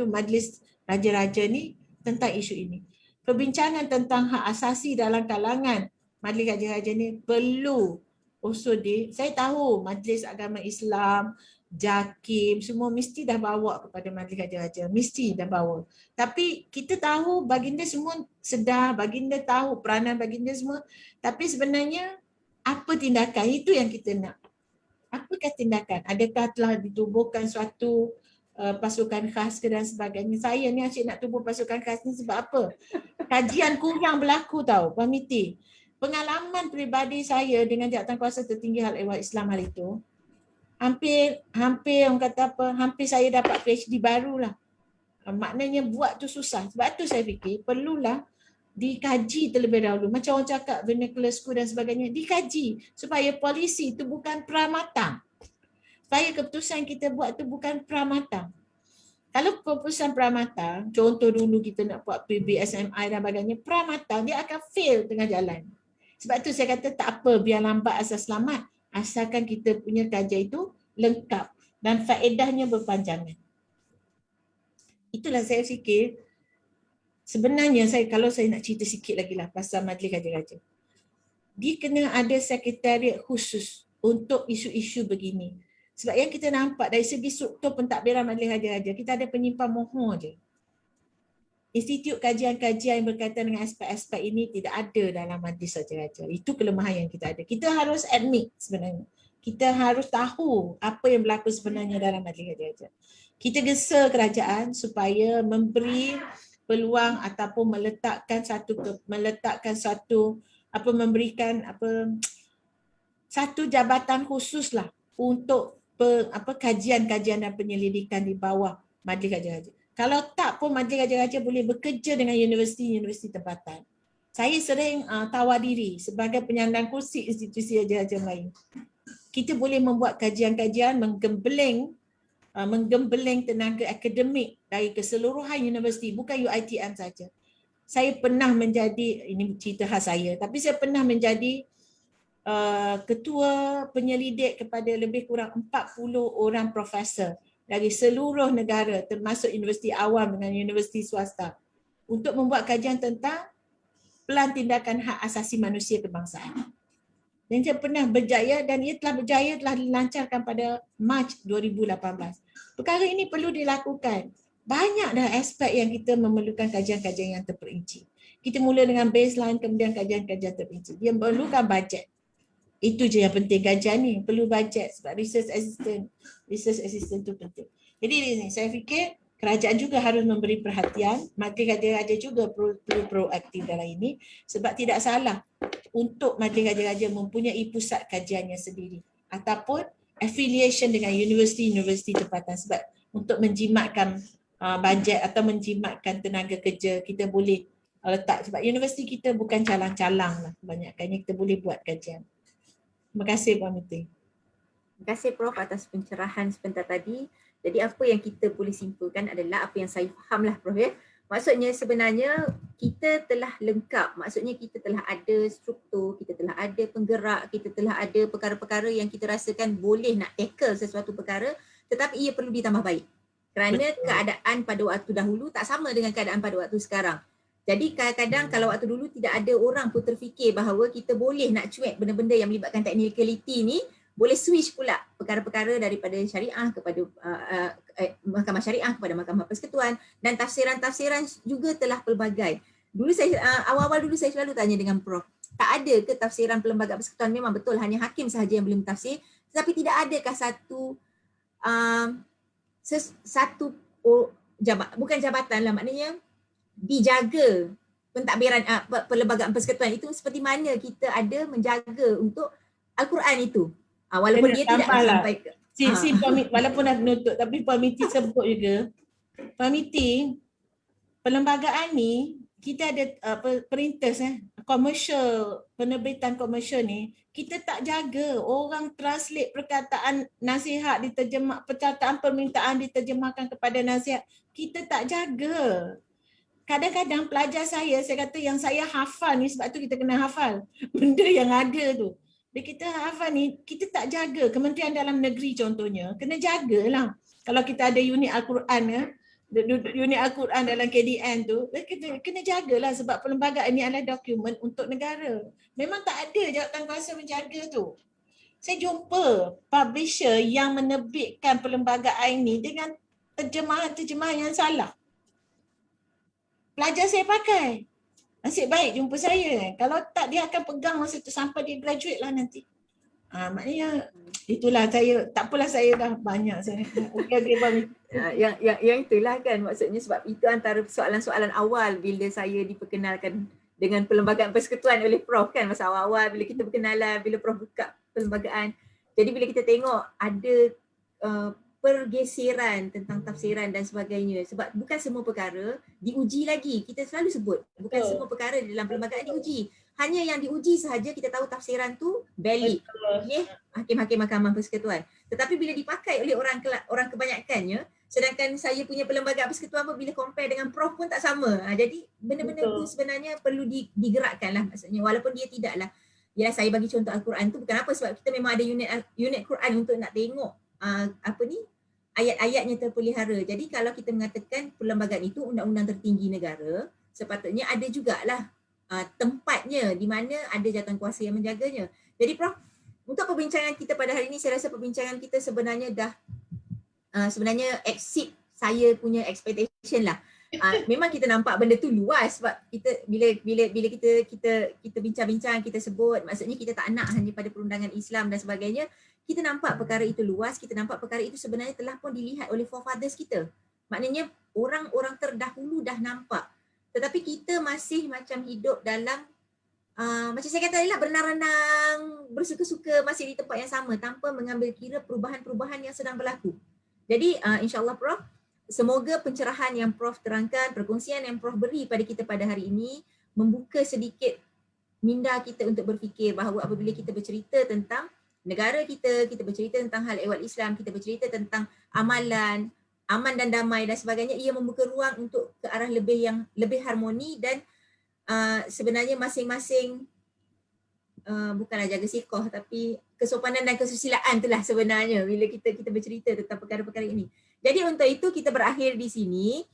majlis raja-raja ni tentang isu ini. Perbincangan tentang hak asasi dalam kalangan majlis raja-raja ni perlu usul saya tahu Majlis Agama Islam, JAKIM semua mesti dah bawa kepada majlis raja-raja, mesti dah bawa. Tapi kita tahu baginda semua sedar, baginda tahu peranan baginda semua, tapi sebenarnya apa tindakan itu yang kita nak. Apakah tindakan? Adakah telah ditubuhkan suatu pasukan khas ke dan sebagainya? Saya ni asyik nak tubuh pasukan khas ni sebab apa? Kajian kurang berlaku tau, Pamiti. Pengalaman peribadi saya dengan Jawatankuasa Tertinggi Hal Ehwal Islam hari itu, hampir orang kata apa, hampir saya dapat PhD barulah. Maknanya buat tu susah. Sebab tu saya fikir perlulah dikaji terlebih dahulu. Macam orang cakap vernacular school dan sebagainya, dikaji supaya polisi itu bukan pramatang. Supaya keputusan kita buat tu bukan pramatang. Kalau keputusan pramatang, contoh dulu kita nak buat PBSMI dan sebagainya, pramatang dia akan fail tengah jalan. Sebab tu saya kata tak apa, biar lambat asal selamat, asalkan kita punya kajian itu lengkap dan faedahnya berpanjangan. Itulah saya fikir. Sebenarnya kalau saya nak cerita sikit lagi lah pasal Majlis Raja-Raja. Dia kena ada sekretariat khusus untuk isu-isu begini. Sebab yang kita nampak dari segi struktur pentadbiran Majlis Raja-Raja, kita ada penyimpan mohon je. Institut kajian-kajian yang berkaitan dengan aspek-aspek ini tidak ada dalam Majlis Raja-Raja. Itu kelemahan yang kita ada. Kita harus admit sebenarnya. Kita harus tahu apa yang berlaku sebenarnya dalam Majlis Raja-Raja. Kita gesa kerajaan supaya memberi peluang ataupun memberikan satu jabatan khusus lah untuk kajian-kajian dan penyelidikan di bawah Majlis Raja-Raja. Kalau tak pun Majlis Raja-Raja boleh bekerja dengan universiti-universiti tempatan. Saya sering tawar diri sebagai penyandang kursi institusi Raja-Raja Melayu. Kita boleh membuat kajian-kajian menggembeleng tenaga akademik dari keseluruhan universiti, bukan UiTM saja. Saya pernah menjadi, ini cerita khas saya, tapi saya pernah menjadi ketua penyelidik kepada lebih kurang 40 orang profesor dari seluruh negara termasuk universiti awam dengan universiti swasta untuk membuat kajian tentang pelan tindakan hak asasi manusia kebangsaan. Dan dia pernah berjaya dan ia telah dilancarkan pada Mac 2018. Perkara ini perlu dilakukan. Banyak dah aspek yang kita memerlukan kajian-kajian yang terperinci. Kita mula dengan baseline, kemudian kajian-kajian terperinci. Dia memerlukan bajet. Itu je yang penting kajian ni. Perlu bajet sebab research assistant tu penting. Jadi saya fikir kerajaan juga harus memberi perhatian. Majlis Raja-Raja juga perlu proaktif dalam ini. Sebab tidak salah untuk Majlis Raja-Raja mempunyai pusat kajiannya sendiri. Ataupun affiliation dengan universiti-universiti tempatan. Sebab untuk menjimatkan bajet atau menjimatkan tenaga kerja, kita boleh letak. Sebab universiti kita bukan calang-calang lah. Kebanyakannya kita boleh buat kajian. Terima kasih Puan Miti. Terima kasih Prof atas pencerahan sebentar tadi. Jadi apa yang kita boleh simpulkan adalah apa yang saya faham lah Prof ya. Maksudnya sebenarnya kita telah lengkap. Maksudnya kita telah ada struktur, kita telah ada penggerak, kita telah ada perkara-perkara yang kita rasakan boleh nak tackle sesuatu perkara, tetapi ia perlu ditambah baik. Kerana keadaan pada waktu dahulu tak sama dengan keadaan pada waktu sekarang. Jadi kadang-kadang kalau waktu dulu tidak ada orang pun terfikir bahawa kita boleh nak cuek benda-benda yang melibatkan technicality ni, boleh switch pula perkara-perkara daripada syariah kepada mahkamah syariah kepada mahkamah persekutuan, dan tafsiran-tafsiran juga telah pelbagai. Dulu saya awal-awal dulu saya selalu tanya dengan Prof, Tak ada ke tafsiran Perlembagaan Persekutuan? Memang betul hanya hakim sahaja yang boleh mentafsir, tetapi tidak adakah satu bukan jabatan lah, maknanya dijaga pentadbiran Perlembagaan Persekutuan itu seperti mana kita ada menjaga untuk Al-Quran itu. Walaupun dia tidaklah sampai ke walaupun nak menutup, tapi Puan Miti sebut juga, Puan Miti, perlembagaan ni kita ada perintis komersial, penerbitan komersial ni kita tak jaga. Orang translate perkataan nasihat diterjemah, perkataan permintaan diterjemahkan kepada nasihat, kita tak jaga. Kadang-kadang pelajar saya kata yang saya hafal ni, sebab tu kita kena hafal benda yang ada tu. Bila kita hafal ni, kita tak jaga. Kementerian Dalam Negeri contohnya, kena jagalah. Kalau kita ada unit Al-Quran unit Al-Quran dalam KDN tu, kena jagalah sebab perlembagaan ni adalah dokumen untuk negara. Memang tak ada jawatankuasa menjaga tu. Saya jumpa publisher yang menerbitkan perlembagaan ni dengan terjemahan-terjemahan yang salah. Pelajar saya pakai. Nasib baik jumpa saya. Kalau tak, dia akan pegang masa tu sampai dia graduate lah nanti. Maknanya itulah saya, tak apalah saya dah banyak saya. Yang itulah kan maksudnya, sebab itu antara soalan-soalan awal bila saya diperkenalkan dengan Perlembagaan Persekutuan oleh Prof kan, masa awal-awal bila kita berkenalan, bila Prof buka perlembagaan. Jadi bila kita tengok ada pergeseran tentang tafsiran dan sebagainya, sebab bukan semua perkara diuji lagi. Kita selalu sebut bukan semua perkara dalam perlembagaan diuji, hanya yang diuji sahaja kita tahu tafsiran tu valid, okay? Hakim-hakim Mahkamah Persekutuan. Tetapi bila dipakai oleh orang kebanyakannya, sedangkan saya punya Perlembagaan Persekutuan pun bila compare dengan Prof pun tak sama. Jadi benda-benda tu sebenarnya perlu digerakkan lah, maksudnya walaupun dia tidaklah. Ya, saya bagi contoh Al-Quran tu bukan apa, sebab kita memang ada unit Quran untuk nak tengok ayat-ayatnya terpelihara. Jadi kalau kita mengatakan perlembagaan itu undang-undang tertinggi negara, sepatutnya ada jugalah tempatnya di mana ada jawatankuasa yang menjaganya. Jadi Prof, untuk perbincangan kita pada hari ini, saya rasa perbincangan kita sebenarnya dah sebenarnya exceed saya punya expectation lah. Memang kita nampak benda tu luas, sebab kita bila kita bincang-bincang, kita sebut, maksudnya kita tak nak hanya pada perundangan Islam dan sebagainya. Kita nampak perkara itu luas, kita nampak perkara itu sebenarnya telah pun dilihat oleh forefathers kita. Maknanya orang-orang terdahulu dah nampak. Tetapi kita masih macam hidup dalam macam saya kata lah, berenang-renang, bersuka-suka masih di tempat yang sama tanpa mengambil kira perubahan-perubahan yang sedang berlaku. Jadi insyaAllah Prof, semoga pencerahan yang Prof terangkan, perkongsian yang Prof beri pada kita pada hari ini membuka sedikit minda kita untuk berfikir bahawa apabila kita bercerita tentang negara kita bercerita tentang hal ehwal Islam, kita bercerita tentang amalan, aman dan damai dan sebagainya, ia membuka ruang untuk ke arah lebih harmoni dan sebenarnya masing-masing bukanlah jaga sikoh, tapi kesopanan dan kesusilaan itulah sebenarnya bila kita bercerita tentang perkara-perkara ini. Jadi untuk itu kita berakhir di sini.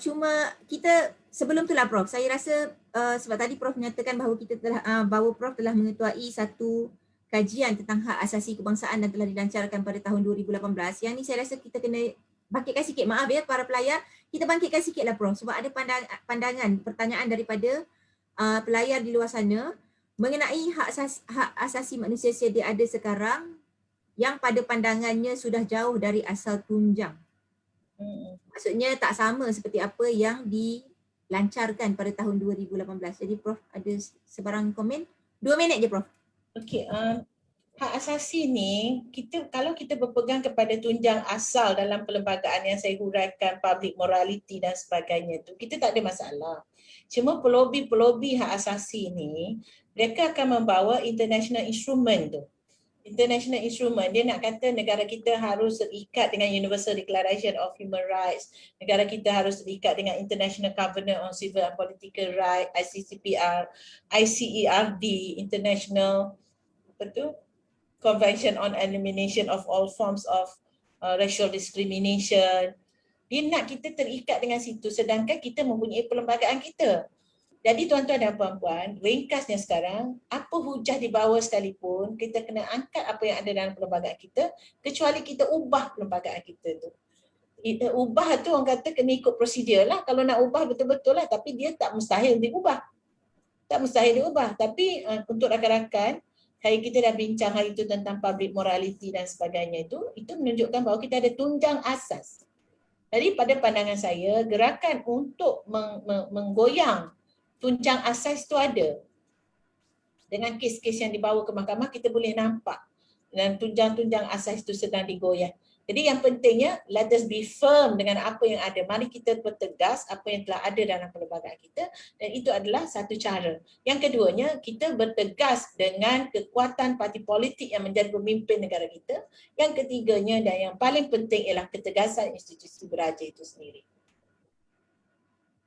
Cuma kita sebelum itulah Prof, saya rasa sebab tadi Prof menyatakan bahawa Prof telah mengetuai satu kajian tentang hak asasi kebangsaan dan telah dilancarkan pada tahun 2018. Yang ni saya rasa kita kena bangkitkan sikit, maaf ya para pelayar, kita bangkitkan sikit lah Prof, sebab ada pertanyaan daripada pelayar di luar sana mengenai hak asasi manusia sedia ada sekarang yang pada pandangannya sudah jauh dari asal tunjang. Maksudnya tak sama seperti apa yang dilancarkan pada tahun 2018. Jadi Prof ada sebarang komen? 2 minit je Prof. Okey, hak asasi ni, kalau kita berpegang kepada tunjang asal dalam perlembagaan yang saya huraikan, public morality dan sebagainya tu, kita tak ada masalah. Cuma pelobi-pelobi hak asasi ni, mereka akan membawa international instrument tu. International instrument, dia nak kata negara kita harus terikat dengan Universal Declaration of Human Rights, negara kita harus terikat dengan International Covenant on Civil and Political Rights, ICCPR, ICERD, International Convention on Elimination of All Forms of Racial Discrimination. Dia nak kita terikat dengan situ, sedangkan kita mempunyai perlembagaan kita. Jadi tuan-tuan dan puan-puan, ringkasnya sekarang, apa hujah dibawa sekalipun, kita kena angkat apa yang ada dalam perlembagaan kita, kecuali kita ubah perlembagaan kita tu. ubah tu orang kata kena ikut prosedur lah. Kalau nak ubah betul-betul lah, tapi dia tak mustahil diubah. Tak mustahil diubah. Tapi untuk rakan-rakan, hari kita dah bincang hari itu tentang public morality dan sebagainya itu menunjukkan bahawa kita ada tunjang asas. Jadi pada pandangan saya, gerakan untuk menggoyang tunjang asas itu ada. Dengan kes-kes yang dibawa ke mahkamah, kita boleh nampak dan tunjang-tunjang asas itu sedang digoyang. Jadi yang pentingnya, let us be firm dengan apa yang ada. Mari kita bertegas apa yang telah ada dalam perlembagaan kita, dan itu adalah satu cara. Yang keduanya, kita bertegas dengan kekuatan parti politik yang menjadi pemimpin negara kita. Yang ketiganya dan yang paling penting ialah ketegasan institusi beraja itu sendiri.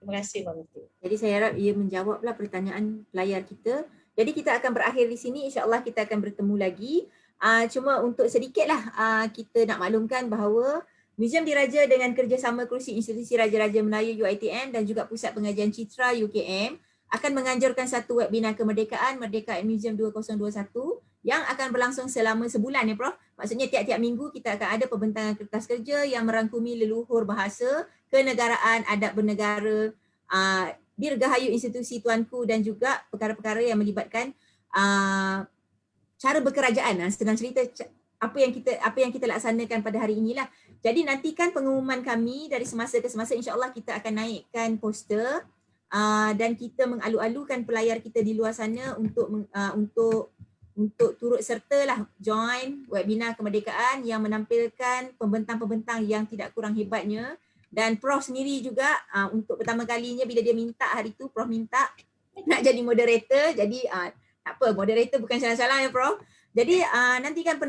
Terima kasih, Mbak Muti. Jadi saya harap ia menjawablah pertanyaan pelayar kita. Jadi kita akan berakhir di sini, insya-Allah kita akan bertemu lagi. Cuma untuk sedikitlah kita nak maklumkan bahawa Museum Diraja dengan kerjasama Kerusi Institusi Raja-Raja Melayu UiTM dan juga Pusat Pengajian Citra UKM akan menganjurkan satu webinar kemerdekaan Museum 2021 yang akan berlangsung selama sebulan ya Prof. Maksudnya tiap-tiap minggu kita akan ada pembentangan kertas kerja yang merangkumi leluhur bahasa, kenegaraan, adab bernegara, dirgahayu institusi tuanku dan juga perkara-perkara yang melibatkan cara berkerajaan. Senang cerita apa yang kita laksanakan pada hari inilah. Jadi nantikan pengumuman kami dari semasa ke semasa, insya-Allah kita akan naikkan poster dan kita mengalu-alukan pelayar kita di luar sana untuk turut sertalah join webinar kemerdekaan yang menampilkan pembentang-pembentang yang tidak kurang hebatnya. Dan Prof sendiri juga untuk pertama kalinya bila dia minta hari tu, Prof minta nak jadi moderator. Jadi tak apa, moderator bukan salah-salah ya Prof. Jadi nantikan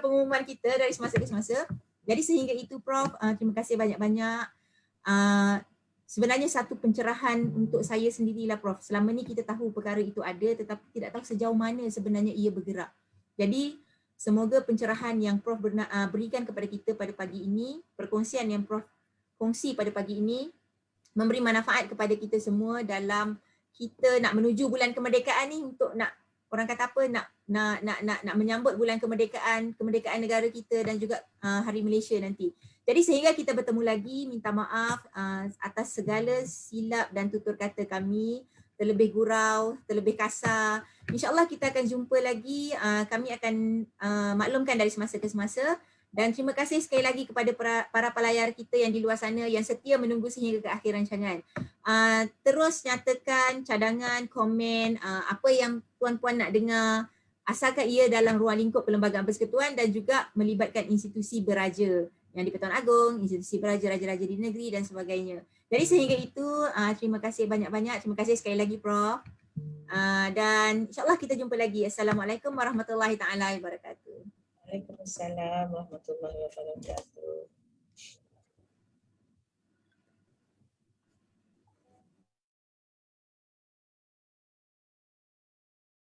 pengumuman kita dari semasa ke semasa. Jadi sehingga itu Prof, terima kasih banyak-banyak. Sebenarnya satu pencerahan untuk saya sendirilah Prof. Selama ni kita tahu perkara itu ada tetapi tidak tahu sejauh mana sebenarnya ia bergerak. Jadi semoga pencerahan yang Prof berikan kepada kita pada pagi ini, perkongsian yang Prof kongsi pada pagi ini memberi manfaat kepada kita semua dalam kita nak menuju bulan kemerdekaan ni, untuk nak orang kata apa, nak menyambut bulan kemerdekaan negara kita dan juga Hari Malaysia nanti. Jadi sehingga kita bertemu lagi, minta maaf atas segala silap dan tutur kata kami, terlebih gurau, terlebih kasar. InsyaAllah kita akan jumpa lagi, kami akan maklumkan dari semasa ke semasa. Dan terima kasih sekali lagi kepada para pelayar kita yang di luar sana yang setia menunggu sehingga ke akhir rancangan. Terus nyatakan cadangan, komen, apa yang tuan-puan nak dengar, asalkan ia dalam ruang lingkup Perlembagaan Persekutuan dan juga melibatkan institusi beraja yang di-Pertuan Agong, institusi beraja, raja-raja di negeri dan sebagainya. Jadi sehingga itu, terima kasih banyak-banyak. Terima kasih sekali lagi Prof. Dan insyaAllah kita jumpa lagi. Assalamualaikum warahmatullahi taala wabarakatuh. Waalaikumsalam warahmatullahi wabarakatuh.